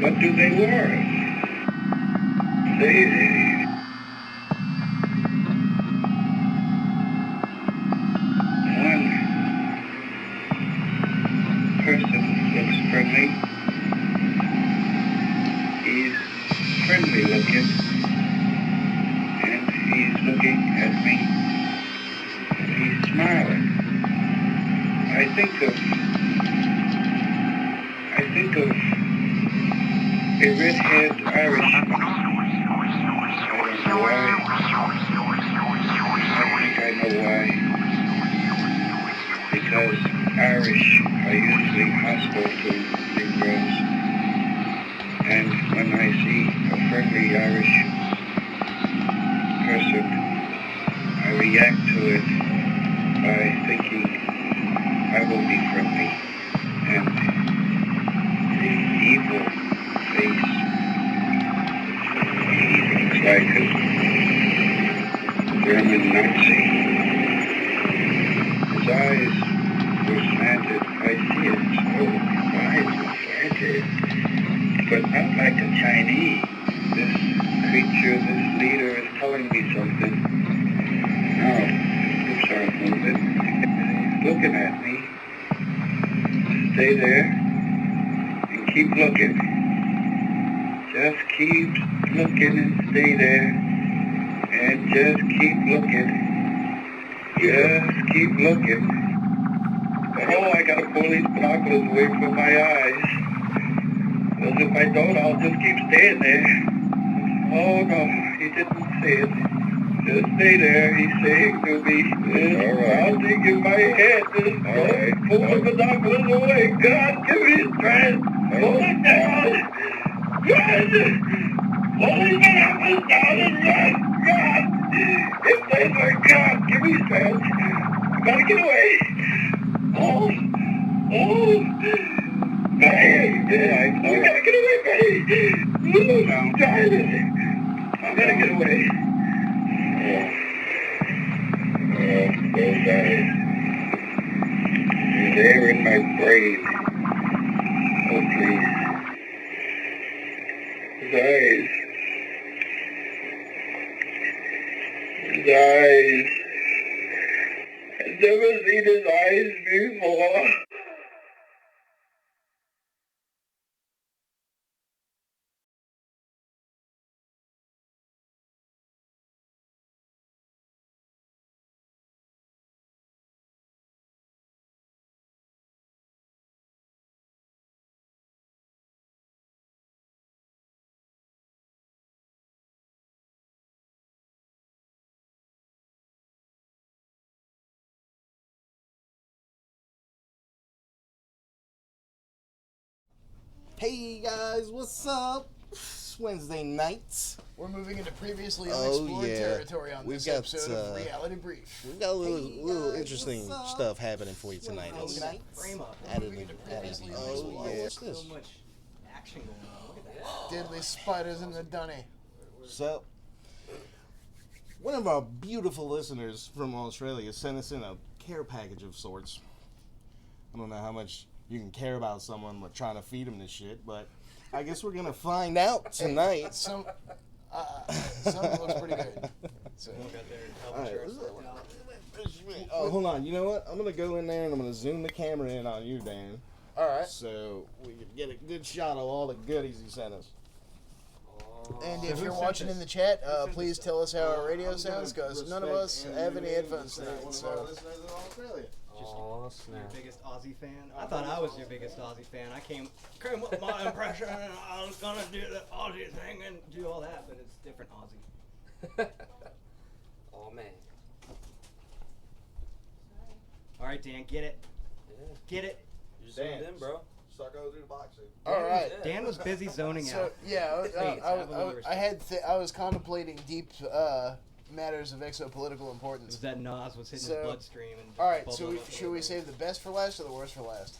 What do they want? One person looks friendly. He's friendly looking, and he's looking at me, and he's smiling. I think of a redhead Irishman. I don't know why. I think I know why. Because Irish are usually hostile to Negroes. And when I see a friendly Irish person, I react to it by thinking I will be friendly. And the evil face, he looks like a German Nazi. His eyes were slanted. I see it. Oh, his eyes were slanted. But not like a Chinese. This creature, this leader is telling me something. No, lips aren't moving. And he's looking at me. Stay there and keep looking. Just keep looking and stay there. And just keep looking. Just keep looking. Oh, I gotta pull these binoculars away from my eyes. Because if I don't, I'll just keep staying there. Oh no, he didn't say it. Just stay there, he's saying to me. All right. I'll dig in my head. Just pull the binoculars away. God, give me strength. Pull it down. Run! Pull the binoculars down and run. God! If they were God, give me strength. I gotta get away. Oh! Hey! You gotta get away, Betty! I'm driving! I gotta get away. Those eyes. They're in my brain. Oh, please. His eyes. His eyes. I've never seen his eyes before. Hey guys, what's up? It's Wednesday night. We're moving into previously unexplored territory on this episode of Reality Brief. We've got a little interesting stuff happening for you tonight. What's that? What's this? So much action going on. Look at that. Deadly spiders in the dunny. So, one of our beautiful listeners from Australia sent us in a care package of sorts. I don't know how much you can care about someone but trying to feed them this shit, but I guess we're gonna find out tonight. Some looks pretty good. So, oh, hold on. You know what? I'm gonna go in there and I'm gonna zoom the camera in on you, Dan. all right. So we can get a good shot of all the goodies he sent us. And if you're watching in the chat, please tell us how our radio sounds, because none of us have any headphones tonight. So. Oh, snap. Your biggest Aussie fan? I thought I was your biggest Aussie fan. I came with my impression and I was gonna do the Aussie thing and do all that, but it's different Aussie. Oh man. Alright, Dan, get it. Yeah. Get it. You zoomed in, bro. Start going through the box. All right. Dan was busy zoning So out. yeah, Please, I was contemplating deep matters of exopolitical It importance. was that Nas was hitting So- his bloodstream. And All right, blah, so blah, blah, should we save the best for last or the worst for last?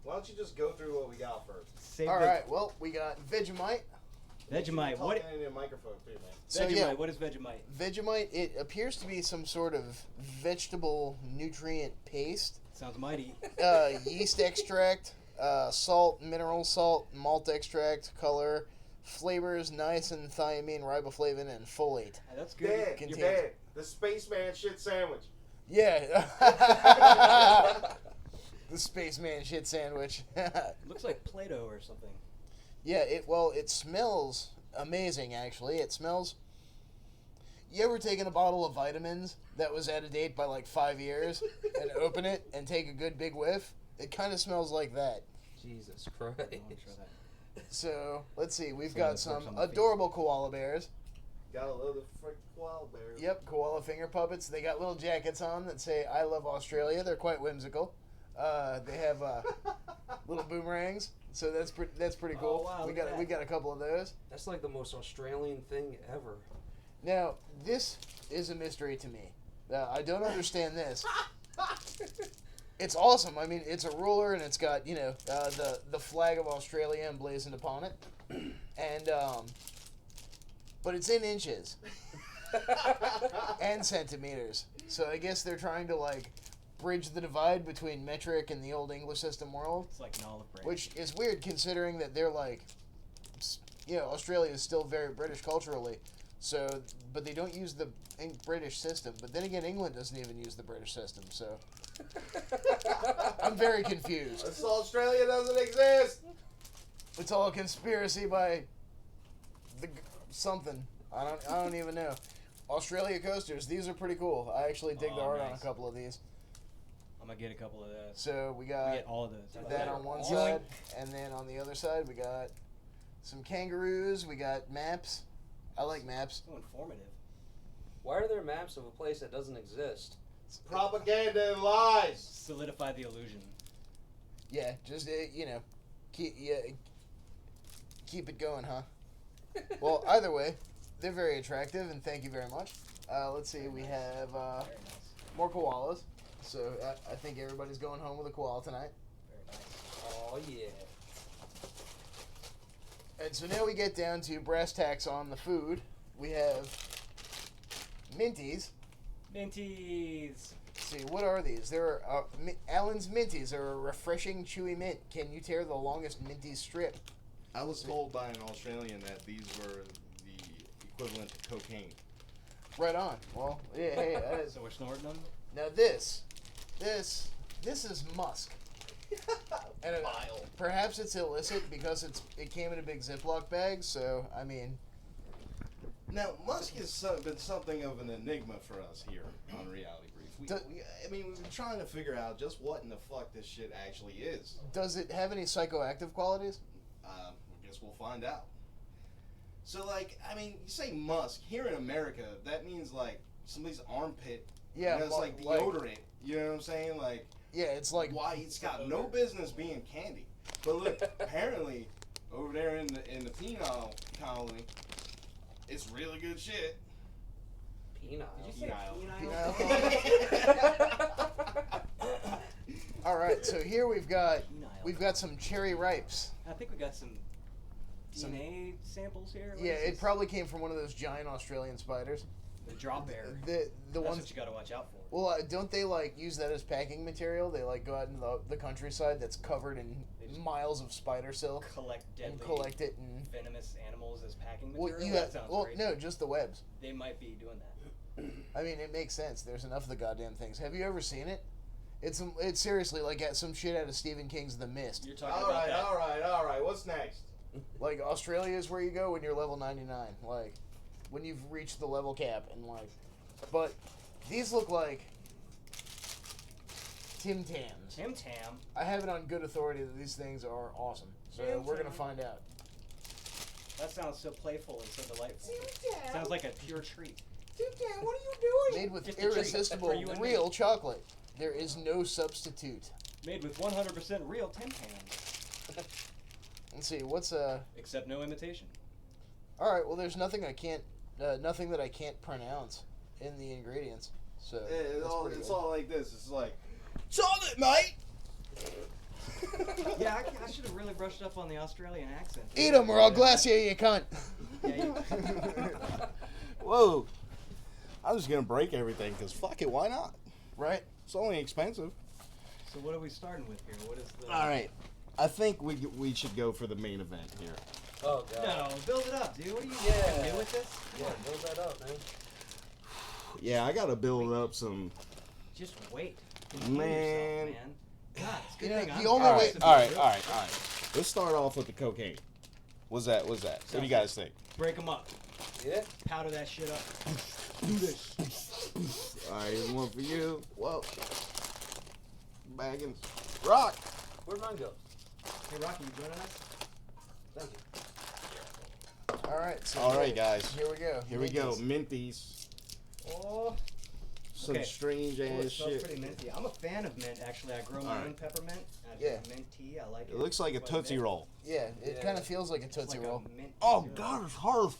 Why don't you just go through what we got first? Save All the- right, well, we got Vegemite. Vegemite. What? Into a microphone too, man. So, Vegemite. yeah. What is Vegemite? Vegemite, it appears to be some sort of vegetable nutrient paste. Sounds mighty. Yeast extract, salt, mineral salt, malt extract, color, flavors, niacin, thiamine, riboflavin, and folate. That's good. Dad, the spaceman shit sandwich. Yeah. The spaceman shit sandwich. Looks like Play-Doh or something. Yeah, it smells amazing, actually. It smells... You ever taken a bottle of vitamins that was out of date by like 5 years and open it and take a good big whiff? It kind of smells like that. Jesus Christ. So, let's see. We've got some adorable koala bears. Gotta love the frick koala bears. Yep, koala finger puppets. They got little jackets on that say, I love Australia. They're quite whimsical. They have little boomerangs. So that's pretty cool. Oh, wow, we got a couple of those. That's like the most Australian thing ever. Now, this is a mystery to me. I don't understand this. It's awesome. I mean, it's a ruler and it's got, the flag of Australia emblazoned upon it. And, but it's in inches. And centimeters. So I guess they're trying to, bridge the divide between metric and the old English system world. It's like an olive branch. Which is weird considering that they're Australia is still very British culturally. So, but they don't use the British system. But then again, England doesn't even use the British system, so... I'm very confused. This Australia doesn't exist! It's all a conspiracy by... something. I don't even know. Australia coasters, these are pretty cool. I actually dig the art on a couple of these. I'm gonna get a couple of those. So, we got... We get all of those. That on one side, and then on the other side, we got some kangaroos, we got maps. I like maps. So informative. Why are there maps of a place that doesn't exist? Propaganda and lies! Solidify the illusion. Yeah, just, keep it going, huh? Well, either way, they're very attractive, and thank you very much. Let's see, we have more koalas. So I think everybody's going home with a koala tonight. Very nice. Oh, yeah. And so now we get down to brass tacks on the food. We have Minties. Minties. Let's see, what are these? They're Allen's Minties are a refreshing, chewy mint. Can you tear the longest Minties strip? I was told by an Australian that these were the equivalent to cocaine. Right on. Well, yeah, hey, that is... So we're snorting them? Now this is musk. And perhaps it's illicit because it came in a big Ziploc bag, so, I mean... Now, musk has been something of an enigma for us here on Reality Brief. We've been trying to figure out just what in the fuck this shit actually is. Does it have any psychoactive qualities? I guess we'll find out. So, you say musk. Here in America, that means, somebody's armpit. Yeah, it's like deodorant. You know what I'm saying? Yeah, it's like... Why it's got no business being candy. But look, apparently, over there in the penile colony, it's really good shit. Penile. Did you say All right, so here we've got some cherry ripes. I think we got some DNA samples here. Yeah, it probably came from one of those giant Australian spiders. The drop bear. The That's ones what you gotta watch out for. Well, don't they use that as packing material? They go out into the countryside that's covered in miles of spider silk Collect deadly and collect it and venomous animals as packing well, material. That sounds great. no, just the webs. They might be doing that. I mean, it makes sense. There's enough of the goddamn things. Have you ever seen it? It's seriously some shit out of Stephen King's The Mist. You're talking about that. All right. What's next? Australia is where you go when you're level 99. When you've reached the level cap and but these look like Tim Tams. Tim Tam. I have it on good authority that these things are awesome. So Tim we're Tam. gonna find out. That sounds so playful and so delightful. Sounds like a pure treat. Tim Tam, what are you doing? Made with Just a treat irresistible for you and real chocolate. There is no substitute. Made with 100% real Tim Tams. Let's see, what's Except no imitation. All right, well, there's nothing nothing that I can't pronounce in the ingredients. So It's all like this. It's like, chocolate, mate! Yeah, I should have really brushed up on the Australian accent. Eat them or I'll glass you, you cunt. Yeah, Whoa. I'm just going to break everything because fuck it, why not? Right? It's only expensive. So what are we starting with here? What is the... All right. I think we should go for the main event here. Oh god. No, build it up, dude. What are you Yeah. do with this? Yeah, build that up, man. Yeah, I gotta build up some. Just wait. Control Man. yourself, man. God, it's a good You know, thing the I'm only All way- right, all right, all right, all right. Let's start off with the cocaine. What's that? What do you guys think? Break them up. Yeah. Powder that shit up. Do this. All right, here's one for you. Whoa. Baggins. Rock. Where'd mine go? Hey, Rocky, you joining us? Thank you. All right. So All right, guys. Here we go. Here we go. Minties. Minties. Oh. Some Okay. strange Oh, ass it smells shit. pretty minty. I'm a fan of mint, actually. I grow my Alright. own peppermint. I Yeah. drink mint tea. I like it. It looks like a Quite Tootsie bit. Roll. Yeah, it Yeah. kind of feels like a It's Tootsie like Roll. a mint Oh tea. god, it's hard as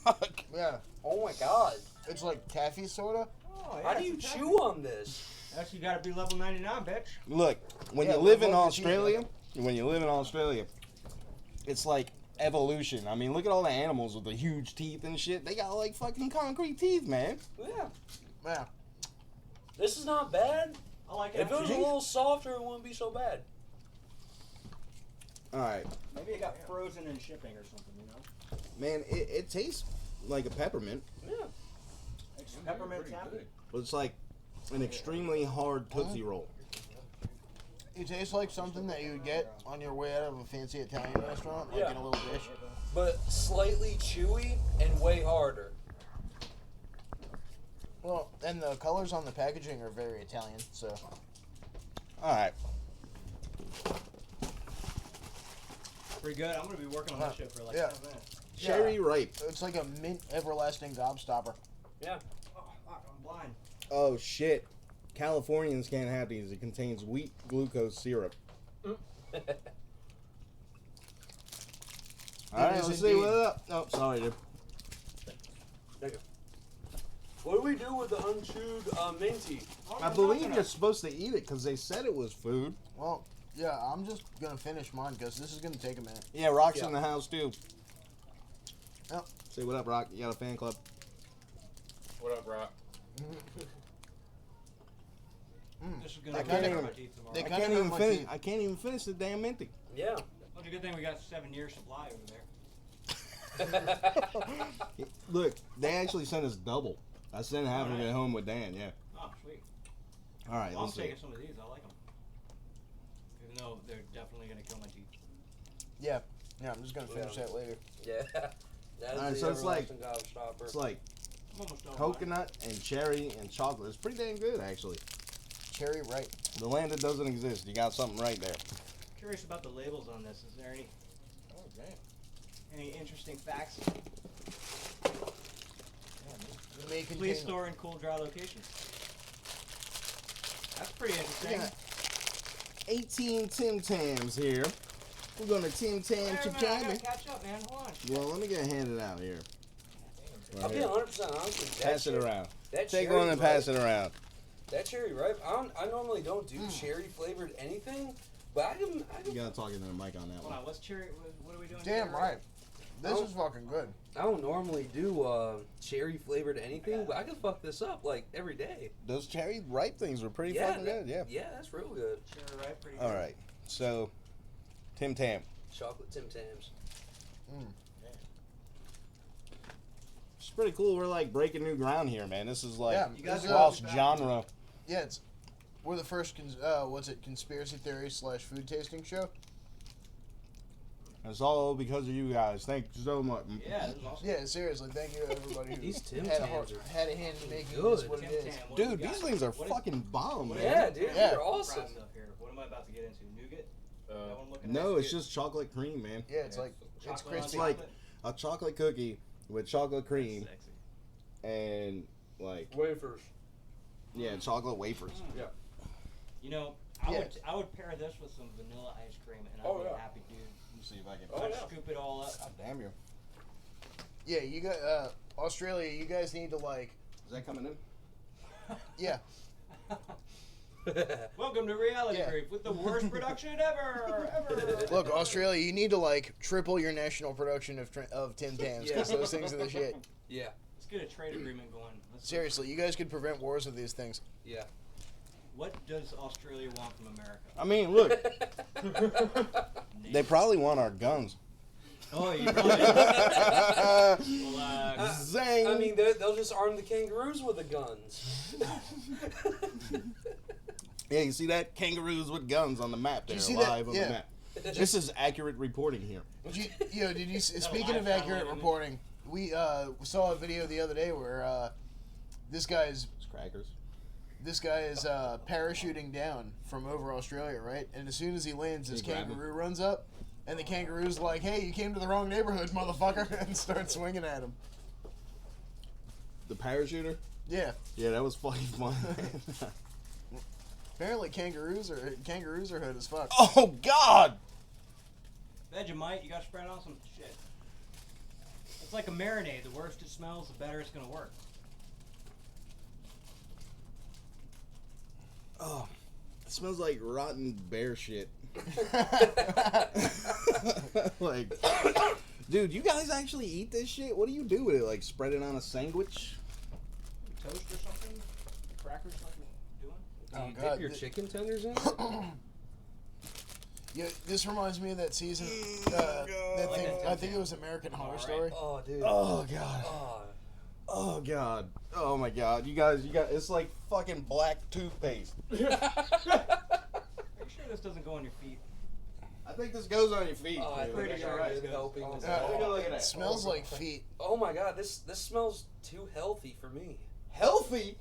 fuck. Yeah, Oh my god. it's like taffy soda. Oh, yeah, How do you it's chew on this? Actually, you gotta be level 99, bitch. Look, when Yeah, you live in what would you do? Australia, it's like evolution. I mean, look at all the animals with the huge teeth and shit. They got like fucking concrete teeth, man. Yeah. Yeah. This is not bad. I like it. If it was a actually. little softer, it wouldn't be so bad. All right, Maybe it got frozen in shipping or something, you know? man, it tastes like a peppermint, Yeah. It's peppermint taffy. but it's like an extremely hard Tootsie Roll. It tastes like something that you would get on your way out of a fancy Italian restaurant, like Yeah. in a little dish. But slightly chewy and way harder. Well, and the colors on the packaging are very Italian, so. All right, Pretty good. I'm gonna be working on that shit for like Yeah. 10 minutes. cherry ripe. It's like a mint everlasting gobstopper. Yeah. Oh, fuck, I'm blind. Oh shit, Californians can't have these. It contains wheat glucose syrup. All right, is let's see indeed. what up. Oh, sorry, dude. Thank you. What do we do with the unchewed minty? I believe you're supposed to eat it because they said it was food. Well, yeah, I'm just gonna finish mine because this is gonna take a minute. Yeah, Rock's Yeah. in the house too. Yep. Say what up, Rock. You got a fan club? What up, Rock? This is They gonna kinda- hurt my teeth tomorrow. they I kinda can't hurt even my finish. teeth. I can't even finish the damn minty. Yeah. Well, it's a good thing we got 7 years supply over there. Look, they actually sent us double. I sent half of it home with Dan. Yeah. Oh, sweet. All right, Well, I'm let's see. taking some of these. I like them. Even though they're definitely gonna kill my teeth. Yeah, I'm just gonna finish Yeah. that later. Yeah. That is Alright, the so it's like- everlasting gobstopper. It's like I'm almost done. coconut and cherry and chocolate. It's pretty damn good, actually. Cherry ripe. The land that doesn't exist. You got something right there. Curious about the labels on this. Is there any Oh damn. any interesting facts? It may Please contain- store in cool, dry locations. That's pretty interesting. Yeah. 18 Tim Tams here. We're gonna Tim Tam Hey, man, I Chicana. gotta catch up, man. Hold on. Well, let me get handed out here. Right I'll be here. 100% honest with you. Pass it around. That Take cherry one and ripe- pass it around. That cherry ripe, I normally don't do cherry flavored anything, but I You can gotta talk into the mic on that Hold one. on. What's cherry? What are we doing? Damn here? right. This Oh. is fucking good. I don't normally do cherry flavored anything, but I can fuck this up like every day. Those cherry ripe things were pretty Yeah, fucking good. Yeah. Yeah, that's real good. Cherry ripe, pretty All good. right. So, Tim Tam. Chocolate Tim Tams. It's pretty cool. We're like breaking new ground here, man. This is like Yeah, You guys this are is, cross back. genre. Yeah, we're the first conspiracy theory / food tasting show. It's all because of you guys. Thank you so much. Yeah, this is awesome. Yeah, seriously, thank you to everybody who These Tim had a, Tams are had a hand in making good. this what it Tim is. Tam, what do we Dude, got? these things are What is- fucking bomb, what man. is Yeah, it? dude, Yeah. they're Fried awesome. stuff here. What am I about to get into? Nougat? That one looking No, at? it's just chocolate cream, man. Yeah, it's like it's Chocolate on crispy. It's like chocolate? a chocolate cookie with chocolate cream Sexy. and like Wafers. yeah, chocolate wafers. Yeah. You know, Yeah. I would pair this with some vanilla ice cream, and I'd Oh, be a yeah. happy dude. Let me see if I can. Oh, I'd yeah. scoop it all up. God damn you. Yeah, you got Australia. You guys need to like. Is that coming in? Yeah, Welcome to Reality Yeah. Creep with the worst production ever. look, Australia. You need to like triple your national production of Tim Tams because Yeah. those things are the shit. Yeah. Let's get a trade agreement going. Seriously, you guys could prevent wars with these things. Yeah. What does Australia want from America? I mean, look, They probably want our guns. Oh, you probably. Well, Zing. I mean, they'll just arm the kangaroos with the guns. Yeah, you see that? Kangaroos with guns on the map there, you see live that? on Yeah. the map. This is accurate reporting here. Did you speaking of accurate reporting, we saw a video the other day where this guy is Crackers. parachuting down from over Australia, right? And as soon as he lands, his He grab him. kangaroo runs up, and the kangaroo's like, "Hey, you came to the wrong neighborhood, motherfucker," and starts swinging at him. The parachuter? Yeah. Yeah, that was fucking fun. Apparently, kangaroos are hood as fuck. Oh, God! Vegemite, you got to spread on some shit. It's like a marinade. The worse it smells, the better it's gonna work. Oh, it smells like rotten bear shit. Like, dude, you guys actually eat this shit? What do you do with it? Like, spread it on a sandwich? Toast or something? Crackers like doing? Do you God, dip your chicken tenders in it? Yeah, this reminds me of that season. That thing. I think it was American Horror Story. Oh, dude. Oh, God. Oh. Oh, God. Oh, my God. You guys, it's like fucking black toothpaste. Are you sure this doesn't go on your feet? I think this goes on your feet. Oh, I dude. think Pretty I sure tried it goes. helping. Oh, this Take a out. look at It that. smells like feet. Oh my god, this smells too healthy for me. Healthy?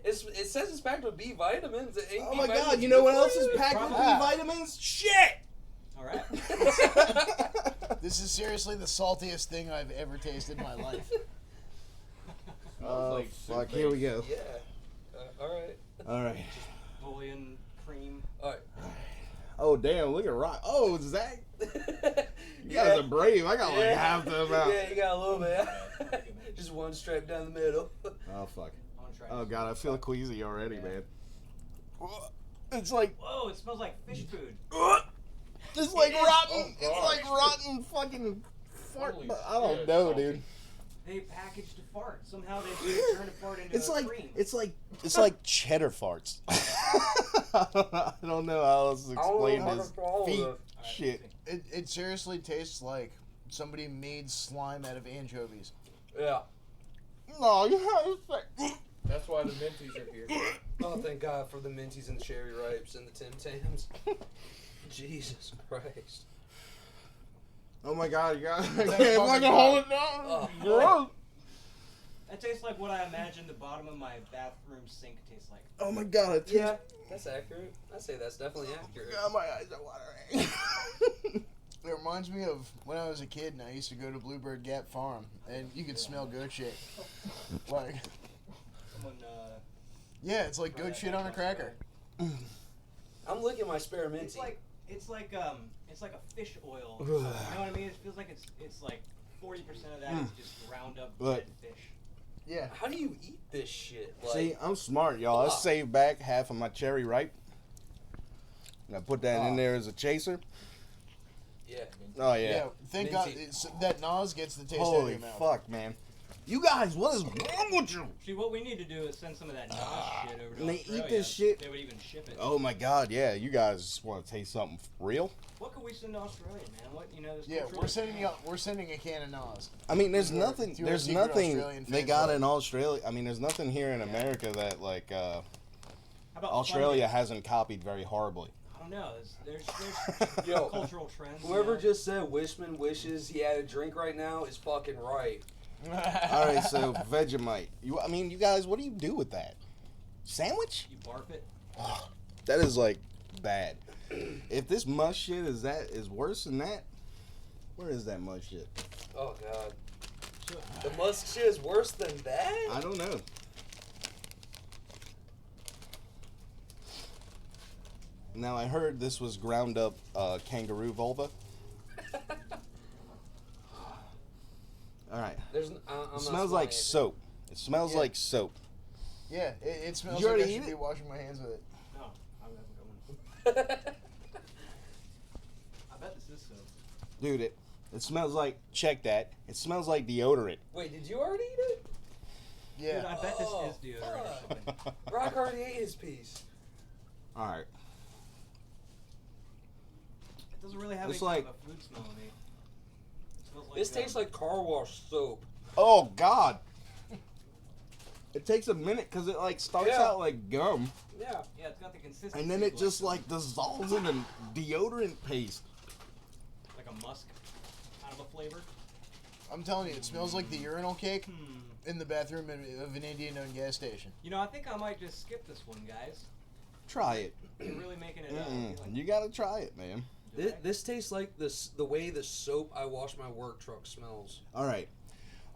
It says it's packed with B vitamins. It ain't Oh, B my God. vitamins You know what good else for is you. packed with B Probably. vitamins? Shit! Alright. This is seriously the saltiest thing I've ever tasted in my life. Oh, like fuck. Here we go. Yeah. Alright. All right. Bouillon, cream. Alright. Oh, damn. Look at Rock. Oh, Zach. You Yeah. guys are brave. I got like Yeah. half the amount. Yeah, you got a little bit. Just one stripe down the middle. Oh, fuck. I want to try Oh, this. God. I feel queasy already, Yeah. man. It's like... Whoa, it smells like fish food. It's like rotten. Oh, It's God. like rotten fucking fart. Holy I don't shit, know, salty. dude. They packaged a fart. Somehow they turned a fart into It's a like cream. it's like cheddar farts. I don't know how else to explain this feet shit. It seriously tastes like somebody made slime out of anchovies. Yeah. No, you have That's why the Minties are here. Oh, thank God for the Minties and the Cherry Ripes and the Tim Tams. Jesus Christ. Oh my God, you got. I That can't fucking fucking hold it down. Oh. Gross. That tastes like what I imagine the bottom of my bathroom sink tastes like. Oh my God, it tastes. Yeah, that's accurate. I'd say that's definitely accurate. God, my eyes are watering. It reminds me of when I was a kid and I used to go to Bluebird Gap Farm and you could smell goat shit. Like, Someone, yeah, it's like goat shit on a cracker. I'm licking my spare minty. it's like a fish oil. You know what I mean? It feels like it's like 40% of that is just ground up Look. dead fish. Yeah. How do you eat this shit? Like, See, I'm smart, y'all. I saved back half of my cherry ripe. And I put that in there as a chaser. yeah. Oh Yeah. yeah. Thank Minty. God that Nas gets the taste out of Holy your mouth. fuck, man. You guys, what is wrong with you? See, what we need to do is send some of that Nas shit over to and they eat Australia. this shit. They would even ship it. Oh my God, yeah. You guys want to taste something real? What could we send to Australia, man? What there's Yeah, cultural- we're sending a can of Nas. I mean, there's Through nothing. our There's secret nothing Australian they fan got club. in Australia. I mean, there's nothing here in America that like How about Australia Sunday? hasn't copied very horribly. I don't know. There's Yo, cultural trends. Whoever just said Wishman wishes he had a drink right now is fucking right. All right, so Vegemite. You guys, what do you do with that? Sandwich? You barf it. That is like bad. If this mush shit is worse than that, where is that mush shit? Oh God. The musk shit is worse than that? I don't know. Now I heard this was ground up kangaroo vulva. All right. There's, I'm It not smells like smelling soap. It smells Yeah. like soap. Yeah, it smells You like I already should eat be it? washing my hands with it. No, I'm never going. anything. I bet this is soap. Dude, it smells like, check that. It smells like deodorant. Wait, did you already eat it? Yeah. Dude, I bet Oh, this is deodorant or something. Rock already ate his piece. All right. It doesn't really have having It's like kind of a food smell to me. It smells like, This tastes like car wash soap. oh god. It takes a minute because it like starts Yeah. out like gum, Yeah. Yeah, it's got the consistency. and then of it just like dissolves in a deodorant paste. like a musk kind of a flavor. I'm telling you, it smells like the urinal cake Hmm. in the bathroom of an Indian-owned gas station. You know, I think I might just skip this one, guys. Try it. You're really making it up. You gotta try it, man. This tastes like the way the soap I wash my work truck smells. All right,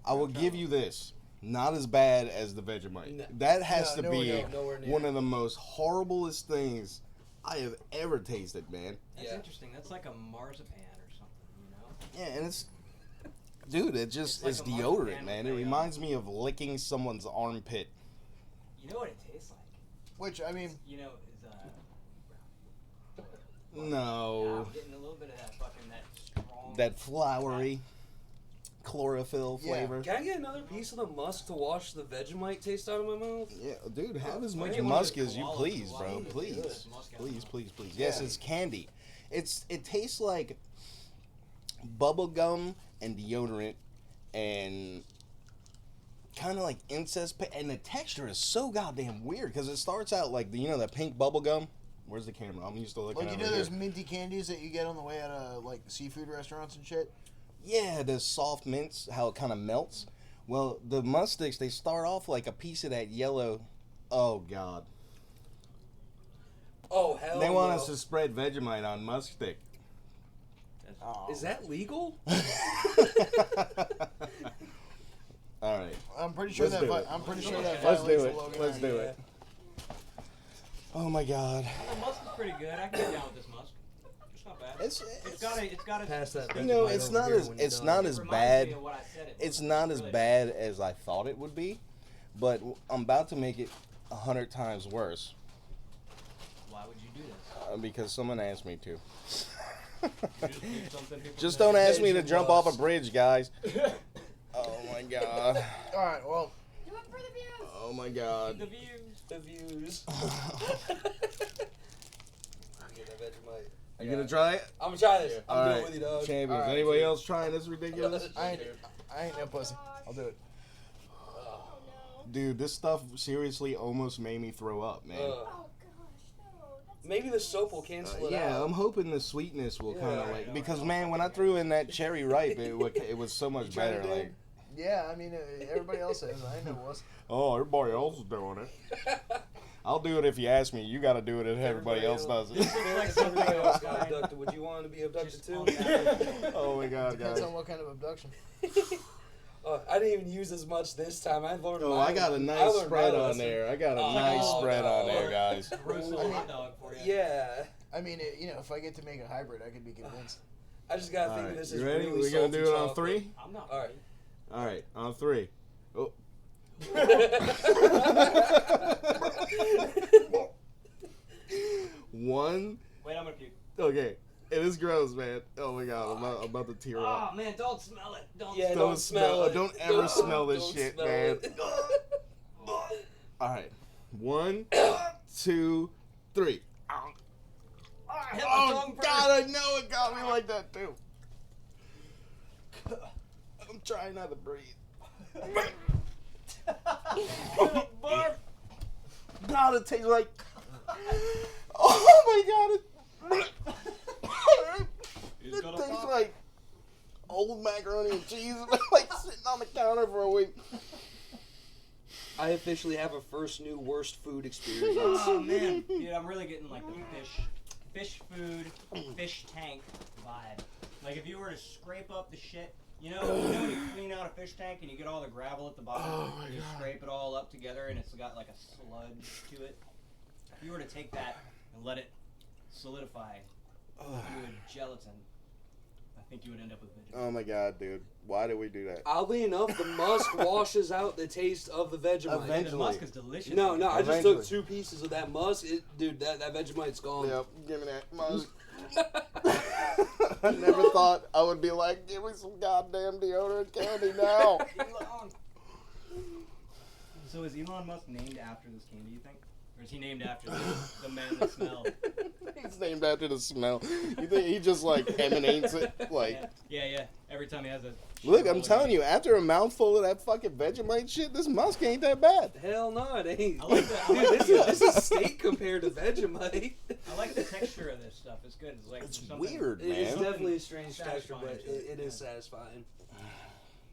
I will give you this. Not as bad as the Vegemite. No. That has No, to be nowhere near. one of the most horriblest things I have ever tasted, man. That's Yeah. interesting. That's like a marzipan or something, you know? Yeah, and it's, dude, it just It's it's like a deodorant, marzipan man. with It a, reminds me of licking someone's armpit. You know what it tastes like? Which, I mean, You know, yeah, No, I'm getting a little bit of that fucking, that strong... that flowery chlorophyll Yeah. flavor. Can I get another piece of the musk to wash the Vegemite taste out of my mouth? Yeah, dude, have as Why much don't you want musk the as you koala please, to bro. wash it? Please, Good. Musk out please, of please, please. Yes, Yeah. it's candy. It tastes like bubble gum and deodorant and kind of like incest. And the texture is so goddamn weird because it starts out like that pink bubble gum. Where's the camera? I'm used to looking. like, you over know those here. minty candies that you get on the way out of, like, seafood restaurants and shit? Yeah, the soft mints, how it kind of melts. Well, the musk sticks, they start off like a piece of that yellow. Oh God. Oh hell They want no. us to spread Vegemite on musk stick. Oh. Is that legal? All right. I'm pretty sure Let's that do it. I'm pretty sure that Let's do violates it. the Logan Let's Act. do it. Oh my God. The musk is pretty good. I can get down with this musk. It's not bad. It's got a... Pass that. You know, Vegemite it's over not here as when you're it's done. not It as reminds bad. me of what I said it It's was. not It as really bad as I thought it would be, but I'm about to make it 100 times worse Why would you do this? because someone asked me to. You just do something people Just say. don't ask me to Veggie jump off a musk. bridge, guys. Oh my God. Alright, well, Do it for the views. Oh my God. The views. The views. Get that Vegemite. You gonna try it? I'm gonna try this. I'm All doing right, it with you, dog. champions. All right, Anybody dude. else trying this ridiculous? I ain't no pussy. I'll do it. Oh no. Dude, this stuff seriously almost made me throw up, man. Oh gosh, no. That's Maybe the soap will cancel it Yeah, out. I'm hoping the sweetness will kind of Yeah. like because man, when I threw in that cherry ripe, it was so much tried it, better. dude? Like, Yeah, I mean, everybody else is. I ain't no wuss. oh, everybody else is doing it. I'll do it if you ask me. You got to do it if everybody else does it. If everybody else got abducted, would you want to be abducted too? Oh my God, Depends guys. on what kind of abduction. I didn't even use as much this time. I learned. Oh, my I got a I nice learned my spread on lesson. there. I got a Oh, nice spread on no. there, guys. Gruesome hot dog for you. Yeah, I mean, if I get to make a hybrid, I could be convinced. I just gotta All think right, this is you ready? really We're gonna salty do it on chocolate. 3. I'm not All right. ready. All right, on 3. Oh. One. Wait, I'm gonna puke. Okay. It is gross, man. Oh my God, I'm about to tear up. Oh man, don't smell it. Don't Yeah, smell don't smell it. Don't ever smell this Don't shit, smell man. it. All right. 1, 2, 3. I hit my Oh tongue first. God, I know it got me like that too. I'm trying not to breathe. God, it tastes like. Oh my God! It tastes like old macaroni and cheese, like sitting on the counter for a week. I officially have a first new worst food experience. Oh man, dude, I'm really getting like the fish food, fish tank vibe. Like if you were to scrape up the shit, you know when you clean out a fish tank and you get all the gravel at the bottom, and you scrape it all up together and it's got like a sludge to it. If you were to take that and let it solidify into a gelatin, I think you would end up with Vegemite. Oh my God, dude! Why did we do that? Oddly enough, the musk washes out the taste of the Vegemite. Eventually. The musk is delicious. No, I just Eventually. took 2 pieces of that musk. Dude, that Vegemite's gone. Yep, give me that. Must. I never thought I would be like, give me some goddamn deodorant candy now. Elon. So is Elon Musk named after this candy, you think? Or is he named after the man that smelled? He's named after the smell. You think he just like emanates it? Like, Yeah. Every time he has a. look, I'm telling you, after a mouthful of that fucking Vegemite shit, this musk ain't that bad. Hell no, it ain't. I like the, I Dude, like this is steak compared to Vegemite. I like the texture of this stuff. It's good. It's like It's something- weird, It is man. definitely a strange texture, Satisfying but to it, it is satisfying.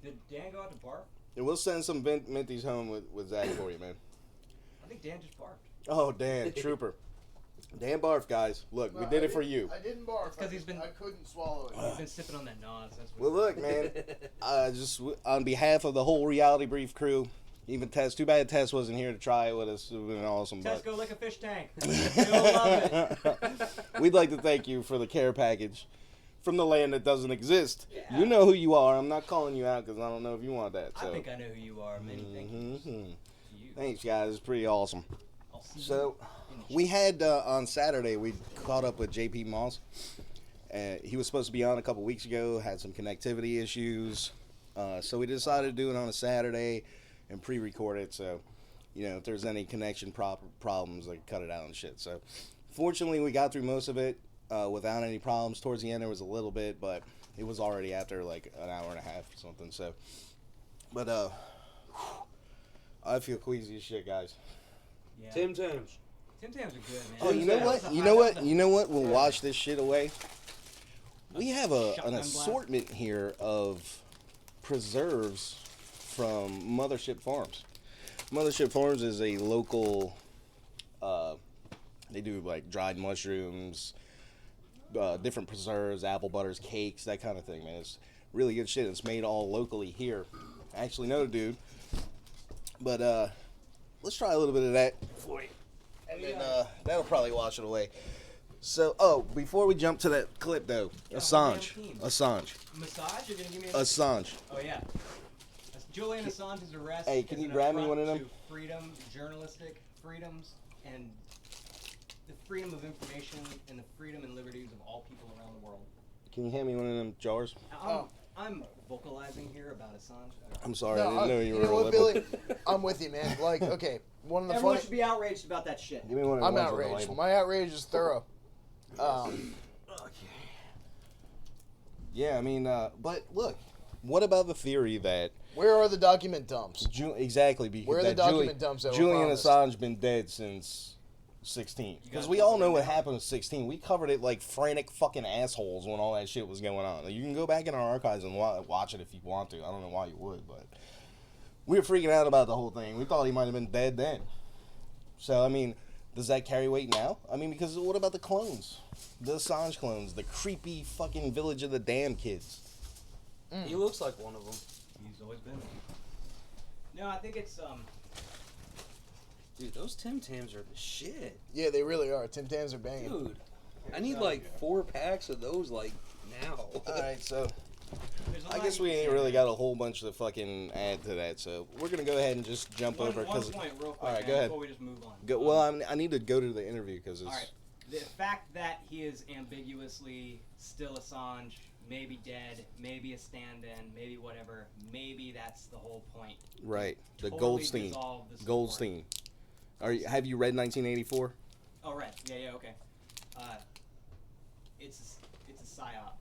Did Dan go out to barf? And we'll send some minties home with Zach for you, man. I think Dan just barfed. Oh, Dan, trooper. Dan barf, guys. Look, we did it for you. I didn't barf. 'cause he's been- I couldn't swallow it. He's been sipping on that Nas. That's Well, what. look, man. Just on behalf of the whole Reality Brief crew, even Tess. Too bad Tess wasn't here to try it with us. It would have been awesome. Tess, But go lick a fish tank. You'll love it. we'd like to thank you for the care package from the land that doesn't exist. Yeah. You know who you are. I'm not calling you out because I don't know if you want that. So. I think I know who you are. Many thank yous to Mhm. you. Thanks, guys. It's pretty awesome. I'll see So, you in the we had on Saturday, we caught up with JP Moss. He was supposed to be on a couple weeks ago, had some connectivity issues. So we decided to do it on a Saturday and pre-record it. So, if there's any connection problems, like cut it out and shit. So, fortunately, we got through most of it without any problems. Towards the end, there was a little bit, but it was already after like an hour and a half or something. So, but I feel queasy as shit, guys. Yeah. Tim Tams. Tim Tams are good, man. Oh, you know what? You know what? We'll wash this shit away. We have an Shotgun blast. assortment here of preserves from Mothership Farms. Mothership Farms is a local. They do like dried mushrooms, different preserves, apple butters, cakes, that kind of thing, man. It's really good shit. It's made all locally here. I actually know, dude. But let's try a little bit of that for you. And then that'll probably wash it away. So, before we jump to that clip, though, Assange. Massage? You're gonna give me a Assange. Oh yeah. Julian Assange's arrest. Hey, can is you an grab me affront one of them? to freedom, journalistic freedoms, and the freedom of information and the freedom and liberties of all people around the world. Can you hand me one of them jars? I'm vocalizing here about Assange. I'm sorry, I didn't know you were know what, a Billy? I'm with you, man. Like, okay, one of the Everyone funny. should be outraged about that shit. Give me one of the I'm ones with the outraged. label. My outrage is thorough. Yeah, I mean, but look, what about the theory that Where are the document dumps? exactly because Where are the that document dumps that were Julian promised? Assange been dead since 16? Because we all know what happened in 16. We covered it like frantic fucking assholes when all that shit was going on. Like, you can go back in our archives and watch it if you want to. I don't know why you would, but we were freaking out about the whole thing. We thought he might have been dead then. So, I mean, does that carry weight now? I mean, because what about the clones? The Assange clones, the creepy fucking Village of the Damned kids. He looks like one of them. He's always been. No, I think it's Dude, those Tim Tams are the shit. Yeah, they really are. Tim Tams are banging. Dude, I need like 4 packs of those like now. Alright, so there's a I lot guess you we can ain't say really there. got a whole bunch to fucking add to that. So we're going to go ahead and just jump over. One point real quick, Alright, man, go ahead. before we just move on. Well, I need to go to the interview because it's... Alright, the fact that he is ambiguously still Assange, maybe dead, maybe a stand-in, maybe whatever, maybe that's the whole point. Right. The Totally Goldstein. dissolve the story. Goldstein. Have you read 1984? Oh, right. Yeah, okay. It's a psyop,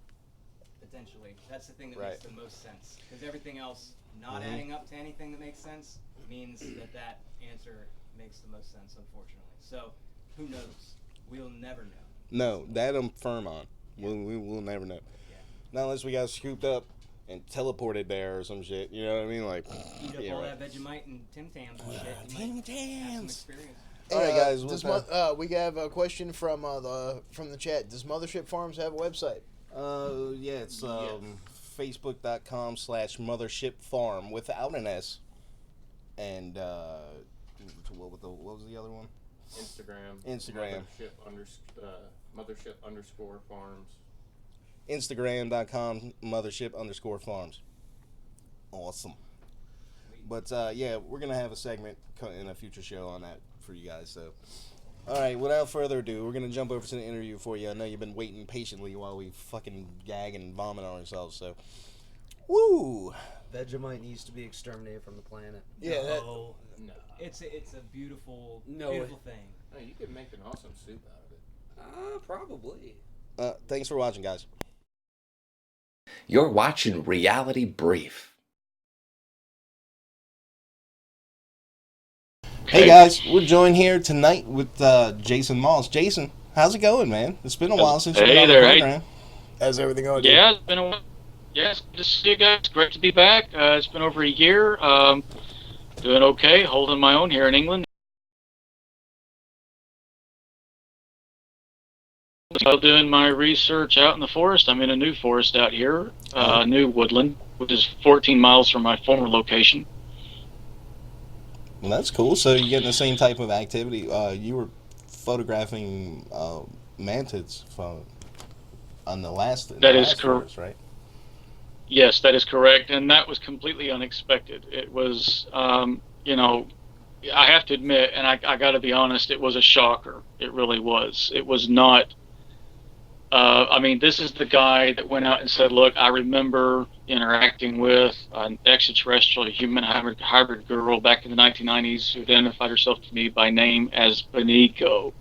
potentially. That's the thing that makes the most sense. Because everything else not adding up to anything that makes sense means that answer makes the most sense, unfortunately. So, who knows? We'll never know. No, that I'm firm on. Yeah. We'll never know. Yeah. Not unless we got scooped up and teleported there or some shit. You know what I mean? Like, Eat up yeah, all right. that Vegemite and Tim Tams and shit. You Tim might have some Tams. experience. All right, guys. We have a question from the chat. Does Mothership Farms have a website? Yeah, it's facebook.com/Mothership Farm without an S. And what was the other one? Instagram. Mothership_farms. Instagram.com/Mothership_farms. Awesome. But yeah, we're gonna have a segment in a future show on that for you guys. So, all right, without further ado, we're gonna jump over to the interview for you. I know you've been waiting patiently while we fucking gag and vomit on ourselves. So, woo! Vegemite needs to be exterminated from the planet. Yeah. No. No. It's a beautiful, No. beautiful thing. No, you could make an awesome soup out of it. Probably. Thanks for watching, guys. You're watching Reality Brief. Hey guys, we're joined here tonight with Jason Moss. Jason, how's it going, man? It's been a while since you've been on the program. How's everything going, dude? Yeah, it's been a while. Yeah, it's good to see you guys. Great to be back. It's been over a year. Doing okay, holding my own here in England. Still doing my research out in the forest. I'm in a new forest out here, new woodland, which is 14 miles from my former location. Well, that's cool. So you're getting the same type of activity. You were photographing mantids on the last. That is correct, forest, right? Yes, that is correct, and that was completely unexpected. It was, you know, I have to admit, and I got to be honest, it was a shocker. It really was. It was not. I mean, this is the guy that went out and said, look, I remember interacting with an extraterrestrial human hybrid girl back in the 1990s who identified herself to me by name as Bennico.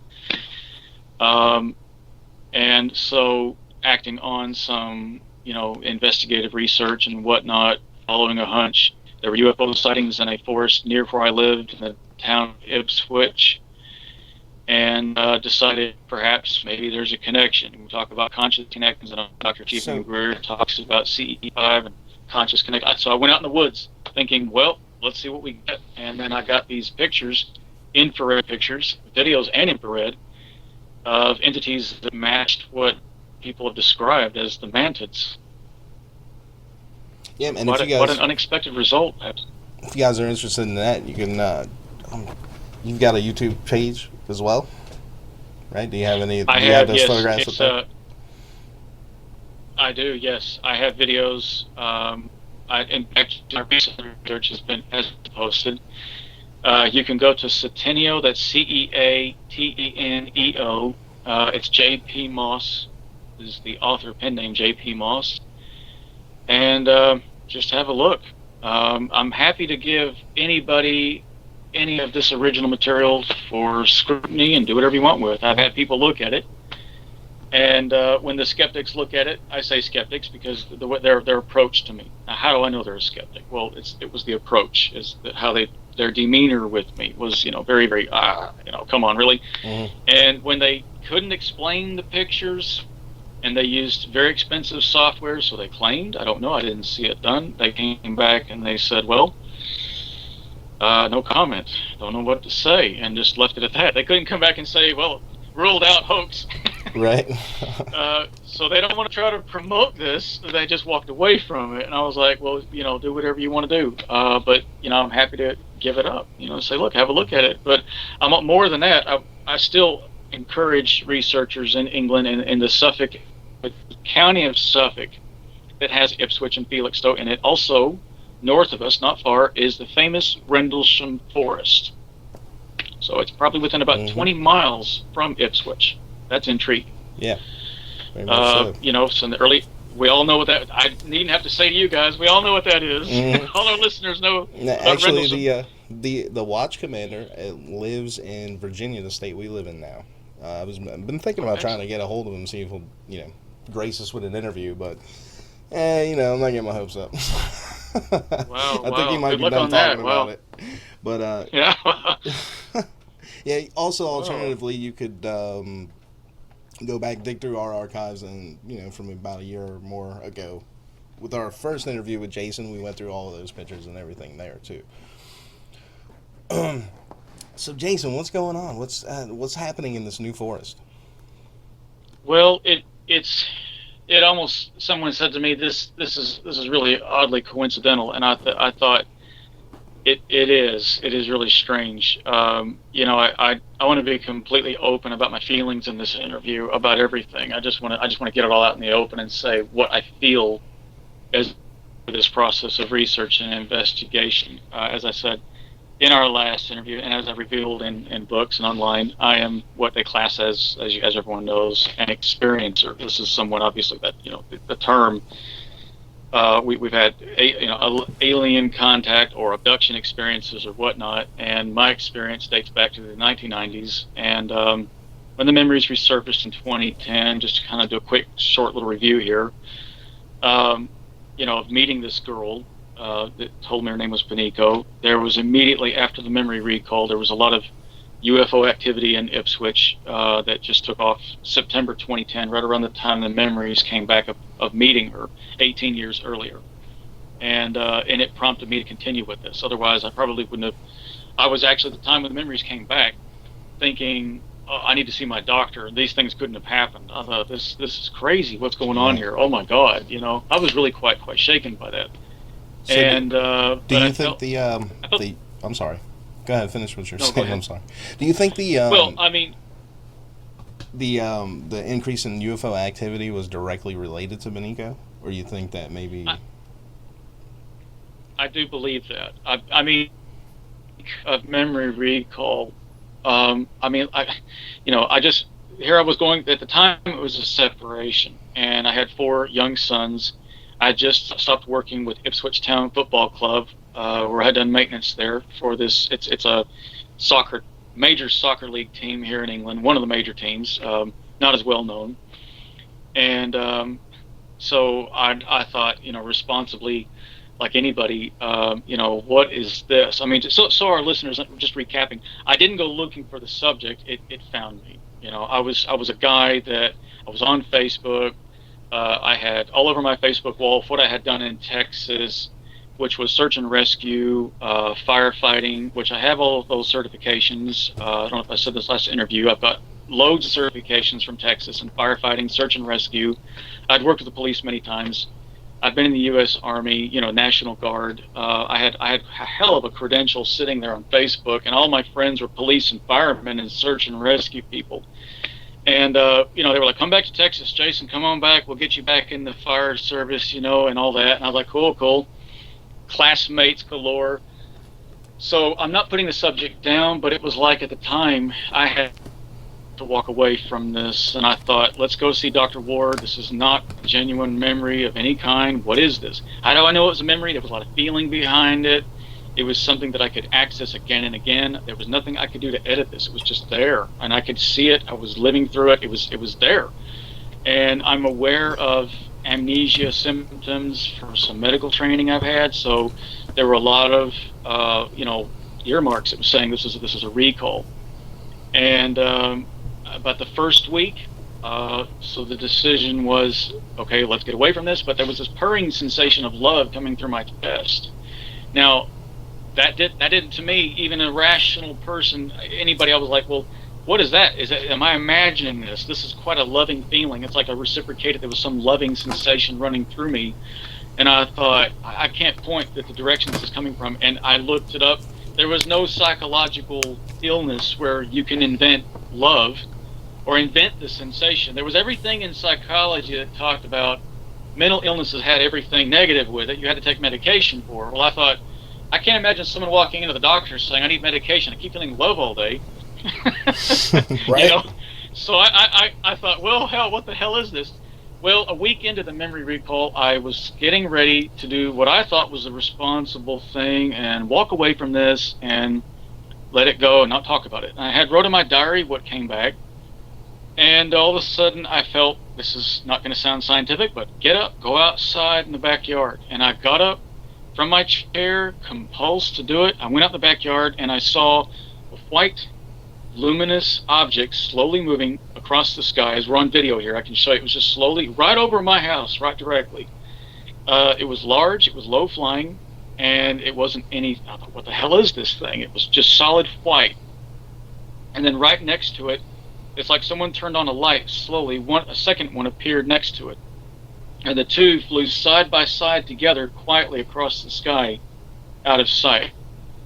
And so acting on some, you know, investigative research and whatnot, following a hunch, there were UFO sightings in a forest near where I lived in the town of Ipswich. And decided perhaps maybe there's a connection. We talk about conscious connections, and Dr. Chiefman Greer talks about CE5 and conscious connection. So I went out in the woods thinking, well, let's see what we get. And then I got these pictures, infrared pictures, videos and infrared, of entities that matched what people have described as the mantids. Yeah, and what if you guys, what an unexpected result. If you guys are interested in that, you can. You've got a YouTube page as well, right? Do you have any? I have, those yes. photographs up there? I do, yes. I have videos. In fact, my recent research has been posted. You can go to Centennial. That's CEATENEO. It's J.P. Moss. This is the author pen name, J.P. Moss. And just have a look. I'm happy to give anybody any of this original material for scrutiny and do whatever you want with. I've had people look at it, and when the skeptics look at it, I say skeptics because their approach to me. Now, how do I know they're a skeptic? Well, it was the approach, is how their demeanor with me was, you know, very, very, you know, come on, really. Mm-hmm. And when they couldn't explain the pictures, and they used very expensive software, so they claimed, I don't know, I didn't see it done. They came back and they said, well, no comment. Don't know what to say, and just left it at that. They couldn't come back and say, well, ruled out hoax. Right. So they don't want to try to promote this. They just walked away from it, and I was like, well, you know, do whatever you want to do. But, you know, I'm happy to give it up. You know, say, look, have a look at it. But I'm more than that. I still encourage researchers in England and in the county of Suffolk that has Ipswich and Felixstowe in it. Also, north of us, not far, is the famous Rendlesham Forest. So it's probably within about 20 miles from Ipswich. That's intriguing. Yeah. Very much so. You know, so in the early, we all know what that. I needn't have to say to you guys. We all know what that is. All our listeners know. Actually, the watch commander lives in Virginia, the state we live in now. I've been thinking about trying to get a hold of him, see if he'll, you know, grace us with an interview, but you know, I'm not getting my hopes up. Wow, I think he might be done talking about it. But yeah. yeah. Also, alternatively, you could go back, dig through our archives, and, you know, from about a year or more ago, with our first interview with Jason, we went through all of those pictures and everything there too. So, Jason, what's going on? What's happening in this new forest? Well, it's almost, someone said to me, this is really oddly coincidental, and I thought it is really strange. You know, I want to be completely open about my feelings in this interview about everything. I just want to get it all out in the open and say what I feel as this process of research and investigation. As I said in our last interview, and as I revealed in books and online, I am what they class as everyone knows, an experiencer. This is someone, obviously, that, you know, the term, we've had alien contact or abduction experiences or whatnot, and my experience dates back to the 1990s, and when the memories resurfaced in 2010, just to kind of do a quick, short little review here, of meeting this girl that told me her name was Bennico. There was immediately after the memory recall, there was a lot of UFO activity in Ipswich that just took off September 2010, right around the time the memories came back of meeting her 18 years earlier. And it prompted me to continue with this. Otherwise, I probably wouldn't have. I was actually, at the time when the memories came back, thinking, oh, I need to see my doctor. These things couldn't have happened. I thought, this is crazy. What's going on here? Oh, my God. I was really quite shaken by that. So and do you think I'm sorry. Go ahead, finish what you're saying. I'm sorry. Do you think the the increase in UFO activity was directly related to Bennico, or you think that maybe? I do believe that. I mean, of memory recall. I just here I was going at the time. It was a separation, and I had 4 young sons. I just stopped working with Ipswich Town Football Club, where I had done maintenance there for this. It's a major soccer league team here in England, one of the major teams, not as well known. And so I thought, responsibly, like anybody, what is this? I mean, so our listeners, just recapping, I didn't go looking for the subject. It found me. I was a guy that I was on Facebook. I had all over my Facebook wall what I had done in Texas, which was search and rescue, firefighting, which I have all of those certifications. I don't know if I said this last interview. I've got loads of certifications from Texas in firefighting, search and rescue. I'd worked with the police many times. I've been in the U.S. Army, National Guard. I had a hell of a credential sitting there on Facebook, and all my friends were police and firemen and search and rescue people. And, they were like, come back to Texas, Jason, come on back. We'll get you back in the fire service, and all that. And I was like, cool. Classmates galore. So I'm not putting the subject down, but it was like at the time I had to walk away from this. And I thought, let's go see Dr. Ward. This is not a genuine memory of any kind. What is this? How do I know it was a memory? There was a lot of feeling behind it. It was something that I could access again and again. There was nothing I could do to edit this. It was just there, and I could see it. I was living through it. It was there. And I'm aware of amnesia symptoms from some medical training I've had. So there were a lot of, earmarks that was saying this is a recall. And about the first week, so the decision was, okay, let's get away from this. But there was this purring sensation of love coming through my chest. Now, that didn't, to me, even a rational person, anybody, I was like, well, what is that? Am I imagining this? This is quite a loving feeling. It's like I reciprocated. There was some loving sensation running through me. And I thought, I can't point that the direction this is coming from. And I looked it up. There was no psychological illness where you can invent love or invent the sensation. There was everything in psychology that talked about mental illnesses had everything negative with it. You had to take medication for it. Well, I thought, I can't imagine someone walking into the doctor saying, I need medication. I keep feeling love all day. Right. So I thought, well, hell, what the hell is this? Well, a week into the memory recall, I was getting ready to do what I thought was a responsible thing and walk away from this and let it go and not talk about it. And I had wrote in my diary what came back, and all of a sudden I felt, this is not going to sound scientific, but get up, go outside in the backyard. And I got up from my chair, compulsed to do it. I went out in the backyard and I saw a white luminous object slowly moving across the sky. As we're on video here, I can show you. It was just slowly right over my house, right directly. It was large, it was low flying, and it wasn't any, I thought, what the hell is this thing? It was just solid white. And then right next to it, it's like someone turned on a light slowly. A second one appeared next to it. And the two flew side by side together quietly across the sky, out of sight,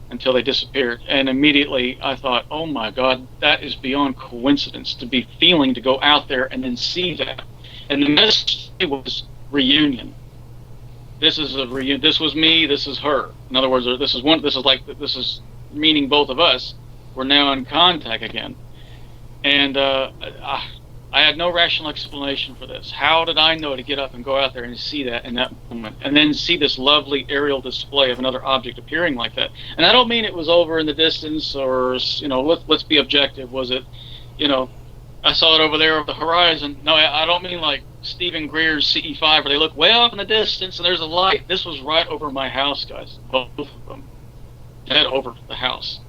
until they disappeared. And immediately I thought, oh my God, that is beyond coincidence to be feeling to go out there and then see that. And the message was reunion. This is a reunion. This was me. This is her. In other words, this is meaning both of us. We're now in contact again. And I had no rational explanation for this. How did I know to get up and go out there and see that in that moment, and then see this lovely aerial display of another object appearing like that? And I don't mean it was over in the distance, or let's be objective. Was it, I saw it over there over the horizon. No, I don't mean like Stephen Greer's CE5 where they look way off in the distance and there's a light. This was right over my house, guys. Both of them. Dead over the house.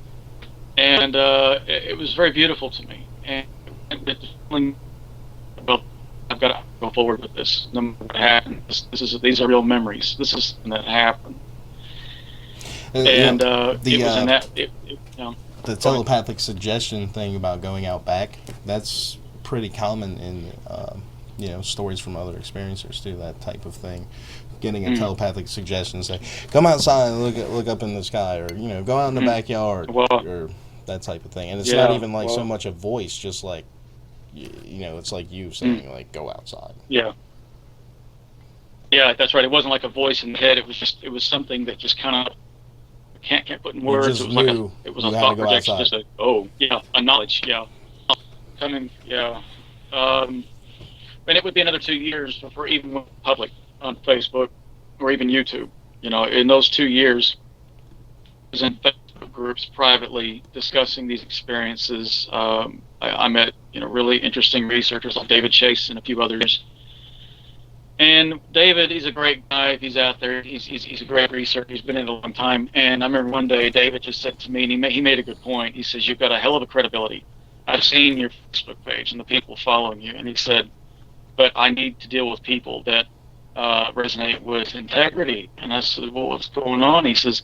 And it was very beautiful to me. And the feeling, well, I've got to go forward with this. No matter what happened. These are real memories. This is something that happened. And it was in that. The telepathic suggestion thing about going out back, that's pretty common in stories from other experiencers too, that type of thing. Getting a telepathic suggestion, say, come outside and look up in the sky, or go out in the backyard, or that type of thing. And it's not even like so much a voice, just like it's like you saying like, go outside. Yeah, that's right. It wasn't like a voice in the head. It was something that just kind of can't put in words. It was like it was a thought projection, just a knowledge, coming, and it would be another 2 years before even went public on Facebook or even YouTube. In those 2 years, I was in Facebook groups privately discussing these experiences. I met really interesting researchers like David Chase and a few others. And David, he's a great guy. If he's out there, he's a great researcher. He's been in it a long time. And I remember one day David just said to me, and he made a good point. He says, you've got a hell of a credibility. I've seen your Facebook page and the people following you. And he said, but I need to deal with people that resonate with integrity. And I said, well, what's going on? He says,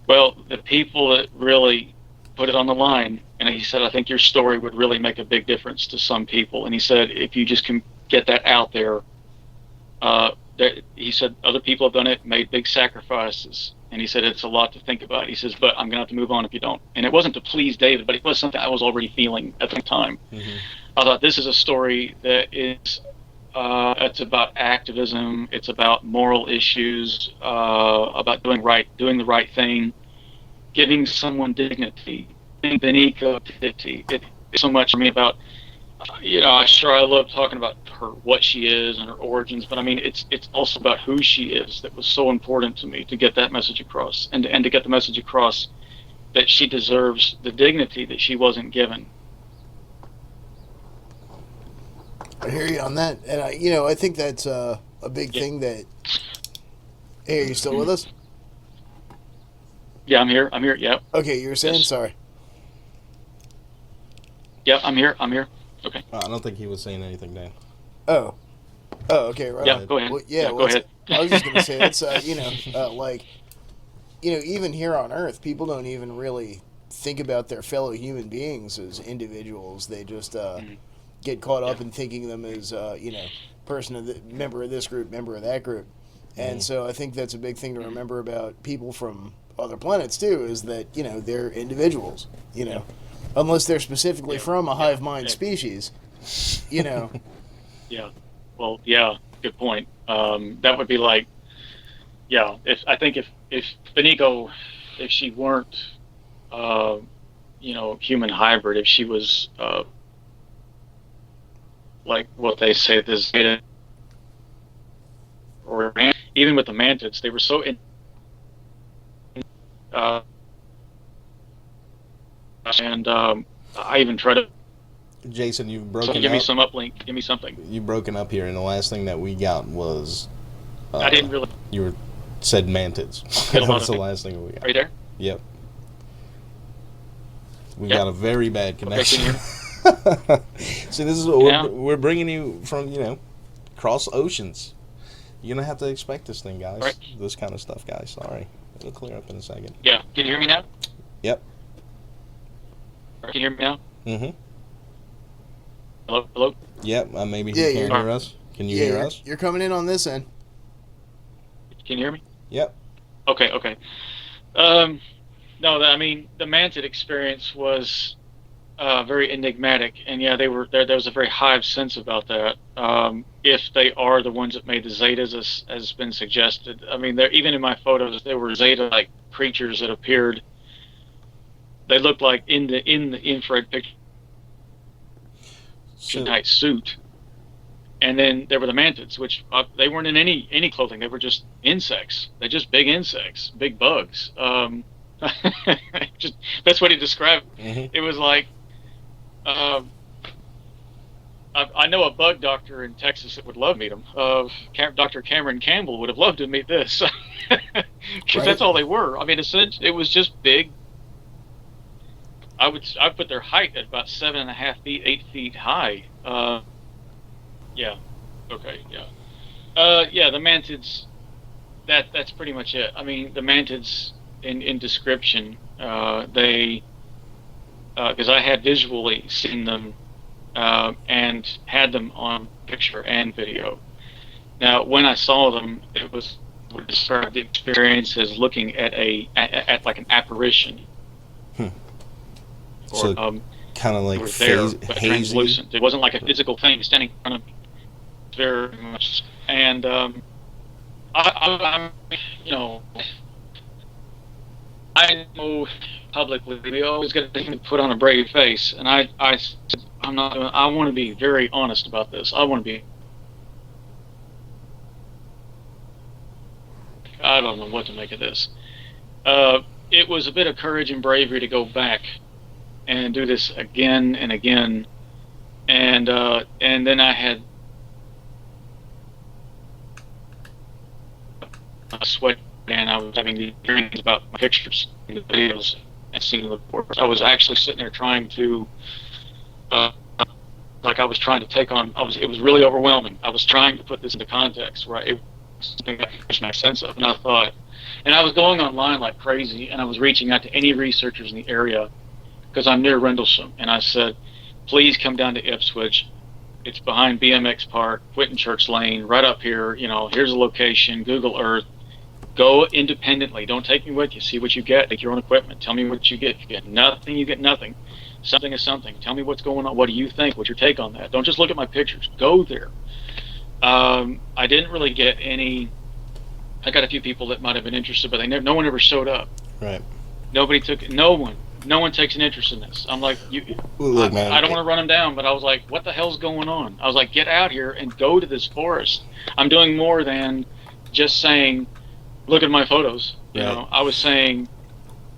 well, the people that really put it on the line. And he said, I think your story would really make a big difference to some people. And he said, if you just can get that out there, he said other people have done it, made big sacrifices, and he said it's a lot to think about. He says, but I'm gonna have to move on if you don't. And it wasn't to please David, but it was something I was already feeling at the time. I thought this is a story that is it's about activism, it's about moral issues, about doing the right thing, giving someone dignity, giving Bennico dignity. It's so much for me about I love talking about her, what she is and her origins, but I mean, it's also about who she is that was so important to me to get that message across, and to get the message across that she deserves the dignity that she wasn't given. I hear you on that, and I think that's a big thing that. Hey, are you still with us? Yeah, I'm here. Yeah. Okay, you were saying sorry. Yeah, I'm here. Okay. I don't think he was saying anything, Dan. Oh, okay, right. Yeah, go ahead. Well, go ahead. I was just gonna say that's even here on Earth, people don't even really think about their fellow human beings as individuals. They just get caught up in thinking them as member of this group, member of that group, and so I think that's a big thing to remember about people from other planets too. Is that they're individuals. Unless they're specifically from a hive mind species, Yeah. Well, yeah. Good point. That would be like, if Bennico, if she weren't, human hybrid, if she was, like what they say, the Zeta, or even with the mantids, they were so and I even tried to. Jason, you've broken up. Give me some uplink. Give me something. You've broken up here, and the last thing that we got was. I didn't really. You said mantids. That was the last thing we got. Are you there? Yep. We got a very bad connection. Okay, See, this is what we're bringing you from, across oceans. You're gonna have to expect this thing, guys. Right. This kind of stuff, guys. Sorry, it'll clear up in a second. Yeah. Can you hear me now? Yep. Can you hear me now? Mm-hmm. Hello? Yep, maybe he can't hear us. Can you hear us? You're coming in on this end. Can you hear me? Yep. Okay. No, I mean, the mantid experience was very enigmatic, and there was a very hive sense about that. If they are the ones that made the Zetas, as has been suggested. I mean, even in my photos, there were Zeta-like creatures that appeared. They looked like in the infrared picture, night suit, and then there were the mantids, which they weren't in any clothing. They were just insects. They're just big insects, big bugs. Just that's what he described. Mm-hmm. It was like I know a bug doctor in Texas that would love to meet him. Dr. Cameron Campbell would have loved to meet this, because Right. that's all they were. I mean, essentially, it was just big. I put their height at about 7.5 feet, 8 feet high. Yeah. Okay. Yeah. Yeah. The mantids. That's pretty much it. I mean, the mantids in description. They. Because I had visually seen them. And had them on picture and video. Now, when I saw them, it was would describe the experience as looking at at like an apparition. So kind of like there, but hazy. translucent. It wasn't like a physical thing standing in front of me. Very much. And I'm, you know, I know publicly we always got to put on a brave face, and I'm not. I want to be very honest about this. I want to be. I don't know what to make of this. It was a bit of courage and bravery to go back and do this again and again, and then I had a sweat, and I was having these dreams about my pictures and the videos and seeing the reports. I was actually sitting there trying to. Like I was trying to take on, it was really overwhelming. I was trying to put this into context, right? It was something I could make sense of. And I thought, and I was going online like crazy, and I was reaching out to any researchers in the area, because I'm near Rendlesham. And I said, please come down to Ipswich. It's behind BMX Park, Whitten Church Lane, right up here. You know, here's a location, Google Earth. Go independently. Don't take me with you. See what you get. Take your own equipment. Tell me what you get. If you get nothing, you get nothing. Something is something. Tell me what's going on. What do you think? What's your take on that? Don't just look at my pictures. Go there. I didn't really get any. I got a few people that might have been interested, but no one ever showed up. Right. Nobody took. No one takes an interest in this. I'm like, Look, man, I don't want to run them down, but I was like, what the hell's going on? I was like, get out here and go to this forest. I'm doing more than just saying, look at my photos. You know, I was saying,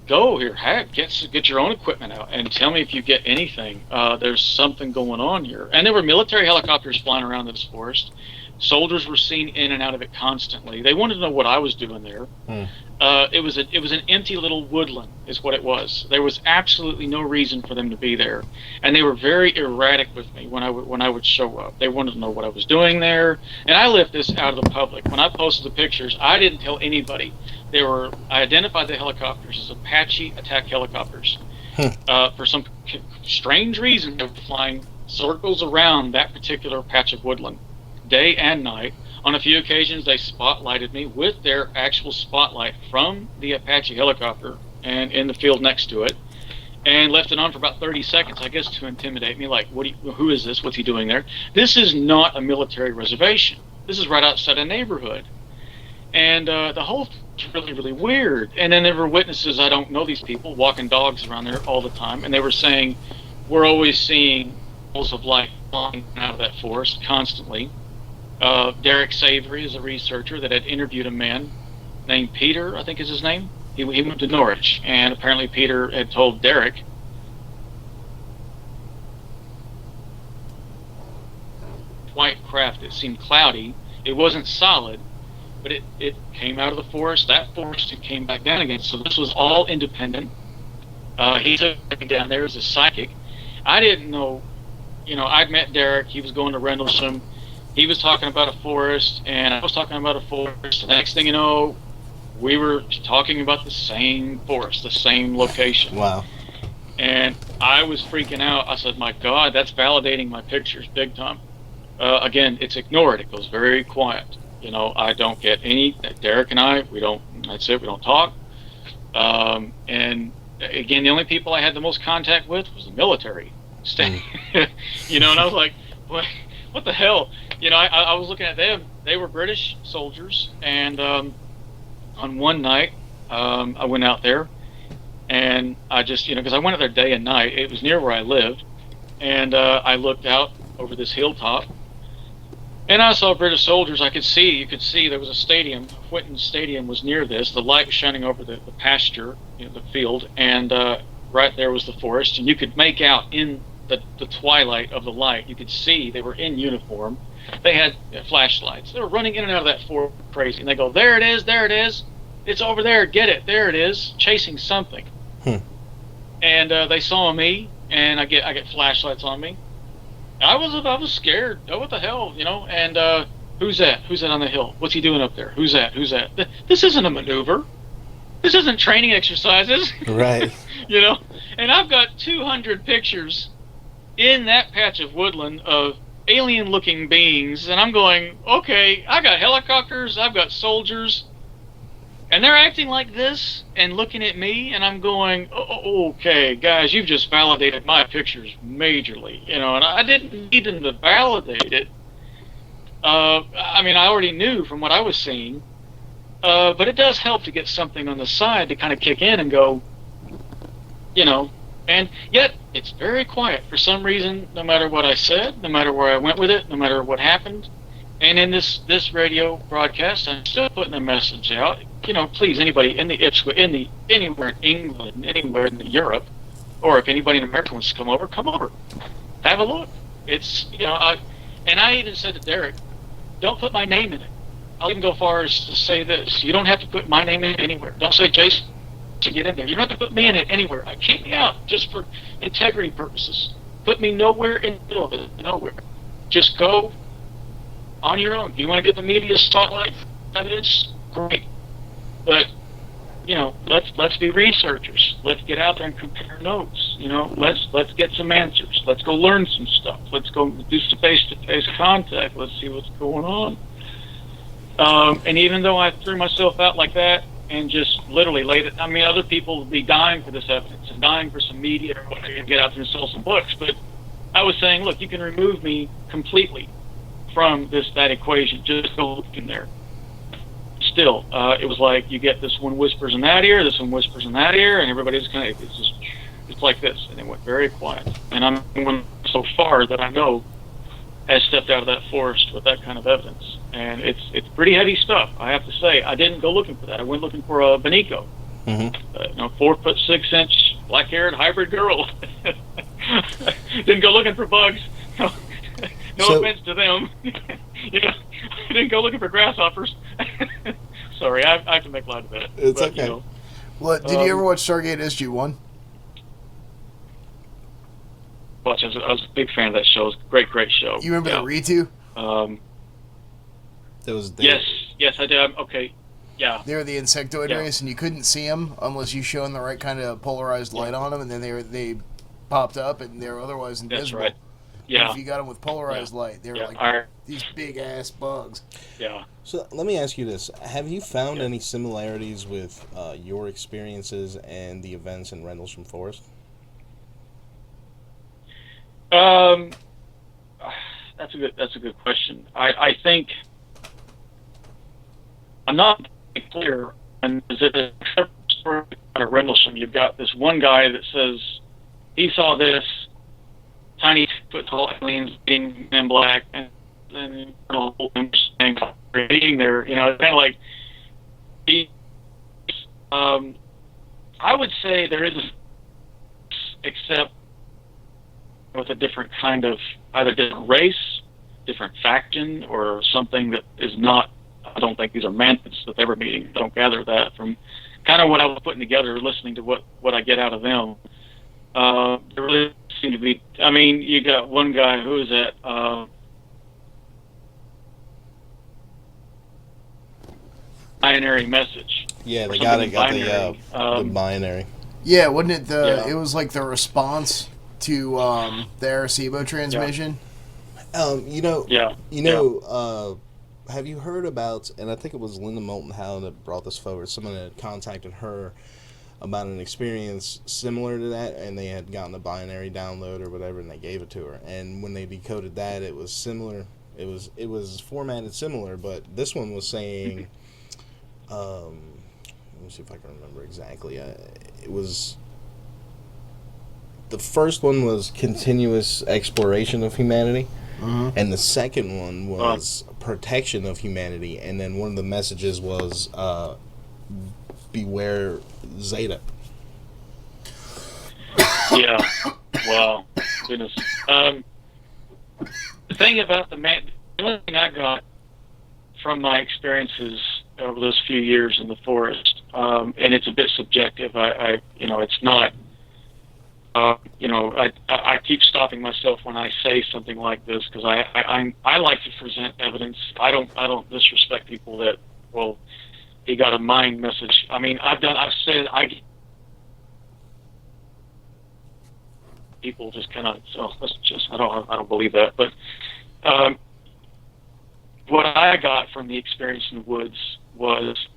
go here, get your own equipment out and tell me if you get anything. There's something going on here. And there were military helicopters flying around this forest. Soldiers were seen in and out of it constantly. They wanted to know what I was doing there. It was an empty little woodland is what it was. There was absolutely no reason for them to be there. And they were very erratic with me when I would show up. They wanted to know what I was doing there. And I left this out of the public. When I posted the pictures, I didn't tell anybody. I identified the helicopters as Apache attack helicopters. For some strange reason, they were flying circles around that particular patch of woodland, day and night. On a few occasions, they spotlighted me with their actual spotlight from the Apache helicopter and in the field next to it, and left it on for about 30 seconds, I guess, to intimidate me. Like, who is this? What's he doing there? This is not a military reservation. This is right outside a neighborhood. And the whole thing's really, really weird. And then there were witnesses, I don't know these people, walking dogs around there all the time, and they were saying, we're always seeing balls of light flying out of that forest constantly. Derek Savory is a researcher that had interviewed a man named Peter, I think is his name. He moved to Norwich, and apparently Peter had told Derek, white craft, it seemed cloudy. It wasn't solid, but it came out of the forest. That forest, it came back down again. So this was all independent. He took me down there as a psychic. I didn't know, I'd met Derek. He was going to Rendlesham. He was talking about a forest, and I was talking about a forest. The next thing you know, we were talking about the same forest, the same location. Wow. And I was freaking out. I said, my God, that's validating my pictures big time. Again, it's ignored. It goes very quiet. I don't get any. Derek and I, that's it. We don't talk. And again, the only people I had the most contact with was the military. And I was like, what the hell? I was looking at them. They were British soldiers, and on one night, I went out there, and I just, because I went out there day and night. It was near where I lived, and I looked out over this hilltop, and I saw British soldiers. You could see there was a stadium. Whitten Stadium was near this. The light was shining over the pasture, the field, and right there was the forest, and you could make out in the twilight of the light, you could see they were in uniform. They had flashlights. They were running in and out of that forest crazy. And they go, there it is, there it is. It's over there, get it, there it is, chasing something. And they saw me, and I get flashlights on me. I was scared. Oh, what the hell, you know? And who's that? Who's that on the hill? What's he doing up there? Who's that? Who's that? This isn't a maneuver. This isn't training exercises. Right. You know? And I've got 200 pictures in that patch of woodland of alien-looking beings, and I'm going, okay, I got helicopters, I've got soldiers, and they're acting like this and looking at me, and I'm going, oh, okay, guys, you've just validated my pictures majorly, you know, and I didn't need them to validate it. I mean, I already knew from what I was seeing, but it does help to get something on the side to kind of kick in and go, you know, and yet it's very quiet for some reason, no matter what I said, no matter where I went with it, no matter what happened. And in this radio broadcast, I'm still putting a message out. You know, please, anybody in the Ipswich, anywhere in England, anywhere in Europe, or if anybody in America wants to come over, have a look. It's, you know, I even said to Derek, don't put my name in it. I'll even go far as to say this: you don't have to put my name in it anywhere. Don't say Jason to get in there. You don't have to put me in it anywhere. Keep me out just for integrity purposes. Put me nowhere in the middle of it. Nowhere. Just go on your own. You want to get the media spotlight? That is great. But, you know, let's be researchers. Let's get out there and compare notes. You know, let's get some answers. Let's go learn some stuff. Let's go do some face-to-face contact. Let's see what's going on. And even though I threw myself out like that and just literally laid it, I mean, other people would be dying for this evidence and dying for some media or whatever and get out there and sell some books. But I was saying, look, you can remove me completely from that equation. Just go look in there. Still, it was like you get this one whispers in that ear, this one whispers in that ear, and everybody's kind of, it's like this, and it went very quiet. And I'm going so far that I know has stepped out of that forest with that kind of evidence, and it's pretty heavy stuff. I have to say, I didn't go looking for that. I went looking for a Bennico, you know, 4'6" black-haired hybrid girl. Didn't go looking for bugs. No offense to them. You know, I didn't go looking for grasshoppers. Sorry, I have to make light of that. It's but, okay. You know, What, did you ever watch Stargate SG-1? I was a big fan of that show. It was a great show. You remember the Ritu? Yes, I did. Okay, yeah. They were the insectoid race, and you couldn't see them unless you shone the right kind of polarized light on them, and then they popped up, and they were otherwise invisible. That's right. Yeah. And if you got them with polarized light, they were like these big-ass bugs. Yeah. So let me ask you this. Have you found any similarities with your experiences and the events in Rendlesham Forest? That's a good question. I think I'm not clear. And is it a story out of Rendlesham? You've got this one guy that says he saw this tiny foot tall aliens being in black, and then being there. You know, it's kind of like I would say there is, except with a different kind of either different race, different faction, or something that is not. I don't think these are mantids that they were meeting. I don't gather that from kind of what I was putting together, listening to what I get out of them. There really seem to be. I mean, you got one guy who is at binary message. Yeah, they got the binary. Yeah, wasn't it it was like the response to the Arecibo transmission? Have you heard about, and I think it was Linda Moulton Howe that brought this forward, someone had contacted her about an experience similar to that, and they had gotten a binary download or whatever, and they gave it to her. And when they decoded that, it was similar. It was formatted similar, but this one was saying, let me see if I can remember exactly. It was, the first one was continuous exploration of humanity, and the second one was protection of humanity, and then one of the messages was beware Zeta. Yeah. Wow. Goodness. The thing about the only thing I got from my experiences over those few years in the forest, and it's a bit subjective. It's not. I keep stopping myself when I say something like this because I like to present evidence. I don't disrespect people that, well, he got a mind message. I mean, I've said people just kind of, I don't believe that. But what I got from the experience in the woods was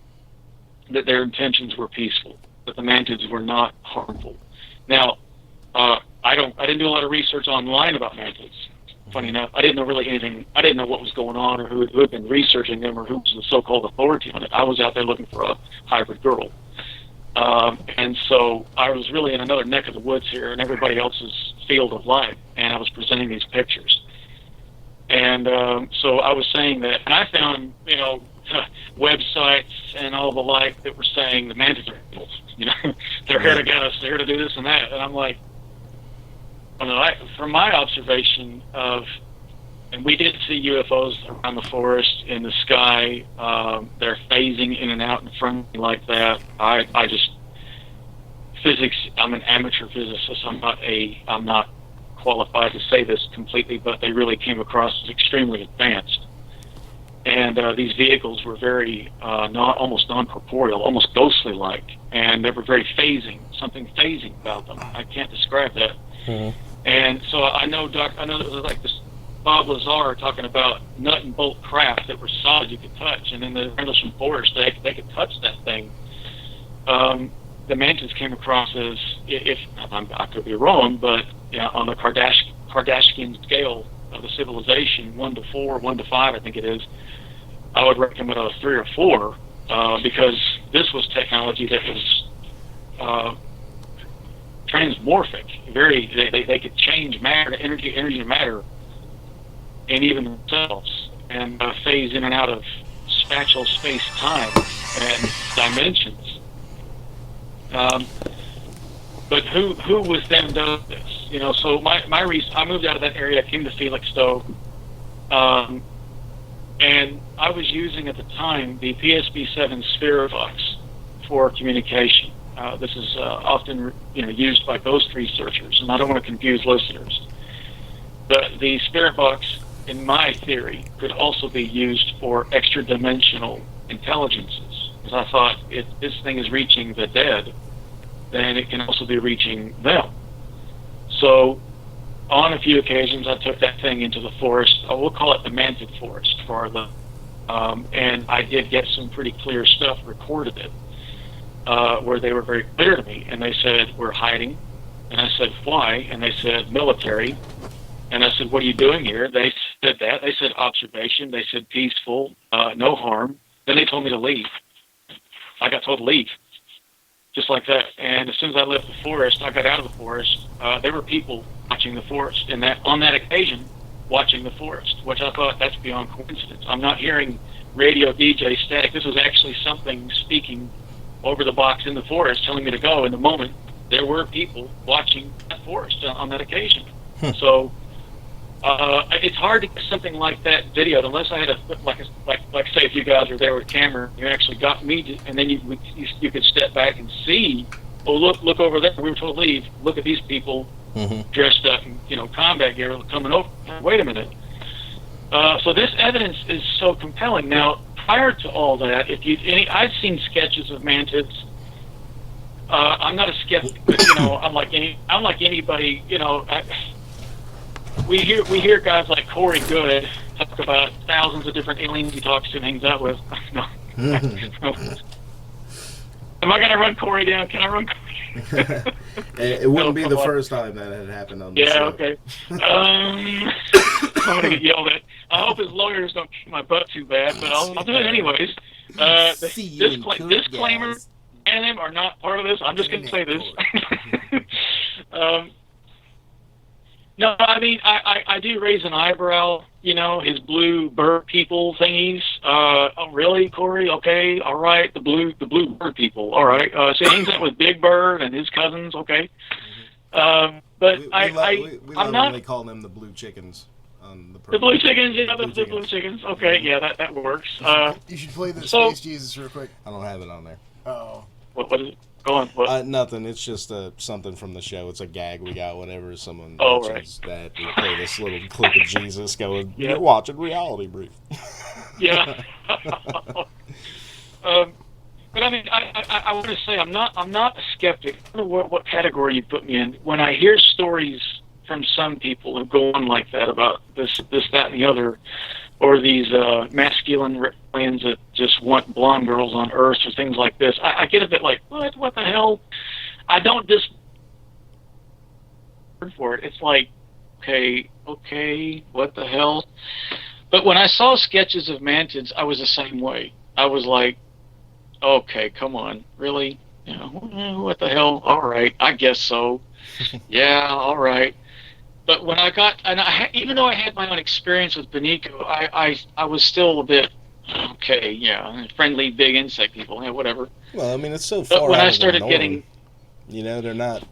that their intentions were peaceful, that the mantids were not harmful. Now, I didn't do a lot of research online about mantids. Funny enough, I didn't know really anything. I didn't know what was going on or who had been researching them or who was the so-called authority on it. I was out there looking for a hybrid girl. And so I was really in another neck of the woods here in everybody else's field of life, and I was presenting these pictures. And so I was saying that, and I found, websites and all the like that were saying the mantids are evil. They're here to get us, they're here to do this and that. And I'm like, from my observation of, and we did see UFOs around the forest, in the sky. They're phasing in and out in front of me like that. Physics, I'm an amateur physicist. I'm not qualified to say this completely, but they really came across as extremely advanced. And these vehicles were very, almost non-corporeal, almost ghostly-like. And they were very phasing, something phasing about them. I can't describe that. Mm-hmm. And so I know it was like this Bob Lazar talking about nut and bolt craft that were solid you could touch, and in the Rendlesham Forest they could touch that thing. The mantids came across as, if I could be wrong, but on the Kardashian scale of the civilization, 1 to 4, 1 to 5, I think it is, I would recommend a 3 or 4 because this was technology that was transmorphic. They could change matter to energy to matter, and even themselves, and phase in and out of spatial space-time and dimensions. But who was then doing this? So I moved out of that area. I came to Felixstowe, and I was using at the time the PSB-7 Spherovox for communication. This is often used by ghost researchers, and I don't want to confuse listeners. But the Spherovox, in my theory, could also be used for extra-dimensional intelligences. Because I thought, if this thing is reaching the dead, then it can also be reaching them. So, on a few occasions, I took that thing into the forest. We'll call it the Mantid Forest for the, and I did get some pretty clear stuff, recorded it, where they were very clear to me, and they said, we're hiding. And I said, why? And they said, military. And I said, what are you doing here? They said that. They said observation. They said peaceful, no harm. Then they told me to leave. I got told to leave, just like that. And as soon as I left the forest, I got out of the forest. There were people watching the forest, and on that occasion, watching the forest, which I thought that's beyond coincidence. I'm not hearing radio DJ static. This was actually something speaking over the box in the forest, telling me to go. In the moment, there were people watching that forest on that occasion. So. It's hard to get something like that videoed unless I had like say if you guys are there with a camera, you actually got me, and then you could step back and see. Oh, look over there. We were told to leave. Look at these people dressed up in combat gear coming over. Wait a minute. So this evidence is so compelling. Now, prior to all that, I've seen sketches of mantids. I'm not a skeptic, but I'm like anybody. We hear guys like Corey Good talk about thousands of different aliens he talks to and hangs out with. No. Am I gonna run Corey down? Can I run Corey? It wouldn't be the first time that had happened on this show. Okay. I'm gonna get yelled at. I hope his lawyers don't kick my butt too bad, but I'll do it anyways. Disclaimer: and them are not part of this. I'm just gonna say this. No, I mean, I do raise an eyebrow, his blue bird people thingies. Oh, really, Corey? Okay, all right, the blue bird people. All right. So he hangs out with Big Bird and his cousins. Okay. But We I'm love not when they call them the blue chickens on the the program. blue chickens. Yeah, the Blue blue chickens. Okay, yeah, that works. You should play the so- Space Jesus real quick. I don't have it on there. Oh. what is it? Go on. What? Nothing. It's just something from the show. It's a gag we got whenever someone Oh, mentions that. We play this little clip of Jesus going, Yeah. "You're watching Reality Brief." Yeah. But I mean, I want to say I'm not a skeptic. I don't know what category you put me in. When I hear stories from some people who go on like that about this, that, and the other, or these masculine reptilians that just want blonde girls on Earth or things like this, I get a bit like, what the hell? I don't just for it. It's like, okay, what the hell? But when I saw sketches of mantids, I was the same way. I was like, okay, come on, really? You know, what the hell? All right, I guess so. Yeah, all right. But when I got, and even though I had my own experience with Bennico, I was still a bit, okay, yeah, friendly big insect people, yeah, whatever. Well, I mean, it's so But far when out I of started the norm. getting, You know, they're not.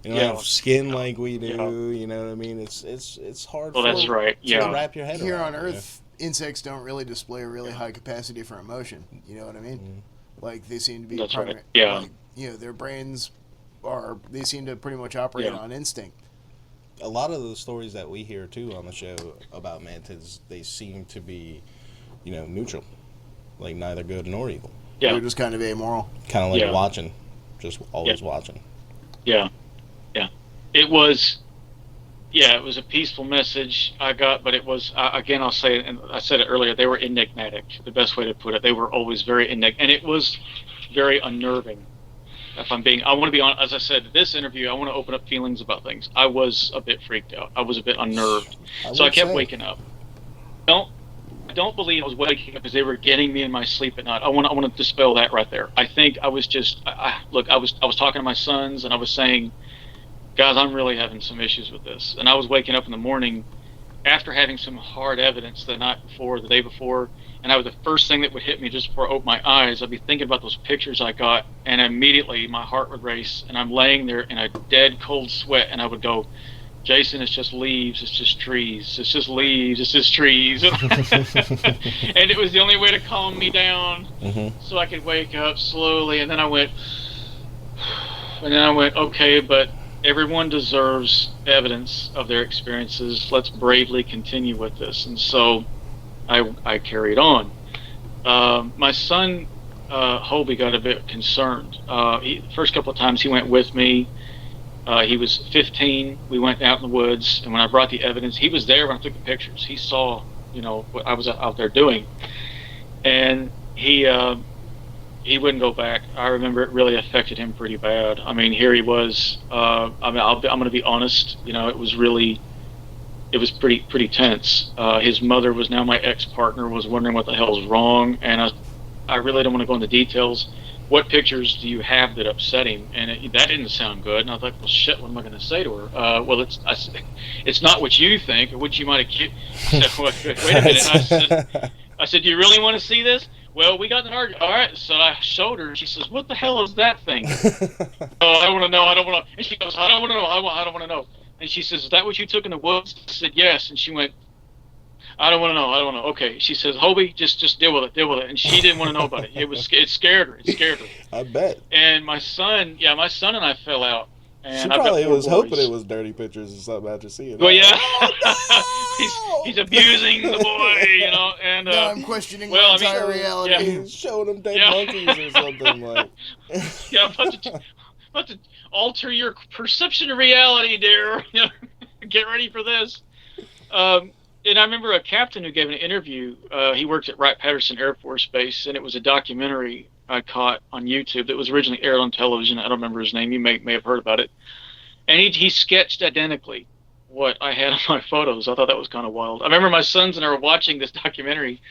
They don't Yeah. have skin like we do. Yeah. You know what I mean? It's hard well, for that's right, to yeah. wrap your head Here around. on Earth, insects don't really display a really high capacity for emotion. You know what I mean? Like, they seem to be That's right, yeah. like, you know, their brains they seem to pretty much operate Yeah. on instinct. A lot of the stories that we hear too on the show about mantids, they seem to be, you know, neutral, like neither good nor evil. Yeah. They're just kind of amoral. Kind of like Yeah. watching, just always watching. Yeah, yeah. It was a peaceful message I got, but it was, again, I'll say it, and I said it earlier, they were enigmatic, the best way to put it. They were always very enigmatic, and it was very unnerving. If I'm being, I want to be on, as I said, this interview, I want to open up feelings about things. I was a bit freaked out. I was a bit unnerved. So I kept waking up. I don't believe I was waking up because they were getting me in my sleep at night. I want to dispel that right there. I think I was just, look, I was talking to my sons and I was saying, guys, I'm really having some issues with this. And I was waking up in the morning after having some hard evidence the night before, the day before, and the first thing that would hit me just before I opened my eyes, I'd be thinking about those pictures I got, and immediately my heart would race, and I'm laying there in a dead cold sweat, and I would go, Jason, it's just leaves, it's just trees, it's just leaves, it's just trees. And it was the only way to calm me down so I could wake up slowly. And then I went, okay, but everyone deserves evidence of their experiences. Let's bravely continue with this. And so I carried on. My son, Hobie, got a bit concerned. First couple of times he went with me. He was 15. We went out in the woods, and when I brought the evidence, he was there when I took the pictures. He saw, you know, what I was out there doing, and he wouldn't go back. I remember it really affected him pretty bad. I mean, here he was. I'm going to be honest. You know, it was pretty tense. His mother was now my ex-partner, was wondering what the hell was wrong, and I really don't want to go into details. What pictures do you have that upset him? And that didn't sound good. And I was like, well, shit, what am I going to say to her? Well, it's not what you think or what you might have. Wait a minute. I said, do you really want to see this? Well, we got in an argument. All right, so I showed her, and she says, what the hell is that thing? Oh, I want to know. I don't want to. And she goes, I don't want to know. I don't want to know. And she says, is that what you took in the woods? I said, yes. And she went, I don't want to know. I don't want to know. Okay. She says, Hobie, just deal with it. And she didn't want to know about it. It scared her. It scared her. I bet. And my son and I fell out. And She I've got probably 4 was boys. hoping it was dirty pictures or something after seeing it. Well, yeah. Oh, he's abusing the boy, you know. And Now I'm questioning well, my entire reality. yeah. He's showing them dead Yeah. monkeys or something like. Yeah, about to alter your perception of reality, dear. You know, get ready for this. And I remember a captain who gave an interview. He worked at Wright-Patterson Air Force Base, and it was a documentary I caught on YouTube that was originally aired on television. I don't remember his name. You may have heard about it. And he sketched identically what I had on my photos. I thought that was kind of wild. I remember my sons and I were watching this documentary,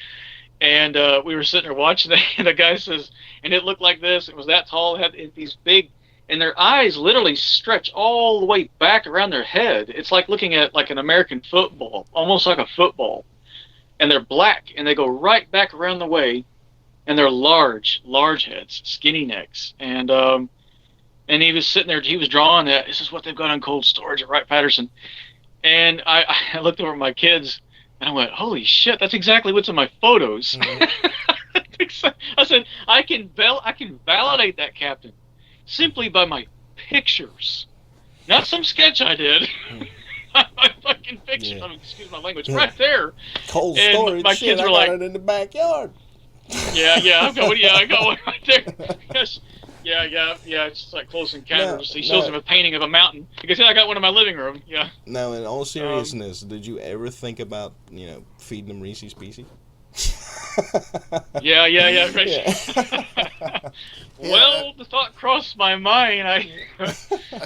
and we were sitting there watching it, and the guy says, and it looked like this. It was that tall. It had these big, and their eyes literally stretch all the way back around their head. It's like looking at like an American football, almost like a football. And they're black, and they go right back around the way, and they're large heads, skinny necks. And and he was sitting there. He was drawing that. This is what they've got on cold storage at Wright-Patterson. And I looked over at my kids, and I went, "Holy shit, that's exactly what's in my photos." I said, I can validate that, Captain, simply by my pictures, not some sketch I did. My fucking pictures. Yeah. Excuse my language. Right there. Cold And storage. my shit, kids I were got like, it in the backyard. Yeah, I got one right there. Yes. Yeah. It's like Close Encounters. He shows him a painting of a mountain. He goes, "Yeah, I got one in my living room." Yeah. Now, in all seriousness, did you ever think about, feeding them Reese's Pieces? Yeah. Yeah. Well, the thought crossed my mind. I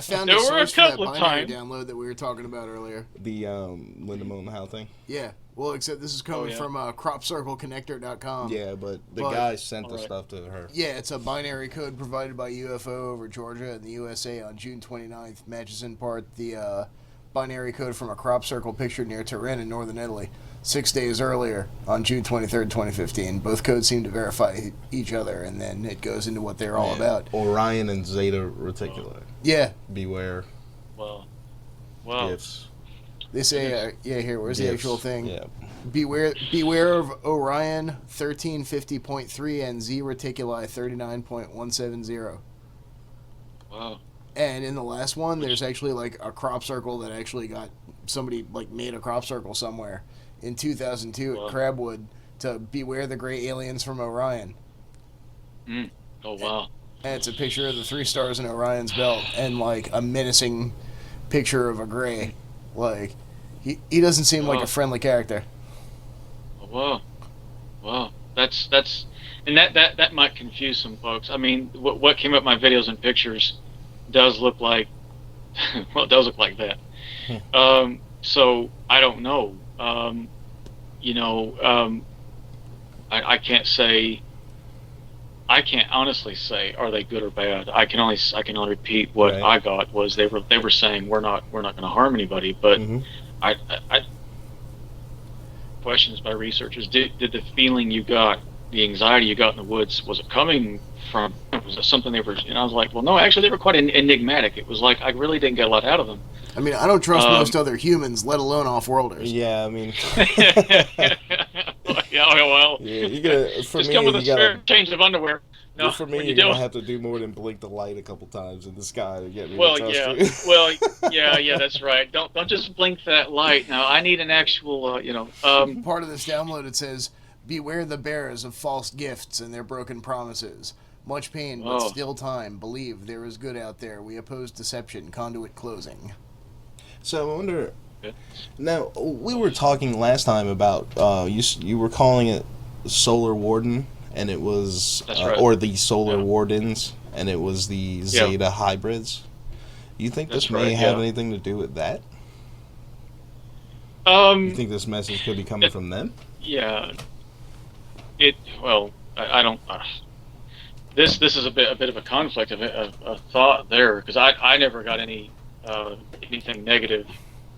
found there a were a source for that couple of binary times. download that we were talking about earlier. The Linda Moulton Howe thing? Yeah. Well, except this is coming from cropcircleconnector.com. Yeah, but the guy sent the stuff to her. Yeah, it's a binary code provided by UFO over Georgia and the USA on June 29th. Matches in part the binary code from a crop circle picture near Turin in northern Italy 6 days earlier on June 23rd, 2015. Both codes seem to verify each other, and then it goes into what they're all about. Orion and Zeta Reticuli. Yeah. Beware. Wow. Gifts. They say, here, where's the actual thing? Yeah. Beware of Orion 1350.3 and Z Reticuli 39.170. Wow. And in the last one, there's actually like a crop circle that actually got somebody like made a crop circle somewhere in 2002 at Crabwood to beware the gray aliens from Orion. Oh wow. And it's a picture of the 3 stars in Orion's belt and like a menacing picture of a gray. Like he doesn't seem like a friendly character. Wow. That's and that might confuse some folks. I mean, what came up in my videos and pictures does look like it does look like that. So I don't know. I can't honestly say are they good or bad. I can only repeat what I got was they were saying we're not going to harm anybody, but I questions by researchers, did the feeling you got, the anxiety you got in the woods, was it coming from, was it something they were, and I was like, well, no, actually they were quite enigmatic. It was like I really didn't get a lot out of them. I mean, I don't trust most other humans, let alone off-worlders. Yeah, I mean. Well, you gotta, for just me, come with a you spare gotta, change of underwear. No, for me, you're gonna have to do more than blink the light a couple times in the sky to get me to trust you. Yeah, that's right. Don't just blink that light. Now I need an actual, Part of this download, it says, beware the bearers of false gifts and their broken promises. Much pain, but still time. Believe there is good out there. We oppose deception. Conduit closing. So I wonder. Now we were talking last time about you were calling it Solar Warden, and it was or the Solar Wardens, and it was the Zeta hybrids. You think this may have anything to do with that? You think this message could be coming from them? Yeah. I don't. This is a bit of a conflict of a thought there, because I never got anything negative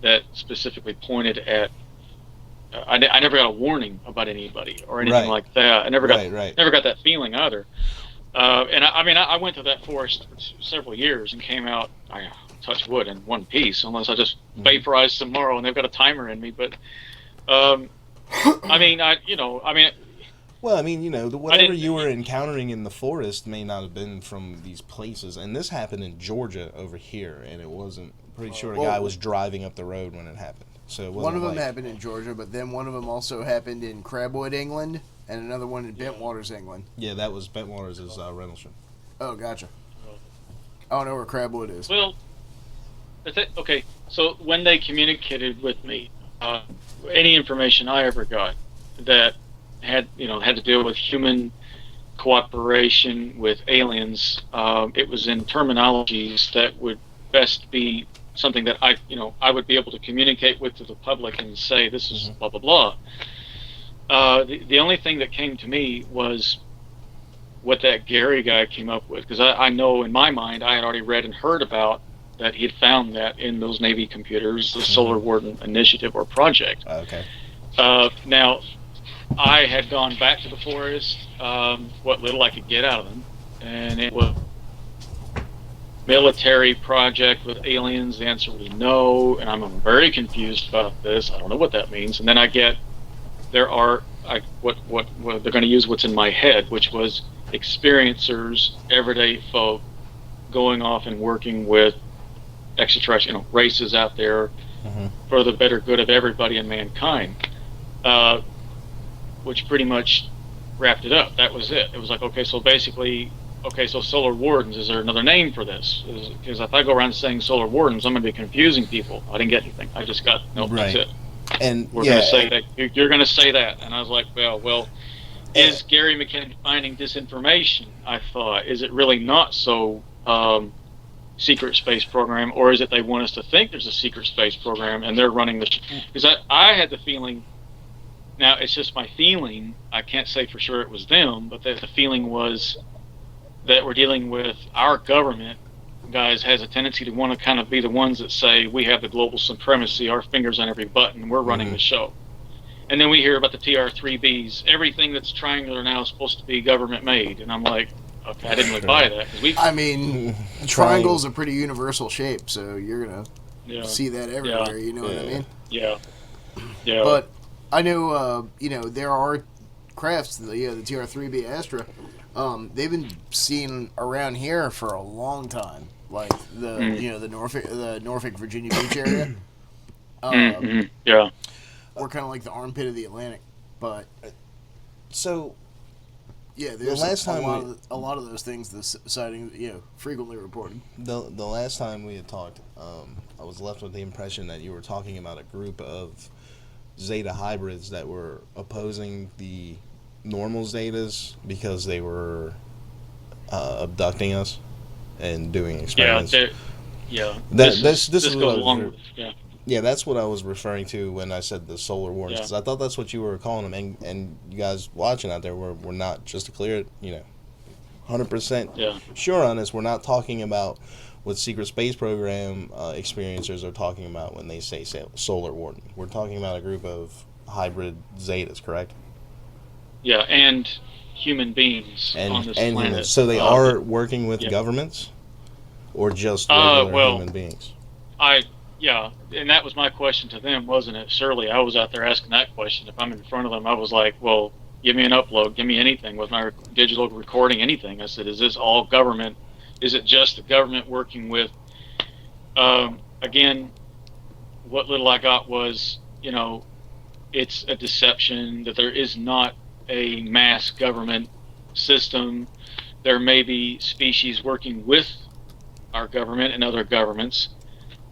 that specifically pointed at. I never got a warning about anybody or anything like that. I never got that feeling either. And I went to that forest for several years and came out, I touched wood, in one piece, unless I just vaporized some more, and they've got a timer in me. But Well, I mean, whatever you were encountering in the forest may not have been from these places. And this happened in Georgia over here, and it wasn't. Pretty sure a guy was driving up the road when it happened. So it wasn't one of them happened in Georgia, but then one of them also happened in Crabwood, England, and another one in Bentwaters, England. Yeah, that was Bentwaters is Rendlesham. Oh, gotcha. I don't know where Crabwood is. Well, okay. So when they communicated with me, any information I ever got that had to deal with human cooperation with aliens, it was in terminologies that would best be something that I would be able to communicate with to the public and say this is blah blah blah. The only thing that came to me was what that Gary guy came up with, because I know in my mind I had already read and heard about that he had found that in those Navy computers, the Solar Warden Initiative or project. Okay. Now, I had gone back to the forest, what little I could get out of them, and it was military project with aliens? The answer was no, and I'm very confused about this. I don't know what that means. And then I get what they're going to use what's in my head, which was experiencers, everyday folk, going off and working with extraterrestrial races out there for the better good of everybody and mankind, which pretty much wrapped it up. That was it. It was like, okay, so basically, okay, so solar wardens, is there another name for this? Because if I go around saying solar wardens, I'm going to be confusing people. I didn't get anything. I just got, nope, that's it. And we're going to say that. You're going to say that. And I was like, well, is Gary McKinnon finding disinformation? I thought, is it really not so secret space program, or is it they want us to think there's a secret space program and they're running the? Because I had the feeling. Now it's just my feeling. I can't say for sure it was them, but the feeling was that we're dealing with our government. Guys has a tendency to want to kind of be the ones that say we have the global supremacy, our fingers on every button, we're running the show. And then we hear about the TR3Bs. Everything that's triangular now is supposed to be government made, and I'm like, okay, I didn't really buy that. I mean, triangle's a pretty universal shape, so you're gonna see that everywhere. You know what I mean? Yeah. Yeah. But I know, there are crafts, the TR3B Astra. They've been seen around here for a long time, like the Norfolk, Virginia Beach area. Yeah. Or kind of like the armpit of the Atlantic, but so. Yeah, there's a lot of those things. The sighting, frequently reported. The last time we had talked, I was left with the impression that you were talking about a group of Zeta hybrids that were opposing the normal Zetas because they were abducting us and doing experiments. This goes along with, Yeah, that's what I was referring to when I said the solar wars, because I thought that's what you were calling them, and you guys watching out there were not, just to clear it, 100% sure on this, we're not talking about what secret space program experiencers are talking about when they say solar warden. We're talking about a group of hybrid Zetas, correct? Yeah, and human beings on this planet. Humans. So they are working with governments, or just regular human beings? Yeah, and that was my question to them, wasn't it? Surely I was out there asking that question. If I'm in front of them, I was like, well, give me an upload, give me anything with my digital recording, anything. I said, is this all government? Is it just the government working with, again, what little I got was, it's a deception, that there is not a mass government system. There may be species working with our government and other governments,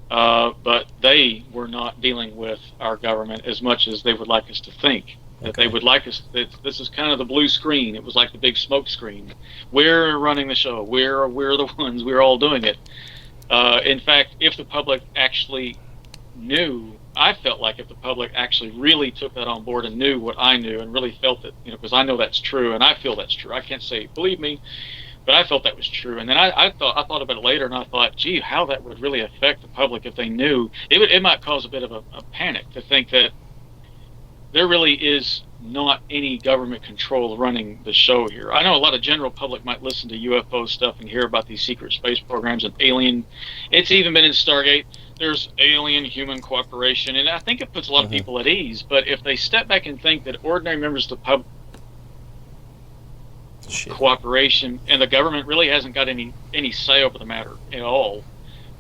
but they were not dealing with our government as much as they would like us to think. That they would like us, that this is kind of the blue screen. It was like the big smoke screen. We're running the show. We're the ones. We're all doing it. In fact, if the public actually knew, I felt like if the public actually really took that on board and knew what I knew and really felt that, because I know that's true and I feel that's true. I can't say believe me, but I felt that was true. And then I thought about it later, and I thought, gee, how that would really affect the public if they knew. It might cause a bit of a panic to think that there really is not any government control running the show here. I know a lot of general public might listen to UFO stuff and hear about these secret space programs and alien. It's even been in Stargate. There's alien-human cooperation, and I think it puts a lot of people at ease. But if they step back and think that ordinary members of the public cooperation and the government really hasn't got any say over the matter at all,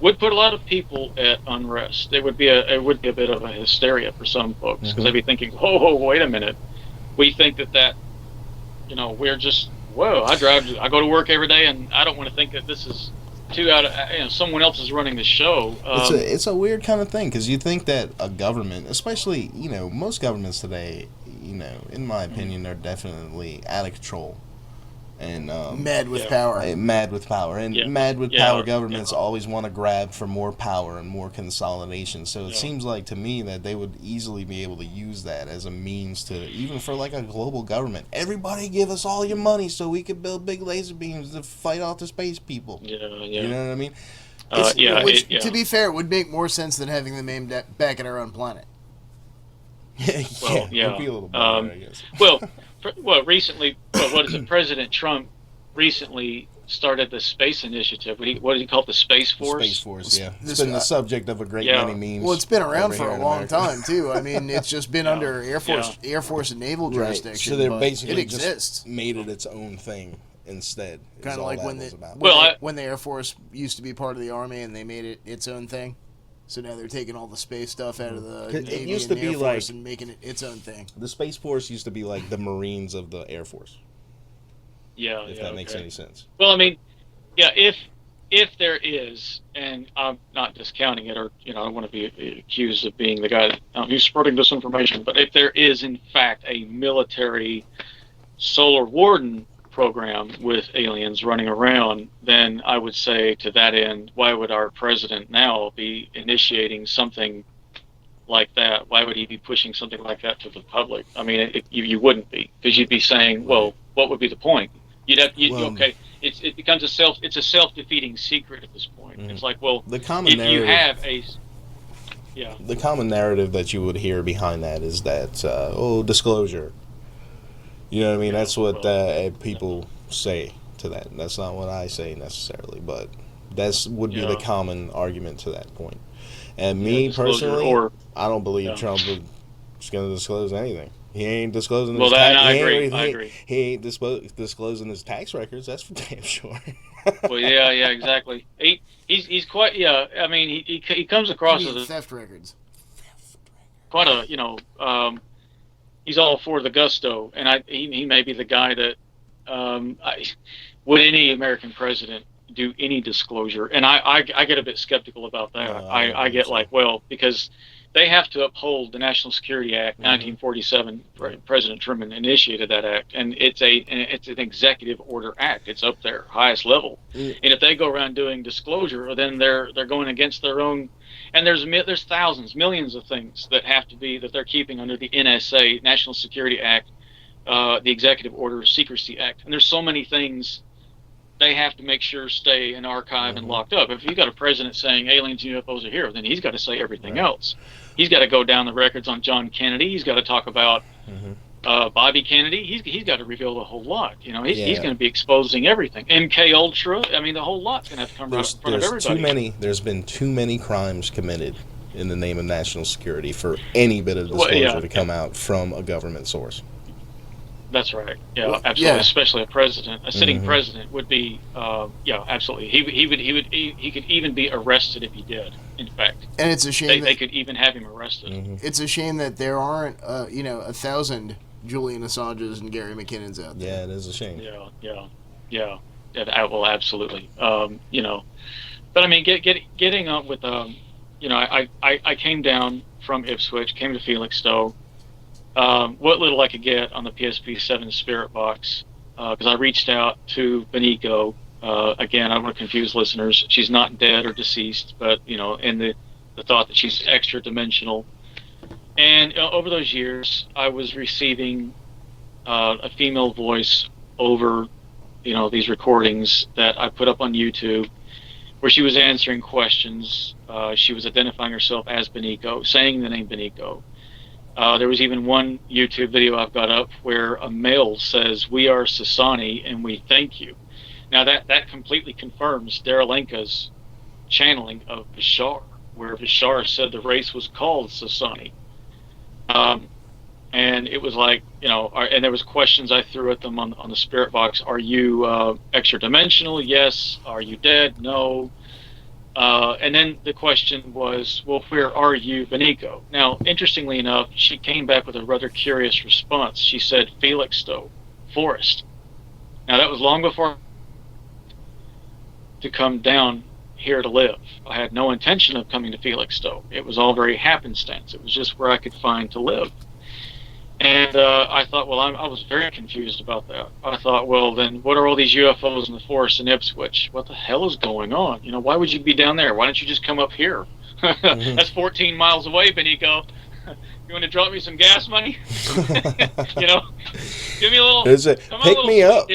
would put a lot of people at unrest. It would be a bit of a hysteria for some folks, because they'd be thinking, "Whoa, wait a minute. We think that we're just I go to work every day, and I don't want to think that this is someone else is running the show." It's a weird kind of thing, because you think that a government, especially most governments today, in my opinion, they're definitely out of control. And mad with power. And mad with power governments always want to grab for more power and more consolidation. So it seems like to me that they would easily be able to use that as a means to, even for like a global government, everybody give us all your money so we can build big laser beams to fight off the space people. You know what I mean? To be fair, it would make more sense than having them aimed back at our own planet. It'd be a little better, I guess. Well, recently, what is it? President Trump recently started the space initiative. What did he call it? The Space The Force? Space Force, yeah. This- It's been the subject of a great Yeah. many memes. Well, it's been around over for here a in long America. time too. I mean, it's just been Yeah. under Air Force and Naval Right. jurisdiction. So they're but basically it exists. just made it its own thing instead. is Kind of all like that when was the about. when the Air Force used to be part of the Army and they made it its own thing. So now they're taking all the space stuff out of the It Navy used and to Air be Force like- and making it its own thing. The Space Force used to be like the Marines of the Air Force, Yeah, if yeah, that makes okay. any sense. Well, I mean, yeah, if there is, and I'm not discounting it, or I don't want to be accused of being the guy who's spreading this information, but if there is in fact a military solar warden program with aliens running around, then I would say to that end, why would our president now be initiating something like that? Why would he be pushing something like that to the public? I mean, you wouldn't be, because you'd be saying, well, what would be the point? Okay, it becomes a self-defeating secret at this point. Mhm. It's like, well, The common if you narrative. have The common narrative that you would hear behind that is that disclosure. You know what I mean? Yeah, That's what well, people say to that. That's not what I say necessarily, but would be the Yeah. common argument to that point. And Yeah, me disclosure, personally, or I don't believe Yeah. Trump is going to disclose anything. He ain't disclosing Well, his then tax. I agree. He ain't disclosing his tax records. That's for damn sure. well, yeah, exactly. He's quite, I mean, he comes across You as mean a theft records. quite a he's all for the gusto, and he may be the guy that would any American president do any disclosure, and I get a bit skeptical about that. No, I don't I believe get so. like, well, because they have to uphold the National Security Act, 1947. President Truman initiated that act, and it's an executive order act. It's up there, highest level. Mm. And if they go around doing disclosure, then they're going against their own. And there's thousands, millions of things that have to be that they're keeping under the NSA, National Security Act, the Executive Order Secrecy Act, and there's so many things they have to make sure stay in archive and locked up. If you've got a president saying aliens and UFOs are here, then he's got to say everything else. He's got to go down the records on John Kennedy. He's got to talk about Bobby Kennedy. He's got to reveal the whole lot. He's going to be exposing everything. MK Ultra. I mean, the whole lot's going to have to come right in front of everybody. There's been too many crimes committed in the name of national security for any bit of disclosure to come out from a government source. That's right. Yeah, Well, absolutely. yeah. Especially a sitting president would be. Absolutely. He could even be arrested if he did. In fact, And it's a shame they could even have him arrested. it's a shame that there aren't 1,000 Julian Assanges and Gary McKinnons out there. Yeah, it is a shame. Yeah. Well, absolutely. But I mean, getting up with I came down from Ipswich, came to Felixstowe. What little I could get on the PSP-7 Spirit Box, because I reached out to Bennico. Again, I don't want to confuse listeners. She's not dead or deceased, but in the thought that she's extra dimensional. And over those years, I was receiving a female voice over, these recordings that I put up on YouTube, where she was answering questions. She was identifying herself as Bennico, saying the name Bennico. There was even one YouTube video I've got up where a male says, "We are Sasani and we thank you." Now that completely confirms Derilenka's channeling of Bashar, where Bashar said the race was called Sasani. And it was like, and there was questions I threw at them on the spirit box. Are you extra dimensional? Yes. Are you dead? No. And then the question was, well, where are you, Bennico? Now, interestingly enough, she came back with a rather curious response. She said, Felixstowe, Forest. Now, that was long before to come down here to live. I had no intention of coming to Felixstowe. It was all very happenstance. It was just where I could find to live. And I thought, well, I was very confused about that. I thought, well, then what are all these UFOs in the forest in Ipswich? What the hell is going on? Why would you be down there? Why don't you just come up here? That's 14 miles away, Bennico. You want to drop me some gas money? Give me a little. Pick me up.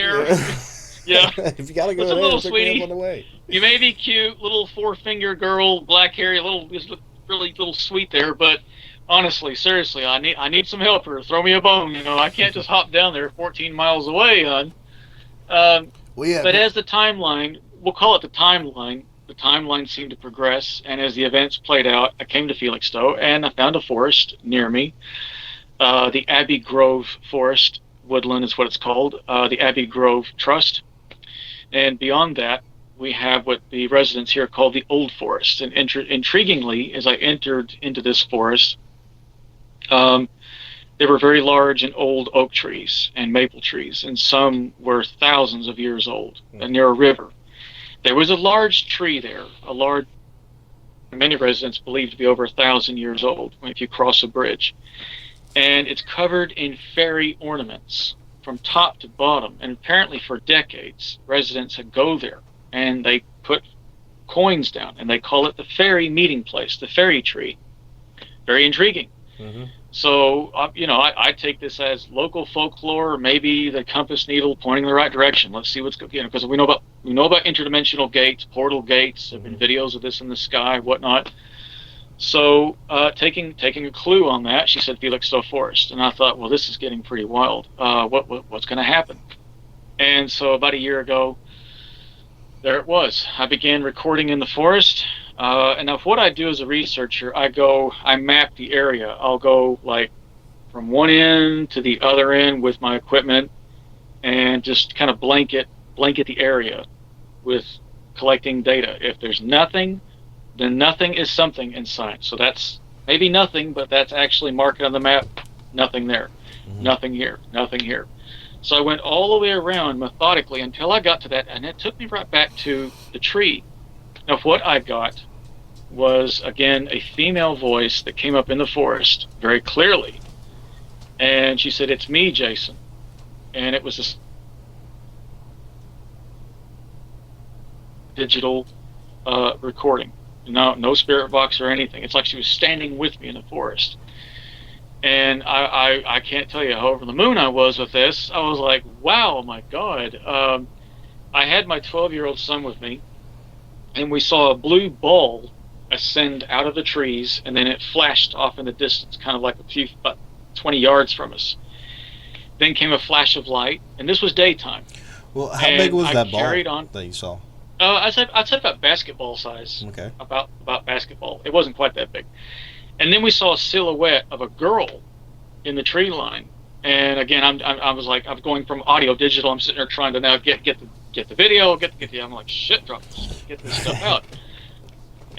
Yeah. If you gotta go What's a there, little pick me sweetie? up on the way. You may be cute, little four-finger girl, black hair, really little sweet there, but honestly, seriously, I need some help here. Throw me a bone. I can't just hop down there 14 miles away, hon. Well, yeah. But as the timeline, we'll call it the timeline seemed to progress, and as the events played out, I came to Felixstowe, and I found a forest near me, the Abbey Grove Forest Woodland is what it's called, the Abbey Grove Trust. And beyond that, we have what the residents here call the Old Forest. And intriguingly, as I entered into this forest, there were very large and old oak trees and maple trees, and some were thousands of years old, and near a river. There was a large tree there, many residents believe to be over 1,000 years old if you cross a bridge. And it's covered in fairy ornaments from top to bottom. And apparently for decades, residents would go there and they put coins down, and they call it the fairy meeting place, the fairy tree. Very intriguing. Mm-hmm. So, I take this as local folklore, or maybe the compass needle pointing in the right direction. Let's see what's going, because we know about interdimensional gates, portal gates. There've been videos of this in the sky, whatnot. So, taking a clue on that, she said Felixstowe Forest, and I thought, well, this is getting pretty wild. What's going to happen? And so, about a year ago, there it was. I began recording in the forest. And now what I do as a researcher, I map the area. I'll go like from one end to the other end with my equipment and just kind of blanket the area with collecting data. If there's nothing, then nothing is something in science. So that's maybe nothing, but that's actually marked on the map. Nothing there, nothing here, nothing here. So I went all the way around methodically until I got to that, and it took me right back to the tree. Now, what I got was, again, a female voice that came up in the forest very clearly. And she said, "It's me, Jason." And it was a digital recording. No spirit box or anything. It's like she was standing with me in the forest. And I can't tell you how over the moon I was with this. I was like, wow, my God. I had my 12-year-old son with me, and we saw a blue ball ascend out of the trees, and then it flashed off in the distance, kind of like about 20 yards from us. Then came a flash of light, and this was daytime. Well, how big was that ball that you saw? I'd say about basketball size. Okay. About basketball. It wasn't quite that big. And then we saw a silhouette of a girl in the tree line. And again, I was like, I'm going from audio digital. I'm sitting there trying to now get the video, I'm like, shit, get this stuff out.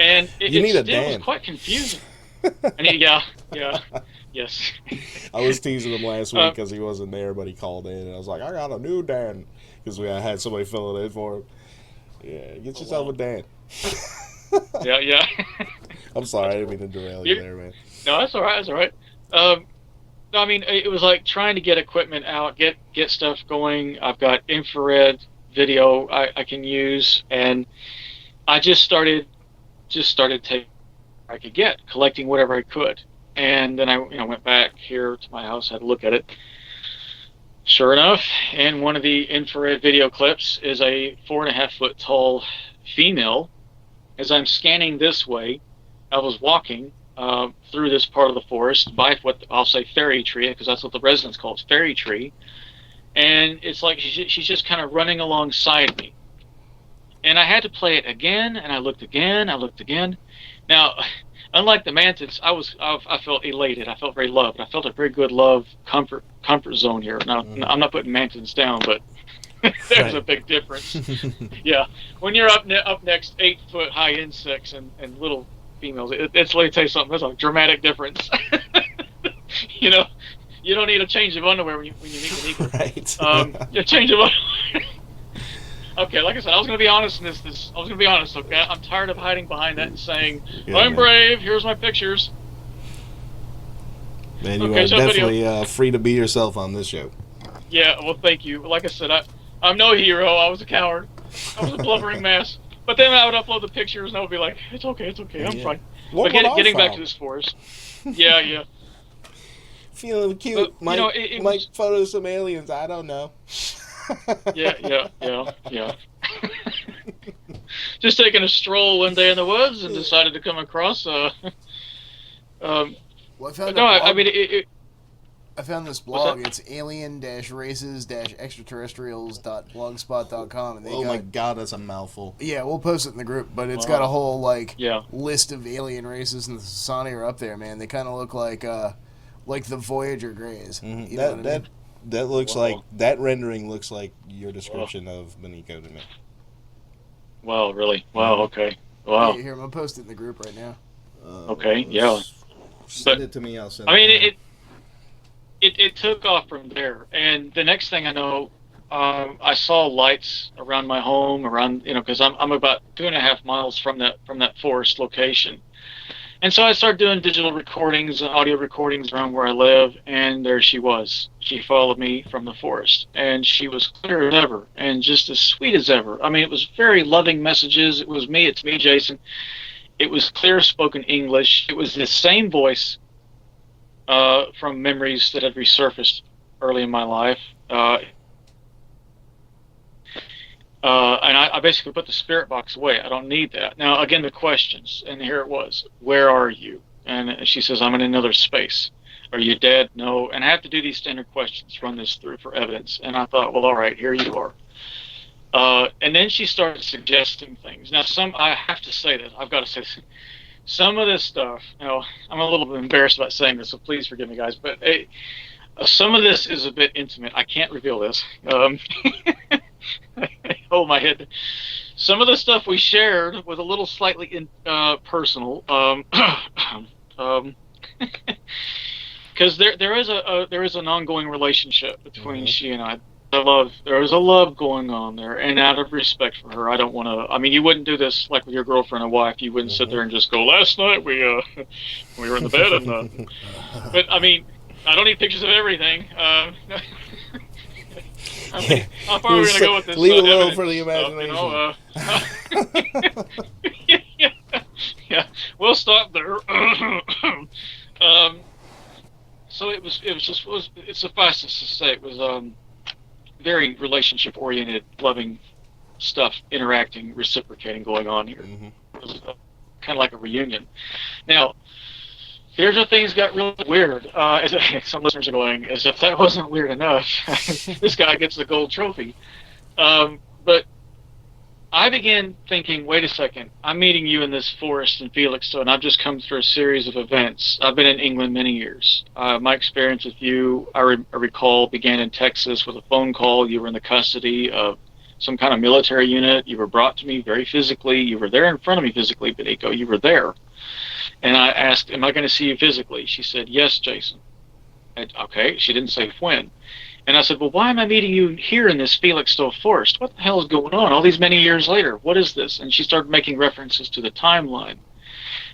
And it still was quite confusing. Yes. I was teasing him last week because he wasn't there, but he called in, and I was like, I got a new Dan, because I had somebody fill it in for him. Yeah, get yourself a Dan. Yeah. I'm sorry, I didn't mean to derail you there, man. No, that's all right. No, I mean, it was like trying to get equipment out, get stuff going. I've got infrared video I can use, and I just started taking what I could get, collecting whatever I could. And then I went back here to my house, had a look at it. Sure enough, in one of the infrared video clips is a 4.5-foot tall female. As I'm scanning this way, I was walking through this part of the forest by what I'll say fairy tree, because that's what the residents call it, fairy tree. And it's like she's just kind of running alongside me. And I had to play it again, and I looked again. Now, unlike the mantids, I felt elated. I felt very loved. I felt a very good love, comfort zone here. Now, I'm not putting mantids down, but there's a big difference. Yeah, when you're up next 8-foot high insects and little females, it's, let me tell you something, there's a dramatic difference. You don't need a change of underwear when you meet an eagle. Right. You change of underwear. Okay, like I said, I was going to be honest in this. I was going to be honest, okay? I'm tired of hiding behind that and saying, I'm brave, here's my pictures. Man, you are definitely free to be yourself on this show. Yeah, well, thank you. Like I said, I'm no hero. I was a coward. I was a blubbering mess. But then I would upload the pictures, and I would be like, it's okay, I'm fine. But getting back to this forest. Yeah. Feeling cute. Might photo some aliens, I don't know. Yeah. Just taking a stroll one day in the woods and decided to come across. I mean, I found this What's blog. that? It's alien-races-extraterrestrials.blogspot.com, and they Oh got, my god, that's a mouthful. yeah, we'll post it in the group, but it's Wow. got a whole Yeah. list of alien races, and the Sassani are up there, man. They kind of look like the Voyager Greys. Mhm. You know what I mean? That looks Wow. like, that rendering looks like your description of Bennico to me. Wow, really? Wow, okay. Wow. Here, I'm gonna post it in the group right now. Okay, yeah. Send But, it to me. I'll send I mean, it. to him. it took off from there, and the next thing I know, I saw lights around my home, because I'm about 2.5 miles from that forest location, and so I started doing digital recordings and audio recordings around where I live, and there she was. She followed me from the forest, and she was clear as ever, and just as sweet as ever. I mean, it was very loving messages. It was me. It's me, Jason. It was clear spoken English. It was the same voice from memories that had resurfaced early in my life. And I basically put the spirit box away. I don't need that. Now, again, the questions, and here it was. Where are you? And she says, I'm in another space. Are you dead? No. And I have to do these standard questions, run this through for evidence. And I thought, well, all right, here you are. And then she started suggesting things. Now, I have to say this. I've got to say this. Some of this stuff, I'm a little bit embarrassed about saying this, so please forgive me, guys. But some of this is a bit intimate. I can't reveal this. Hold my head. Some of the stuff we shared was a little slightly personal, because there is an ongoing relationship between she and I. There was a love going on there, and out of respect for her, I don't want to. I mean, you wouldn't do this like with your girlfriend and wife. You wouldn't sit there and just go, "Last night we were in the bed," and but I mean, I don't need pictures of everything. I mean, I'm probably gonna go with this. Leave it alone evidence for the stuff, imagination. yeah, we'll stop there. So it suffices to say it was very relationship oriented, loving stuff, interacting, reciprocating going on here. It was kind of like a reunion. Now, here's where things got really weird. As some listeners are going, as if that wasn't weird enough, this guy gets the gold trophy. But I began thinking, wait a second, I'm meeting you in this forest in Felixstowe, and I've just come through a series of events. I've been in England many years. My experience with you, I recall, began in Texas with a phone call. You were in the custody of some kind of military unit. You were brought to me very physically. You were there in front of me physically, Bennico. You were there. And I asked, am I going to see you physically? She said, yes, Jason. Okay, she didn't say when. And I said, well, why am I meeting you here in this Felixstowe forest? What the hell is going on all these many years later? What is this? And she started making references to the timeline.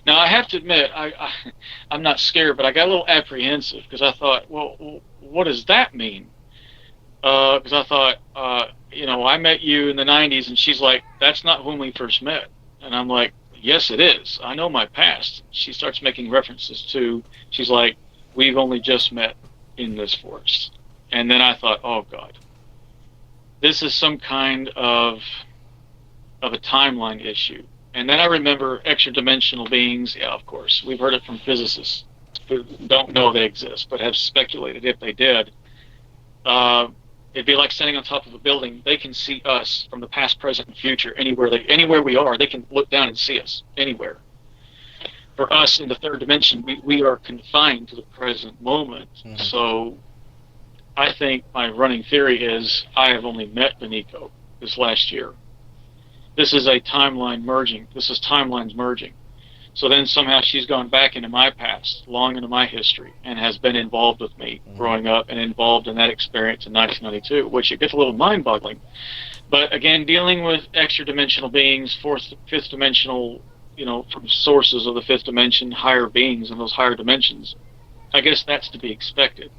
Now, I have to admit, I'm not scared, but I got a little apprehensive because I thought, well, what does that mean? Because I thought, I met you in the 90s, and she's like, that's not when we first met. And I'm like, yes, it is. I know my past. She starts making references to, she's like, we've only just met in this forest. And then I thought, oh God, this is some kind of a timeline issue. And then I remember extra-dimensional beings. Yeah, of course, we've heard it from physicists who don't know they exist, but have speculated if they did. It'd be like standing on top of a building. They can see us from the past, present, and future. Anywhere we are, they can look down and see us anywhere. For us in the third dimension, we are confined to the present moment. So I think my running theory is I have only met Bennico this last year. This is a timeline merging. This is timelines merging. So then somehow she's gone back into my past, long into my history, and has been involved with me growing up and involved in that experience in 1992, which it gets a little mind-boggling. But again, dealing with extra-dimensional beings, fifth dimensional, from sources of the fifth dimension, higher beings in those higher dimensions, I guess that's to be expected.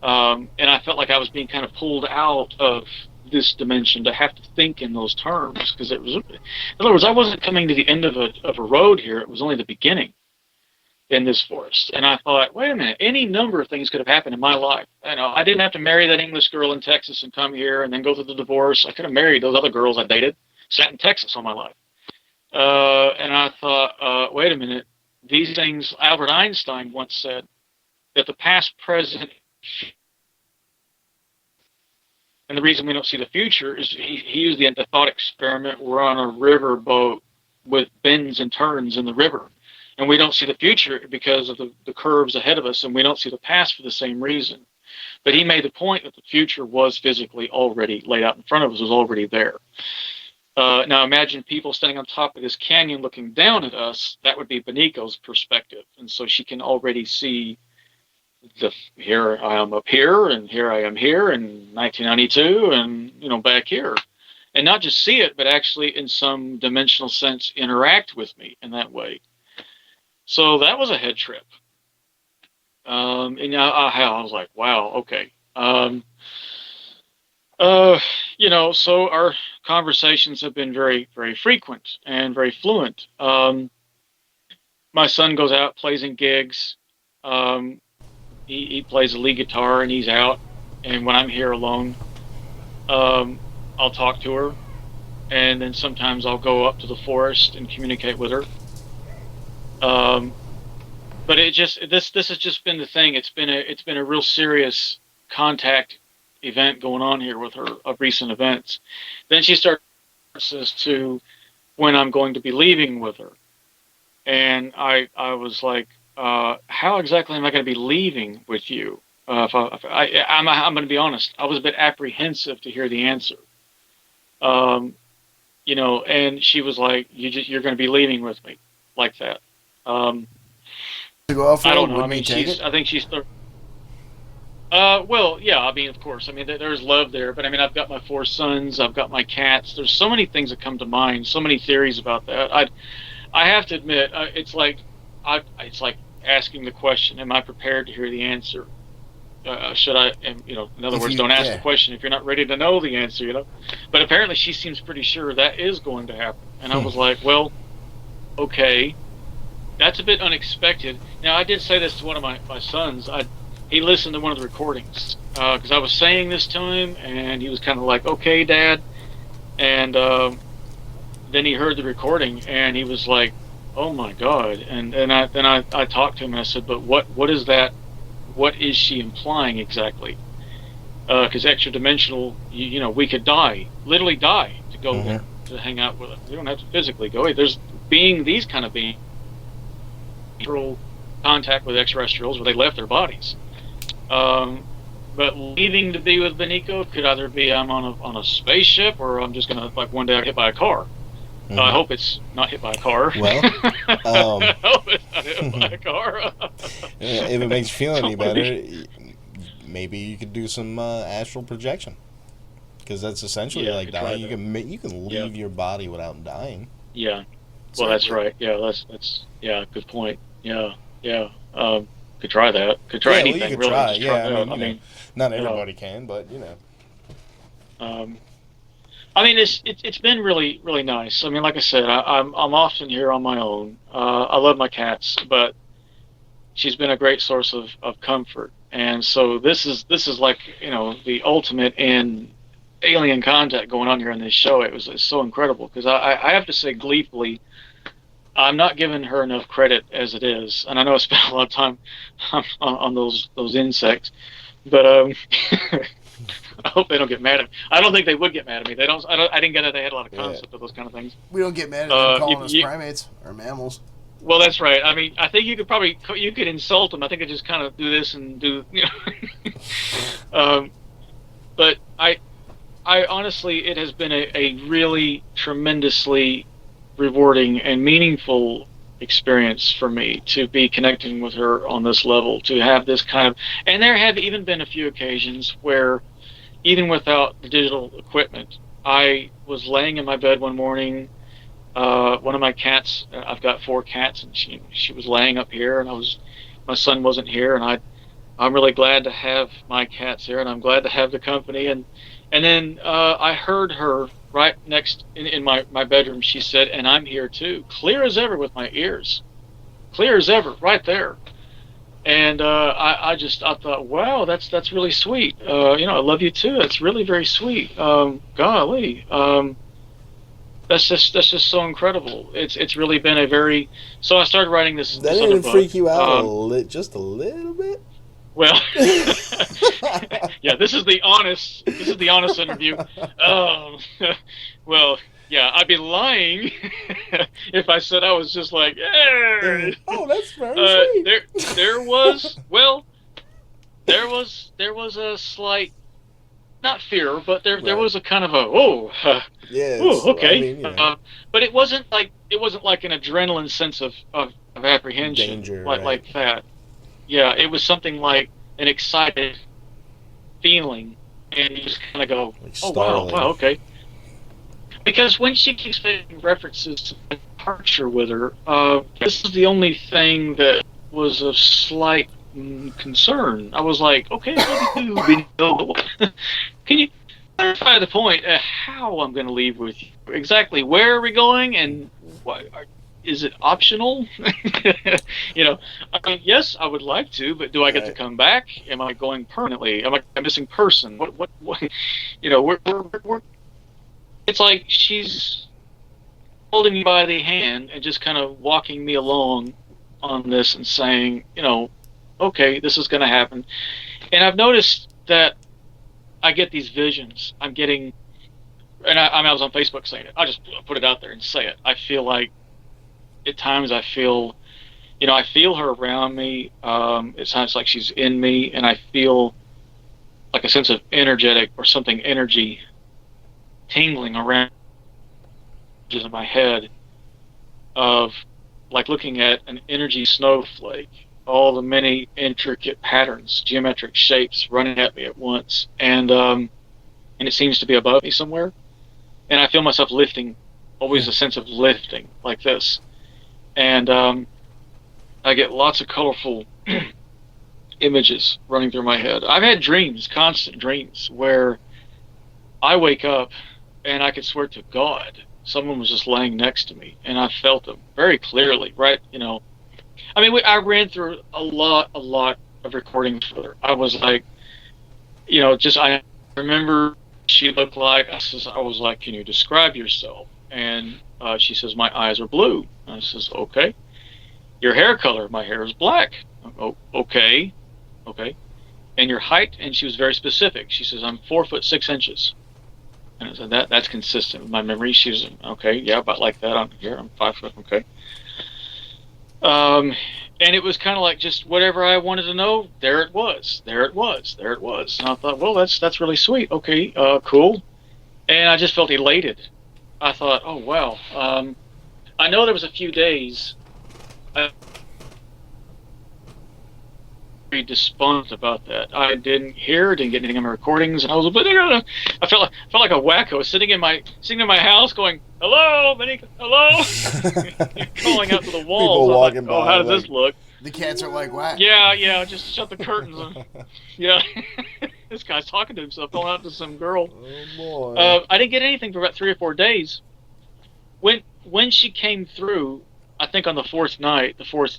And I felt like I was being kind of pulled out of this dimension to have to think in those terms, because it was, in other words, I wasn't coming to the end of a road here. It was only the beginning in this forest. And I thought, wait a minute, any number of things could have happened in my life. I didn't have to marry that English girl in Texas and come here and then go through the divorce. I could have married those other girls I dated, sat in Texas all my life. And I thought, wait a minute, these things, Albert Einstein once said, that the past, present, and the reason we don't see the future is he used the thought experiment. We're on a river boat with bends and turns in the river, and we don't see the future because of the curves ahead of us, and we don't see the past for the same reason. But he made the point that the future was physically already laid out in front of us, was already there. Now imagine people standing on top of this canyon looking down at us. That would be Bennico's perspective, and so she can already see here I am up here, and here I am here in 1992, and back here, and not just see it, but actually in some dimensional sense interact with me in that way. So that was a head trip, and I was like, wow, okay. So our conversations have been very, very frequent and very fluent. My son goes out, plays in gigs. He plays the lead guitar and he's out. And when I'm here alone, I'll talk to her. And then sometimes I'll go up to the forest and communicate with her. But this has just been the thing. It's been a real serious contact event going on here with her of recent events. Then she starts as to when I'm going to be leaving with her. And I was like, how exactly am I going to be leaving with you? I'm going to be honest. I was a bit apprehensive to hear the answer. And she was like, you're going to be leaving with me like that. To go off, I don't know. I mean, I think she's. Well, yeah. I mean, of course. I mean, there's love there, but I mean, I've got my 4 sons. I've got my cats. There's so many things that come to mind. So many theories about that. I have to admit, it's like asking the question: am I prepared to hear the answer? Should I? In other words, don't ask the question if you're not ready to know the answer. But apparently, she seems pretty sure that is going to happen, and I was like, well, okay, that's a bit unexpected. Now, I did say this to one of my sons. He listened to one of the recordings because I was saying this to him, and he was kind of like, okay, Dad. And then he heard the recording, and he was like, oh my God. And then I talked to him, and I said, but what is that? What is she implying exactly? Because extra dimensional, we could die, literally die, to go there, to hang out with her. We don't have to physically go. There's these kind of beings, contact with extraterrestrials where they left their bodies. But leaving to be with Bennico could either be I'm on a spaceship, or I'm just gonna one day I get hit by a car. I hope it's not hit by a car. Well, I hope it's not hit by a car. If it makes you feel any better, maybe you could do some astral projection, because that's essentially like dying. You can leave your body without dying. Yeah. Well, that's right. Yeah, that's good point. Yeah. Could try that. Could try anything. Well, you could really. try. Just yeah, try I mean, not everybody can, but I mean, it's been really, really nice. I mean, like I said, I'm often here on my own. I love my cats, but she's been a great source of comfort. And so this is like the ultimate in alien contact going on here on this show. It's so incredible, because I have to say gleefully, I'm not giving her enough credit as it is, and I know I spent a lot of time on those insects, but I hope they don't get mad at me. I don't think they would get mad at me. I didn't get that they had a lot of concept of those kind of things. We don't get mad at them calling us primates or mammals. Well, that's right. I mean, I think you could insult them. I think I just kind of do this and do, but I honestly, it has been a really tremendously rewarding and meaningful experience for me to be connecting with her on this level, to have this kind of, and there have even been a few occasions where, even without the digital equipment, I was laying in my bed one morning. One of my cats, I've got 4 cats, and she was laying up here, and my son wasn't here, and I'm really glad to have my cats here, and I'm glad to have the company, and then I heard her right next in my bedroom. She said, and I'm here too, clear as ever with my ears, clear as ever, right there. And I thought, wow, that's really sweet. I love you too. That's really very sweet. Golly, that's just so incredible. It's really been a very. So I started writing this. That didn't freak you out just a little bit? Well, yeah, this is the honest interview. Um, well, yeah, I'd be lying if I said I was just like, yeah. Oh, that's very sweet. There was a slight, not fear, but there Right. was a kind of a Yeah. okay. I mean, you know, But it wasn't like an adrenaline sense of apprehension danger, like right. that. Yeah, it was something like an excited feeling, and you just kind of go, Like oh startling. wow, okay. Because when she keeps making references to my departure with her, this is the only thing that was of slight concern. I was like, okay, Bennico, can you clarify the point? How I'm going to leave with you? Exactly where are we going, and what? Is it optional? You know, I mean, yes, I would like to, but do I get to come back? Am I going permanently? Am I a missing person? What? You know, we're it's like she's holding me by the hand and just kind of walking me along on this and saying, you know, okay, this is going to happen. And I've noticed that I get these visions. I'm getting, and I was on Facebook saying it. I just put it out there and say it. I feel like at times I feel her around me. It sounds like she's in me, and I feel like a sense of energetic or something energy tingling around in my head of like looking at an energy snowflake, all the many intricate patterns, geometric shapes running at me at once, and it seems to be above me somewhere, and I feel myself lifting, always a sense of lifting like this, and I get lots of colorful images running through my head. I've had dreams, constant dreams, where I wake up and I could swear to God someone was just laying next to me, and I felt them very clearly, right? You know, I mean, I ran through a lot of recordings with her. I was like, you know, I remember she looked like, I was like, can you describe yourself? And she says, my eyes are blue. And I says, okay. Your hair color? My hair is black. Oh, okay. And your height? And she was very specific. She says, I'm 4'6". And I said, that's consistent with my memory. She was, okay, yeah, about like that on here. I'm 5 foot, okay. And it was kind of like just whatever I wanted to know, there it was. And I thought, well, that's really sweet. Okay, cool. And I just felt elated. I thought, oh, wow. I know there was a few days very despondent about that. I didn't get anything in my recordings, and I was I felt like a wacko. I was sitting in my house going, hello, Bennico, hello, calling out to the walls. People walking by, how does this look? The cats are like, whack. Yeah, just shut the curtains. Yeah, this guy's talking to himself, calling out to some girl. Oh boy. I didn't get anything for about 3 or 4 days. When she came through, I think on the fourth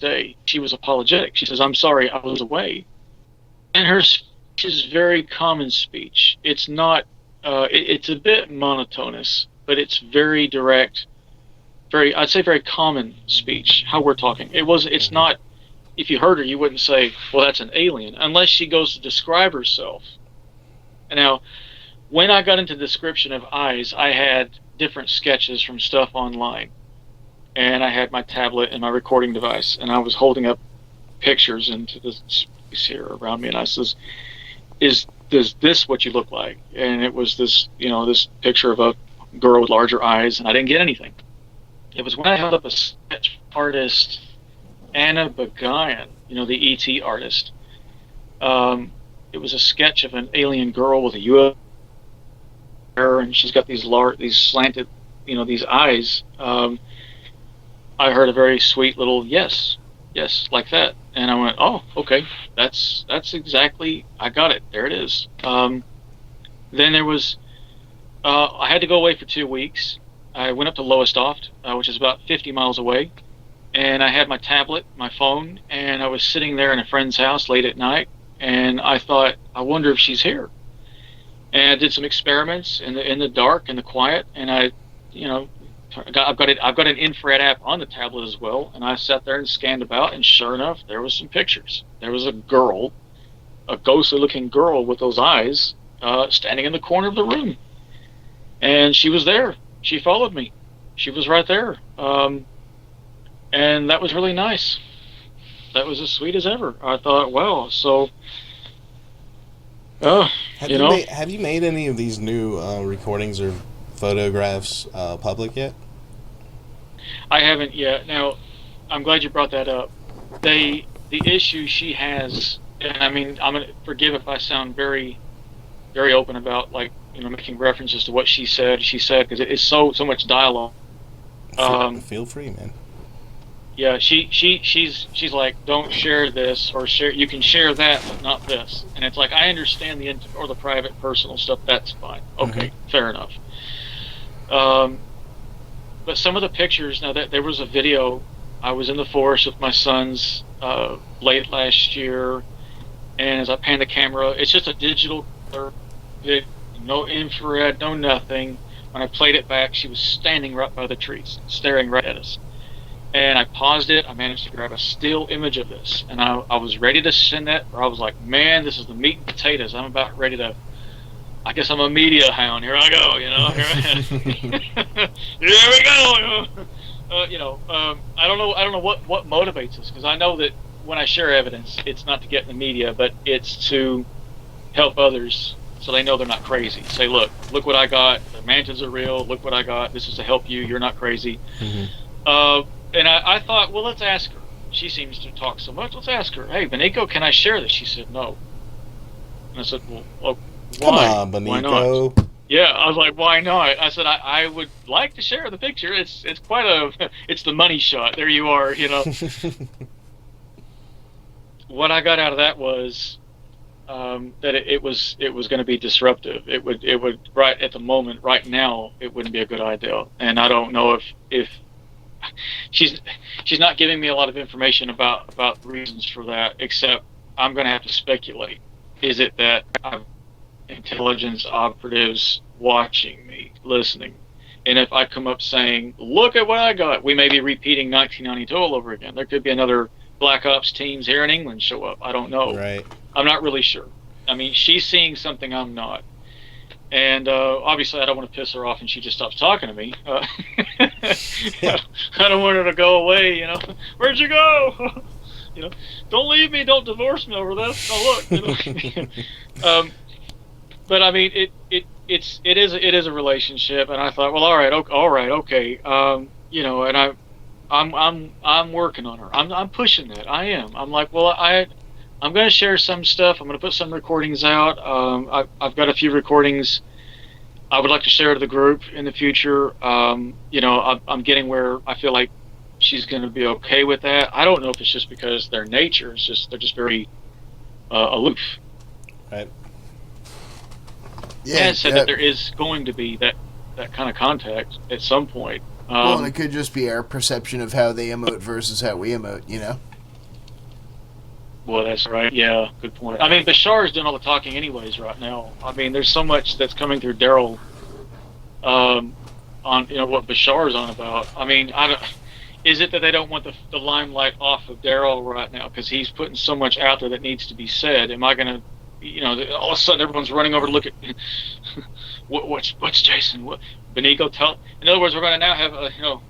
day, she was apologetic. She says, I'm sorry, I was away. And her speech is very common speech. It's not, it's a bit monotonous, but it's very direct, I'd say very common speech, how we're talking. It's not, if you heard her, you wouldn't say, well, that's an alien, unless she goes to describe herself. And now, when I got into the description of eyes, I had different sketches from stuff online. And I had my tablet and my recording device, and I was holding up pictures into this space here around me, and I says, is this what you look like? And it was this, this picture of a girl with larger eyes, and I didn't get anything. It was when I held up a sketch artist, Anna Bagayan, the E.T. artist. It was a sketch of an alien girl with a UFO, and she's got these slanted, these eyes. I heard a very sweet little yes, like that, and I went, oh, okay, that's exactly, I got it, there it is. Then there was, I had to go away for 2 weeks. I went up to Lowestoft, which is about 50 miles away, and I had my tablet, my phone, and I was sitting there in a friend's house late at night, and I thought, I wonder if she's here. And I did some experiments in the dark, in the quiet, and I, I've got an infrared app on the tablet as well, and I sat there and scanned about, and sure enough, there was some pictures. There was a girl a ghostly-looking girl with those eyes standing in the corner of the room. And she was there. She followed me. She was right there. And that was really nice. That was as sweet as ever. I thought, wow. So, have you made any of these new recordings or photographs public yet? I haven't yet. Now, I'm glad you brought that up. The issue she has, and I mean, I'm gonna forgive if I sound very, very open about, like, making references to what she said, because it's so much dialogue. Feel free, man. Yeah, she's like, don't share this, or share. You can share that, but not this. And it's like, I understand the private, personal stuff. That's fine. Okay, fair enough. But some of the pictures, now that there was a video, I was in the forest with my sons late last year, and as I pan the camera, it's just a digital color, no infrared, no nothing. When I played it back, she was standing right by the trees, staring right at us. And I paused it. I managed to grab a still image of this, and I was ready to send that. Or I was like, man, this is the meat and potatoes. I'm about ready to. I guess I'm a media hound. Here I go. Here we go. I don't know what motivates us, because I know that when I share evidence, it's not to get in the media, but it's to help others so they know they're not crazy. Say, look what I got. The mantas are real. Look what I got. This is to help you. You're not crazy. And I thought, well, let's ask her. She seems to talk so much. Let's ask her. Hey, Bennico, can I share this? She said no. And I said, well, why? Come on, Bennico. Why not? Yeah, I was like, why not? I said, I would like to share the picture. It's quite it's the money shot. There you are, What I got out of that was that it was going to be disruptive. It would right at the moment, right now, it wouldn't be a good idea. And I don't know if she's not giving me a lot of information about the reasons for that, except I'm going to have to speculate. Is it that I have intelligence operatives watching me, listening? And if I come up saying, look at what I got, we may be repeating 1992 all over again. There could be another Black Ops teams here in England show up. I don't know. Right. I'm not really sure. I mean, she's seeing something I'm not. And obviously, I don't want to piss her off, and she just stops talking to me. I don't want her to go away. Where'd you go? Don't leave me. Don't divorce me over this. Oh, look. But I mean, it is a relationship, and I thought, well, all right, okay. And I'm working on her. I'm pushing that. I am. I'm like, well, I'm going to share some stuff. I'm going to put some recordings out. I've got a few recordings I would like to share to the group in the future. I'm getting where I feel like she's going to be okay with that. I don't know if it's just because their nature is they're just very aloof. Right. Yeah. And said that there is going to be that kind of contact at some point. Well, and it could just be our perception of how they emote versus how we emote, Well, that's right. Yeah, good point. I mean, Bashar's doing all the talking anyways right now. I mean, there's so much that's coming through Daryl on what Bashar's on about. I mean, is it that they don't want the limelight off of Daryl right now because he's putting so much out there that needs to be said? Am I going to, all of a sudden everyone's running over to look at what's Jason? What Bennico tell? In other words, we're going to now have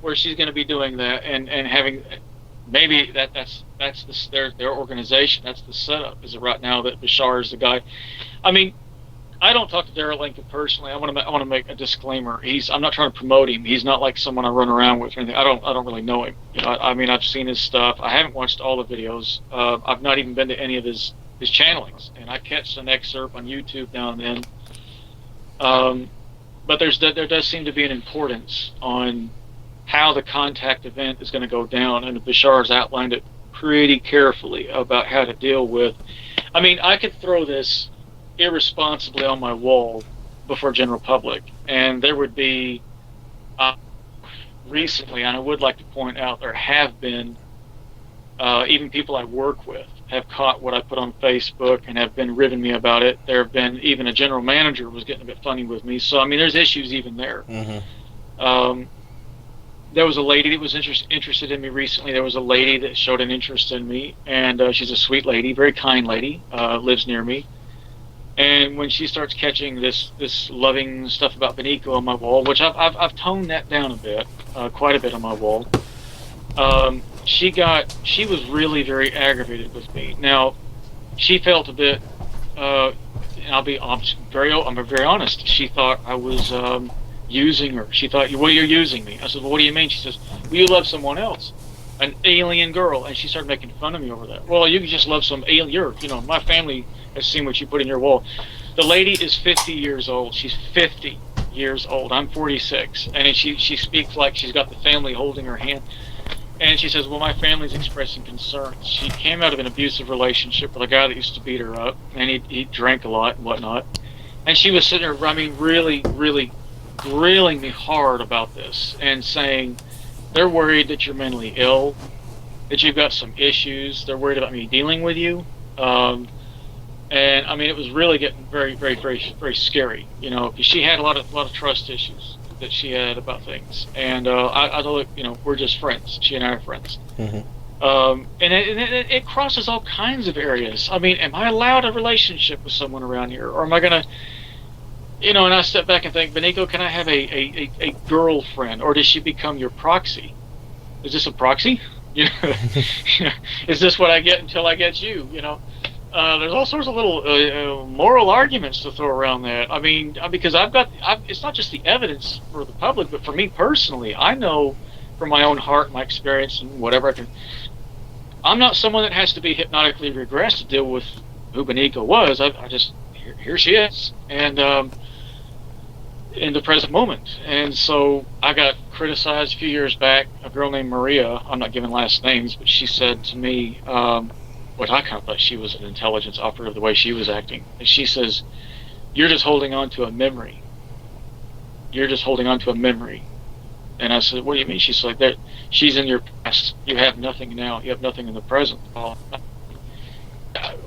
where she's going to be doing that and having. Maybe that's their organization. That's the setup. Is it right now that Bashar is the guy? I mean, I don't talk to Daryl Lincoln personally. I want to make a disclaimer. I'm not trying to promote him. He's not like someone I run around with or anything. I don't really know him. I mean, I've seen his stuff. I haven't watched all the videos. I've not even been to any of his channelings, and I catch an excerpt on YouTube now and then. But there does seem to be an importance on how the contact event is going to go down, and Bashar's outlined it pretty carefully about how to deal with. I mean, I could throw this irresponsibly on my wall before general public, and there would be recently, and I would like to point out, there have been even people I work with have caught what I put on Facebook and have been ribbing me about it. There have been even a general manager was getting a bit funny with me. So I mean, there's issues even there. there was a lady that was interested in me recently. There was a lady that showed an interest in me, and she's a sweet lady, very kind lady, lives near me. And when she starts catching this loving stuff about Bennico on my wall, which I've toned that down a bit, quite a bit on my wall, she was really very aggravated with me. Now, she felt a bit, and I'm very honest. She thought I was using her. She thought, well, you're using me. I said, well, what do you mean? She says, well, you love someone else, an alien girl, and she started making fun of me over that. Well, you just love some alien. My family has seen what you put in your wall. The lady is 50 years old. She's 50 years old. I'm 46, and she speaks like she's got the family holding her hand. And she says, well, my family's expressing concerns. She came out of an abusive relationship with a guy that used to beat her up, and he drank a lot and whatnot. And she was sitting there, really, really grilling me hard about this and saying, they're worried that you're mentally ill, that you've got some issues. They're worried about me dealing with you. And I mean, it was really getting very, very, very, very scary, because she had a lot of trust issues that she had about things, and I told her, we're just friends. She and I are friends. And it crosses all kinds of areas. I mean, am I allowed a relationship with someone around here, or am I gonna, and I step back and think, Bennico, can I have a girlfriend, or does she become your proxy? Is this a proxy? Is this what I get until I get you? There's all sorts of little moral arguments to throw around that. I mean, because it's not just the evidence for the public, but for me personally, I know from my own heart, my experience, and whatever I'm not someone that has to be hypnotically regressed to deal with who Bennico was. I just, here she is, and in the present moment. And so I got criticized a few years back. A girl named Maria, I'm not giving last names, but she said to me, what I kind of thought she was an intelligence operative the way she was acting. And she says, you're just holding on to a memory. You're just holding on to a memory. And I said, what do you mean? She's like, she's in your past. You have nothing now. You have nothing in the present.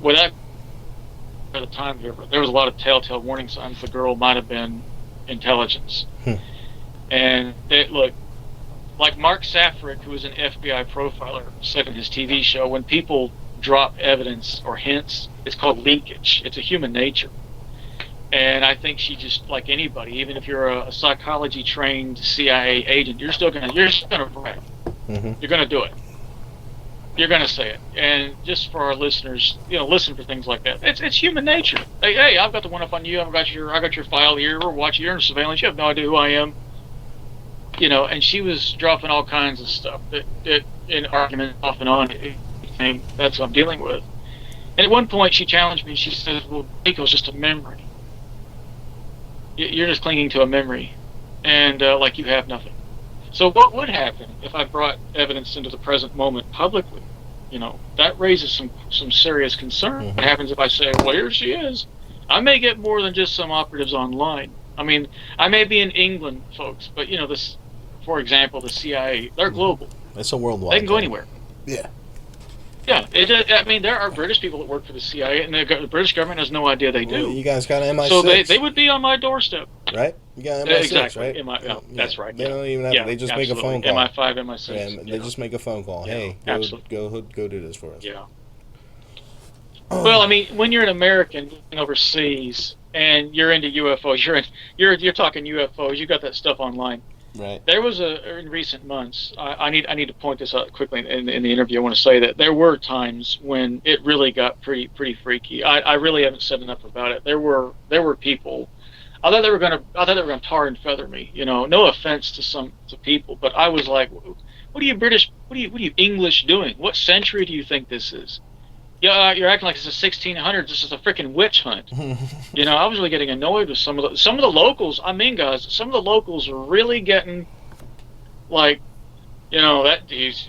Without the time here, there was a lot of telltale warning signs the girl might have been intelligence. And look, like Mark Safrick, who was an FBI profiler, said in his TV show, when people drop evidence or hints, it's called leakage. It's a human nature. And I think she just, like anybody, even if you're a psychology trained CIA agent, you're still gonna brag. You're gonna do it. You're gonna say it. And just for our listeners, listen for things like that. It's human nature. Hey, I've got the one up on you. I got your file here. We're watching. You're in surveillance. You have no idea who I am. And she was dropping all kinds of stuff that in arguments off and on. That's what I'm dealing with. And at one point she challenged me. She said, well, Bennico's just a memory. You're just clinging to a memory, and like you have nothing. So what would happen if I brought evidence into the present moment publicly? That raises some serious concern. What happens if I say, well, here she is? I may get more than just some operatives online. I mean, I may be in England, folks, but this, for example, the CIA, they're global. It's a worldwide. They can go anywhere. Yeah. Yeah, I mean, there are British people that work for the CIA, and the British government has no idea they do. Well, you guys got MI6. So they would be on my doorstep. Right? You got MI6, exactly. right? That's right. They don't even have. They just make a phone call. MI5, MI6. Yeah, they just make a phone call. Hey, go do this for us. Yeah. Well, I mean, when you're an American overseas and you're into UFOs, you're talking UFOs. You got that stuff online. Right. There was in recent months. I need to point this out quickly in the interview. I want to say that there were times when it really got pretty freaky. I really haven't said enough about it. There were people. I thought they were gonna tar and feather me. No offense to people, but I was like, what are you British? What are you English doing? What century do you think this is? Yeah, you're acting like it's the 1600s. This is a freaking witch hunt. I was really getting annoyed with some of the locals. I mean, guys, some of the locals are really getting like, that these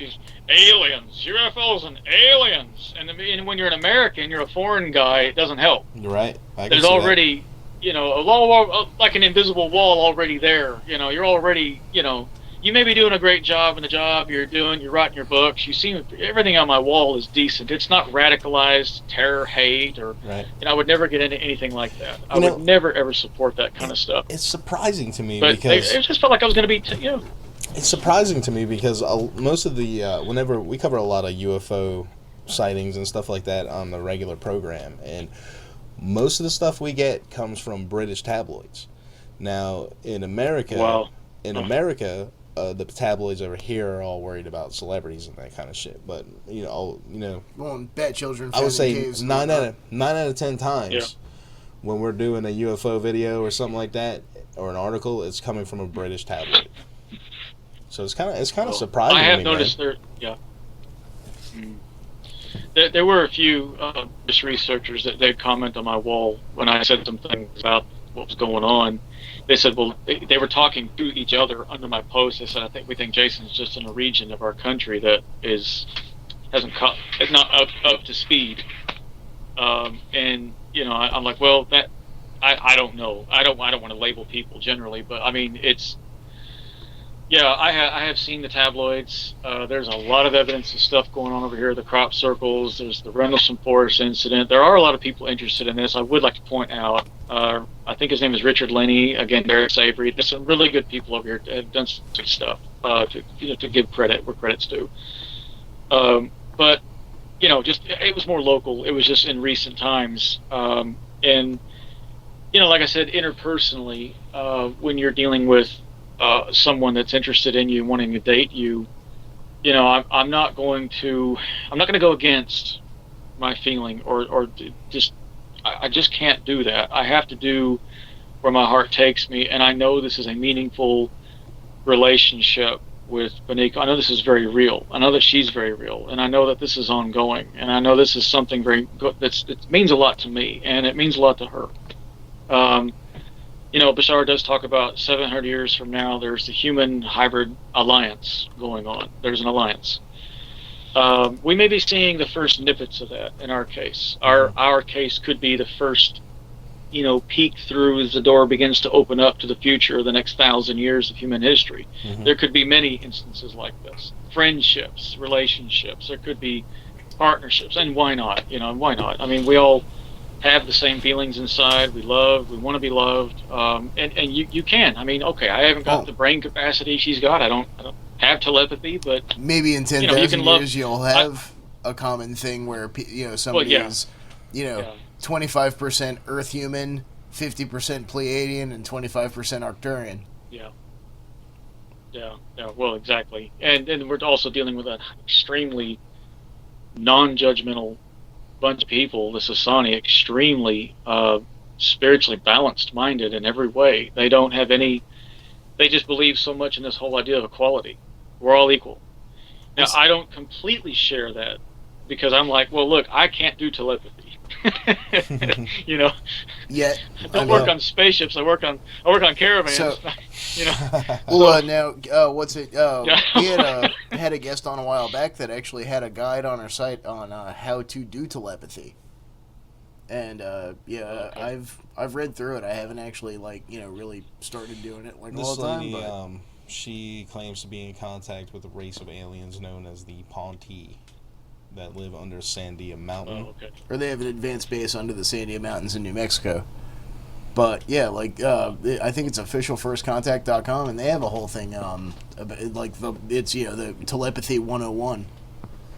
aliens, UFOs, and aliens. And when you're an American, you're a foreign guy. It doesn't help. You're right. There's already, a wall, like an invisible wall already there. You're already, you may be doing a great job in the job you're doing. You're writing your books. You see everything on my wall is decent. It's not radicalized terror, hate, or right. I would never get into anything like that. I would never ever support that kind of stuff. It's surprising to me but because it just felt like I was going to be, It's surprising to me because most of the whenever we cover a lot of UFO sightings and stuff like that on the regular program, and most of the stuff we get comes from British tabloids. Now in America, Wow. The tabloids over here are all worried about celebrities and that kind of shit. But Well, and bat children. I would found in say caves and 9 whatnot. out of 10 times Yeah. when we're doing a UFO video or something like that or an article, it's coming from a British tabloid. So it's kind of Well, surprising I have to me, noticed there. Yeah. There were a few just researchers that they'd comment on my wall when I said some things about what was going on. They said, well, they were talking to each other under my post. They said, we think Jason's just in a region of our country that is not up to speed. And I'm like, well, that I don't know. I don't want to label people generally, but I mean, it's. Yeah, I have seen the tabloids. There's a lot of evidence and stuff going on over here. The crop circles. There's the Rendlesham Forest incident. There are a lot of people interested in this. I would like to point out. I think his name is Richard Lenny. Again, Derek Savory. There's some really good people over here that have done some good stuff. To give credit where credit's due. But just it was more local. It was just in recent times. And like I said, interpersonally, when you're dealing with someone that's interested in you, wanting to date you, I'm not going to go against my feeling or just I just can't do that. I have to do where my heart takes me, and I know this is a meaningful relationship with Bennico. I know this is very real. I know that she's very real, and I know that this is ongoing, and I know this is something very good. It means a lot to me, and it means a lot to her. Bashar does talk about 700 years from now, there's the human hybrid alliance going on. There's an alliance. We may be seeing the first snippets of that in our case. Our case could be the first, peek through as the door begins to open up to the future of the next 1,000 years of human history. Mm-hmm. There could be many instances like this. Friendships, relationships, there could be partnerships, and why not? Why not? I mean, we all have the same feelings inside. We want to be loved, and you can. I mean, okay, I haven't got the brain capacity she's got. I don't have telepathy, but maybe in 10,000 years you'll have a common thing where somebody is 25% Earth human, 50% Pleiadian, and 25% Arcturian. Yeah. Well, exactly, and we're also dealing with an extremely non-judgmental bunch of people. The Sasani, extremely spiritually balanced minded in every way. They don't have any. They just believe so much in this whole idea of equality. We're all equal. Now, I don't completely share that because I'm like, well, look, I can't do telepathy. Yeah. I don't work on spaceships. I work on caravans. So, Well, now, what's it? We had a guest on a while back that actually had a guide on our site on how to do telepathy. And okay. I've read through it. I haven't actually really started doing it this all the time. Lady, but she claims to be in contact with a race of aliens known as the Ponti that live under Sandia Mountain. Okay. Or they have an advanced base under the Sandia Mountains in New Mexico. But yeah, I think it's officialfirstcontact.com, and they have a whole thing it's the telepathy 101.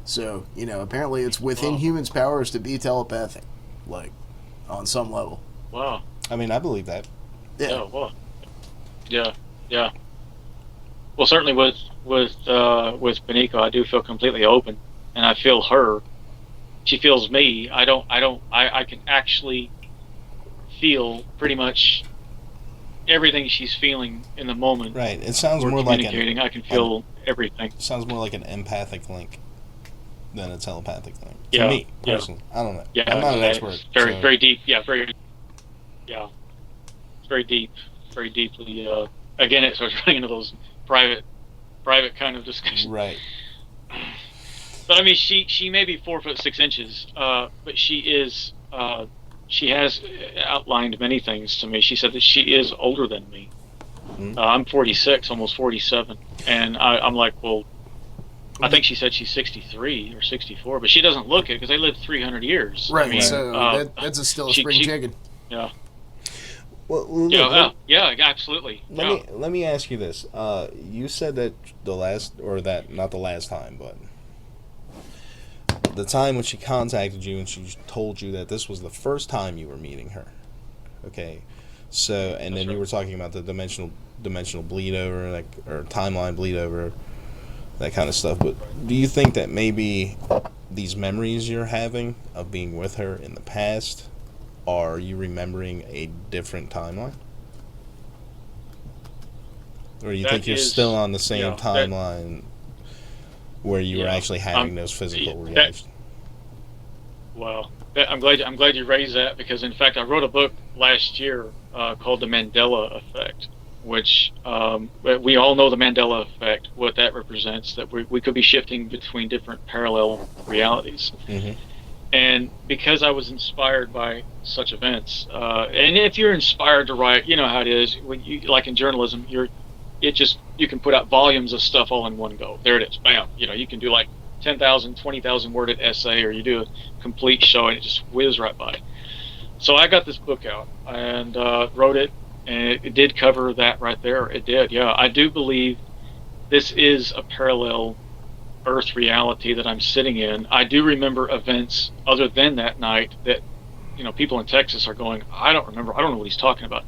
So apparently it's within humans' powers to be telepathic, on some level. Wow. I mean, I believe that. Yeah. Oh, wow. Yeah. Well, certainly with Bennico, I do feel completely open, and I feel her. She feels me. I can actually feel pretty much everything she's feeling in the moment. Right. It sounds We're more like communicating. I can feel everything. It sounds more like an empathic link than a telepathic link. To Yeah. me, personally. I don't know. Yeah, I'm not an expert. Very, very deep. Yeah, it's very deep, very deeply. Again, it starts running into those private kind of discussions. Right. But I mean, she may be 4'6", but she is. She has outlined many things to me. She said that she is older than me. Mm-hmm. I'm 46, almost 47, and I'm like, well, I think she said she's 63 or 64, but she doesn't look it because they lived 300 years. Right. I mean, so that's still a spring chicken. Yeah. Well, look, yeah, absolutely. Let me ask you this. You said that not the last time, but the time when she contacted you and she told you that this was the first time you were meeting her. Okay, so and then you were talking about the dimensional bleed over, like, or timeline bleed over, that kind of stuff. But do you think that maybe these memories you're having of being with her in the past, are you remembering a different timeline? Or you think you're still on the same timeline where you were actually having those physical reactions? Well, I'm glad you raised that, because in fact I wrote a book last year called The Mandela Effect, which we all know the Mandela Effect, what that represents, that we could be shifting between different parallel realities. Mm-hmm. And because I was inspired by such events, and if you're inspired to write, you know how it is, when you, like in journalism, you can put out volumes of stuff all in one go. There it is, bam. You can do like 10,000, 20,000 worded essay, or you do a complete show and it just whizzes right by. So I got this book out and wrote it, and it did cover that right there. It did, yeah. I do believe this is a parallel Earth reality that I'm sitting in. I do remember events other than that night that, people in Texas are going, I don't remember. I don't know what he's talking about.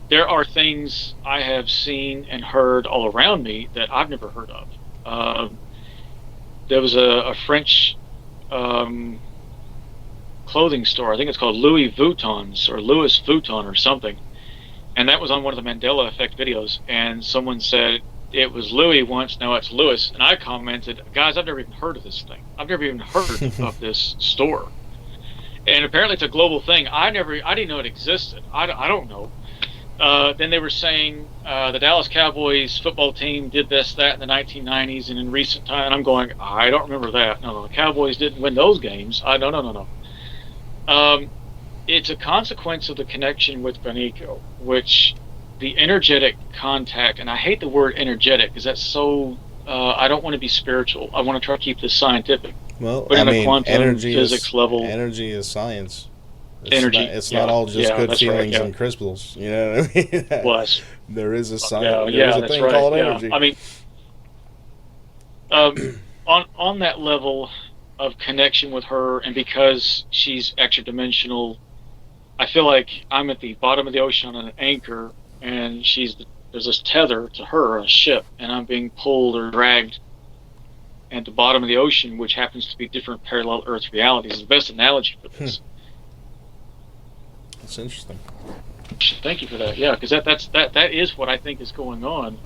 There are things I have seen and heard all around me that I've never heard of. There was a French clothing store. I think it's called Louis Vuitton's or Louis Vuitton or something. And that was on one of the Mandela Effect videos. And someone said it was Louis once, now it's Louis. And I commented, guys, I've never even heard of this thing. I've never even heard of this store. And apparently it's a global thing. I didn't know it existed. I don't know. Then they were saying the Dallas Cowboys football team did this, that in the 1990s and in recent time. And I'm going, I don't remember that. No, the Cowboys didn't win those games. No. It's a consequence of the connection with Bennico, which the energetic contact, and I hate the word energetic because that's so, I don't want to be spiritual. I want to try to keep this scientific. Well, but in the quantum physics level. Energy is science. It's not all just good feelings and crystals. You know what I mean? Plus, there is a science. There's a thing called energy. I mean, on that level of connection with her, and because she's extra dimensional, I feel like I'm at the bottom of the ocean on an anchor, and there's this tether to her, a ship, and I'm being pulled or dragged at the bottom of the ocean, which happens to be different parallel Earth realities. The best analogy for this. That's interesting. Thank you for that. Yeah, because that is what I think is going on.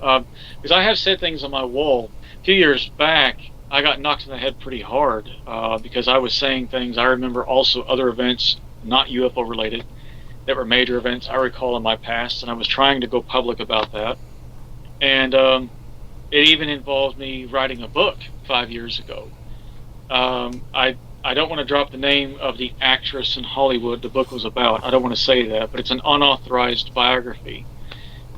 Because I have said things on my wall. A few years back, I got knocked in the head pretty hard because I was saying things. I remember also other events, not UFO related, that were major events I recall in my past, and I was trying to go public about that. And it even involved me writing a book 5 years ago. I don't want to drop the name of the actress in Hollywood the book was about. I don't want to say that, but it's an unauthorized biography.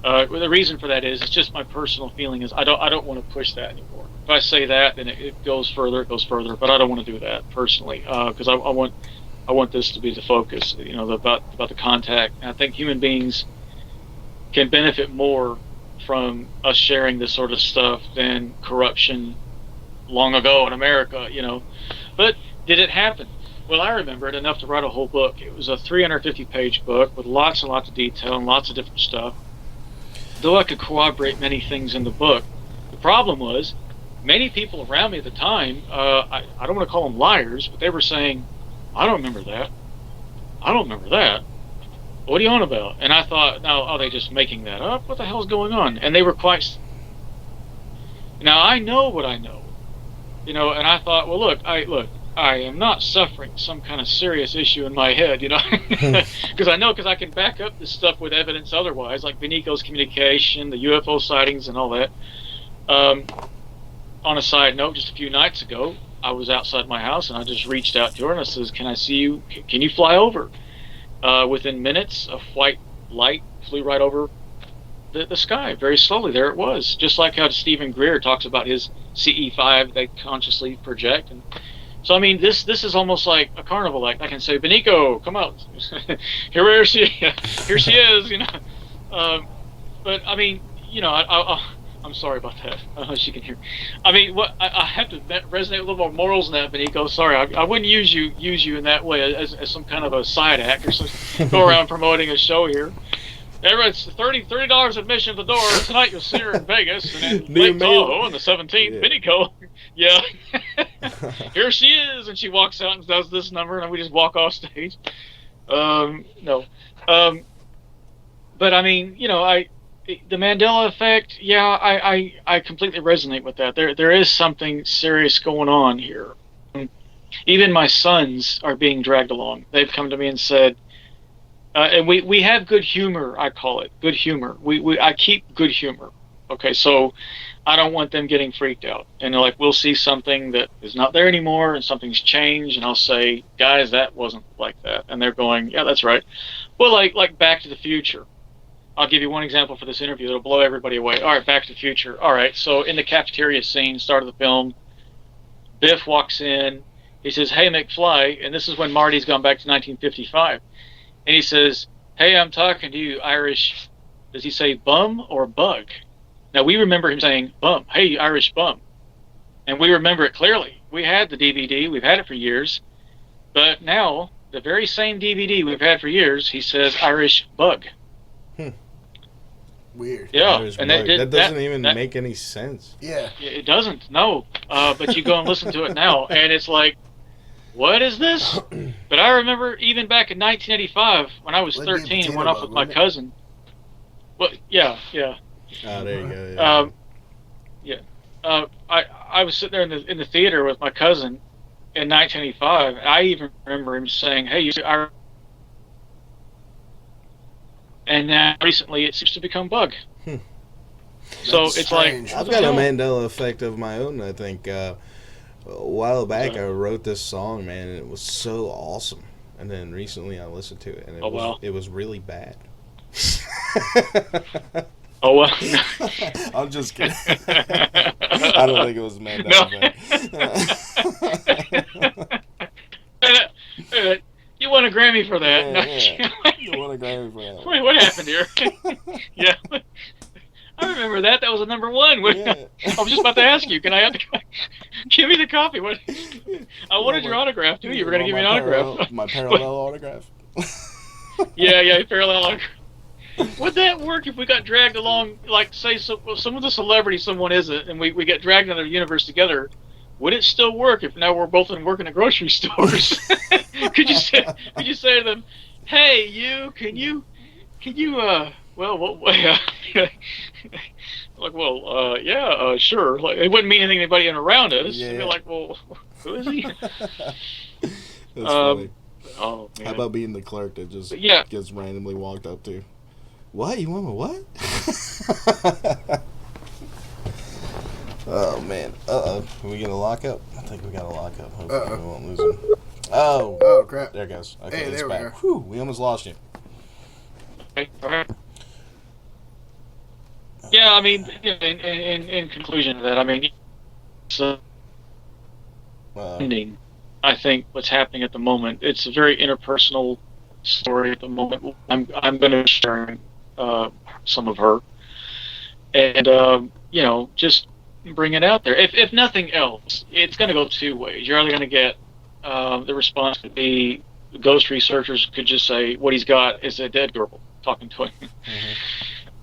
The reason for that is it's just my personal feeling is I don't want to push that anymore. If I say that, then it goes further, but I don't want to do that personally because I want this to be the focus. About the contact. And I think human beings can benefit more from us sharing this sort of stuff than corruption long ago in America. But did it happen? Well, I remember it enough to write a whole book. It was a 350-page book with lots and lots of detail and lots of different stuff. Though I could corroborate many things in the book, the problem was many people around me at the time, I don't want to call them liars, but they were saying, I don't remember that. I don't remember that. What are you on about? And I thought, now, are they just making that up? What the hell's going on? And they were quite... Now, I know what I know. And I thought, well, look, I am not suffering some kind of serious issue in my head, because I can back up this stuff with evidence otherwise, like Bennico's communication, the UFO sightings, and all that. On a side note, just a few nights ago, I was outside my house, and I just reached out to her, and I says, can I see you? Can you fly over? Within minutes, a white light flew right over the sky, very slowly. There it was. Just like how Stephen Greer talks about his CE5 they consciously project. And So I mean, this is almost like a carnival act. I can say, Bennico, come out. Here she is. But I mean, I'm sorry about that. I don't know if she can hear. I mean, I have to resonate with a little more morals in that, Bennico. Sorry, I wouldn't use you in that way as some kind of a side act or something. Go around promoting a show here. Everyone's $30 admission at the door. Tonight you'll see her in Vegas and in Lake Tahoe on the 17th. Yeah. Bennico, yeah. Here she is, and she walks out and does this number, and we just walk off stage. No. But I mean, the Mandela Effect, yeah, I completely resonate with that. There is something serious going on here. Even my sons are being dragged along. They've come to me and said, and we have good humor, I call it good humor. I keep good humor. Okay, so I don't want them getting freaked out. And they're like, we'll see something that is not there anymore, and something's changed, and I'll say, guys, that wasn't like that. And they're going, yeah, that's right. Well, like Back to the Future. I'll give you one example for this interview that'll blow everybody away. All right, Back to the Future. All right, so in the cafeteria scene, start of the film, Biff walks in. He says, hey, McFly, and this is when Marty's gone back to 1955. And he says, hey, I'm talking to you, Irish. Does he say bum or bug? Now, we remember him saying bum. Hey, Irish bum. And we remember it clearly. We had the DVD. We've had it for years. But now, the very same DVD we've had for years, he says Irish bug. Weird. Yeah. Irish And bug. That doesn't that, even make any sense. Yeah. It doesn't, no. But you go and listen to it now, and it's like, what is this? But I remember even back in 1985 when I was 13 and went off with my cousin. Well, yeah. Oh, there you go. Yeah. I was sitting there in the theater with my cousin in 1985. And I even remember him saying, "Hey, and now recently it seems to become bug." So That's it's strange. like I've got a Mandela Effect of my own, I think. A while back, I wrote this song, man, and it was so awesome. And then recently I listened to it, and it was really bad. Oh, well. I'm just kidding. I don't think it was Mandela Effect. You won a Grammy for that. Yeah. You won a Grammy for that. Wait, what happened here? Yeah. I remember that. That was a number one. Yeah. I was just about to ask you, can I have give me the copy? What? I wanted your autograph, too. You were going to give me an autograph. My parallel autograph. Yeah, parallel autograph. Would that work if we got dragged along, like, say, some of the celebrities someone isn't, and we get dragged into the universe together? Would it still work if now we're both working at grocery stores? Could you say to them, hey, you, can you, sure. Like, it wouldn't mean anything to anybody around us. Yeah. It'd be like, well, who is he? That's funny. Oh, man. How about being the clerk that just gets randomly walked up to? What? You want me what? Oh, man. Uh-oh. Are we going to lock up? I think we got to lock up. Hopefully we won't lose him. Oh, crap. There it goes. Okay, Hey, it's there we back. are. Whew, we almost lost you. Okay, all right. Yeah, I mean, in conclusion to that, I mean, so ending. I think what's happening at the moment, it's a very interpersonal story at the moment. I'm going to be sharing some of her, and just bring it out there. If nothing else, it's going to go two ways. You're either going to get the response could be the ghost researchers could just say what he's got is a dead girl talking to him.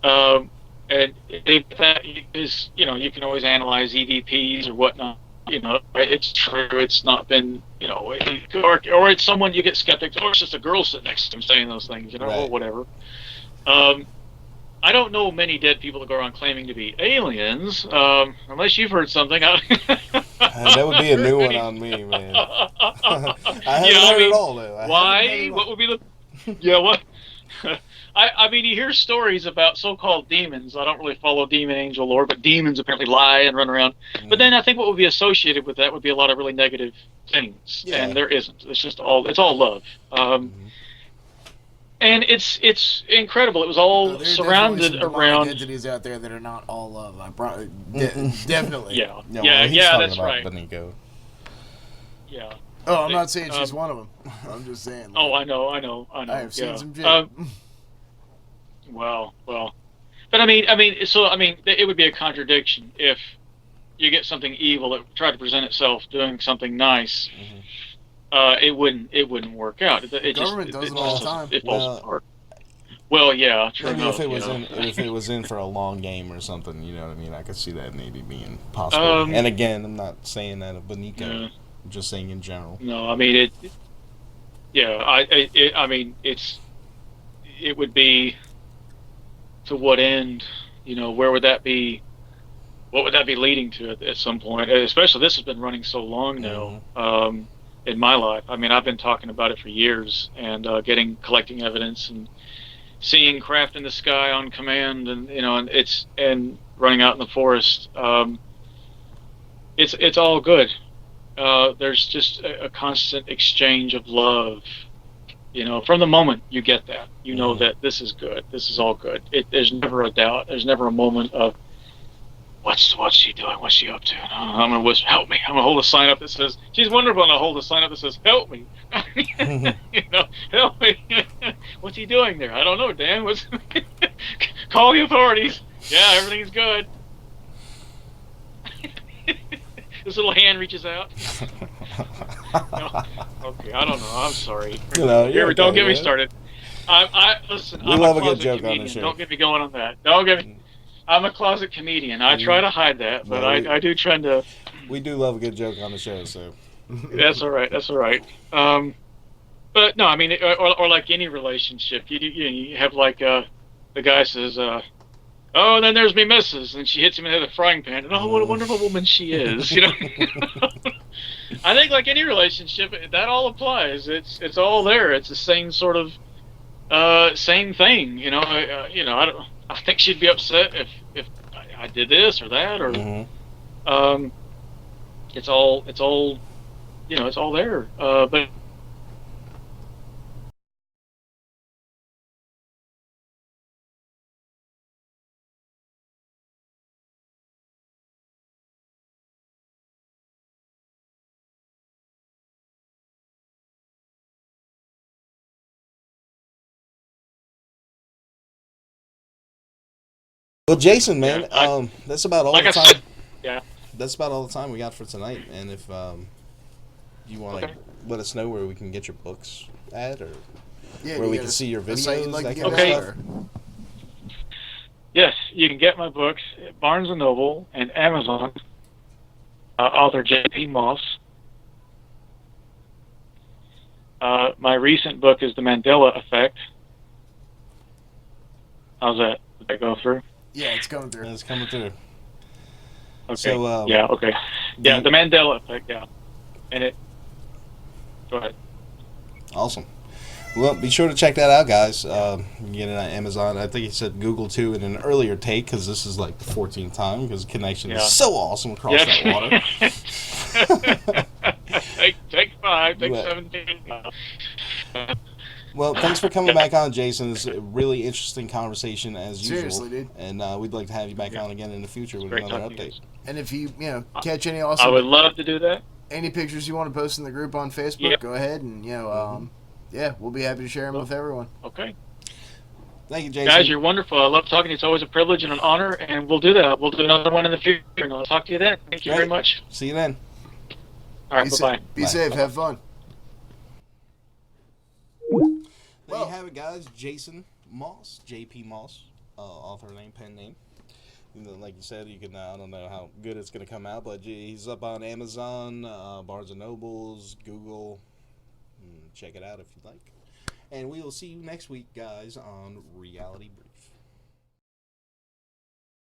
Mm-hmm. And if that is, you can always analyze EVPs or whatnot. It's true. It's not been, or it's someone you get skeptics, or it's just a girl sitting next to him saying those things, right. Or whatever. I don't know many dead people that go around claiming to be aliens, unless you've heard something. That would be a new one on me, man. I haven't heard it all, though. Why? What would be the... Yeah, what? I mean, you hear stories about so-called demons. I don't really follow demon angel lore, but demons apparently lie and run around. But then I think what would be associated with that would be a lot of really negative things, and there isn't. It's all love. And it's incredible. It was all surrounded around entities out there that are not all love. Definitely. Yeah, that's right. Bennico. Yeah. Oh, I'm not saying she's one of them. I'm just saying. Oh, I know. I have seen some shit. Well. But I mean, it would be a contradiction if you get something evil that tried to present itself doing something nice. It wouldn't work out. Government does it all the time. It falls apart. Well, yeah, true Maybe enough. if it was in for a long game or something, you know what I mean. I could see that maybe being possible. And again, I'm not saying that of Bennico. Yeah. I'm just saying in general. No, I mean it. Yeah, I mean it would be to what end? You know, where would that be? What would that be leading to at some point? Especially this has been running so long now. In my life, I mean, I've been talking about it for years and collecting evidence and seeing craft in the sky on command, and you know, and running out in the forest. It's all good. There's just a constant exchange of love. You know, from the moment you get that, you know that this is good. This is all good. There's never a doubt. There's never a moment of what's she doing? What's she up to? I'm gonna whisper, help me. I'm gonna hold a sign up that says she's wonderful, and I'll hold a sign up that says help me. You know, help me. What's he doing there? I don't know, Dan. Call the authorities. Yeah, everything's good. This little hand reaches out. No. Okay, I don't know. I'm sorry. You know, don't get me started. Listen. We I'm love a a good closet joke comedian. on the show. Don't get me going on that. Don't get me. I'm a closet comedian. I try to hide that, but I do try to. We do love a good joke on the show, so. That's all right. That's all right. But no, I mean, or like any relationship, you have like the guy says, "Oh, and then there's me, Mrs." and she hits him in the head with a frying pan, and oh, what a wonderful woman she is, you know. I think like any relationship, that all applies. It's all there. It's the same sort of same thing, you know. I think she'd be upset if I did this or that, or it's all you know, it's all there. But Well, Jason, man, that's about all the time. Yeah. That's about all the time we got for tonight. And if you want to let us know where we can get your books at, or where we can see your videos, that kind of stuff. Yes, you can get my books at Barnes & Noble and Amazon. Author J.P. Moss. My recent book is The Mandela Effect. How's that? Did that go through? Yeah, it's coming through. It's coming through. Okay. So, yeah, okay. Yeah, The Mandela Effect, yeah. And it... Go ahead. Awesome. Well, be sure to check that out, guys. You can get it on Amazon. I think he said Google, too, in an earlier take, because this is like the 14th time, because the connection is so awesome across that water. Take 5, take 17. Well, thanks for coming back on, Jason. It's a really interesting conversation as usual. Seriously, dude. And we'd like to have you back on again in the future with another update. And if you catch any awesome, I would love to do that. Any pictures you want to post in the group on Facebook, go ahead and we'll be happy to share them with everyone. Okay. Thank you, Jason. Guys, you're wonderful. I love talking to you. It's always a privilege and an honor, and we'll do that. We'll do another one in the future, and I'll talk to you then. Thank you very much. See you then. All right, bye-bye. Be safe. Have fun. There you have it, guys. Jason Moss, J.P. Moss, author name, pen name. Like you said, you can. I don't know how good it's going to come out, but he's up on Amazon, Barnes and Nobles, Google. Check it out if you'd like. And we will see you next week, guys, on Reality Brief.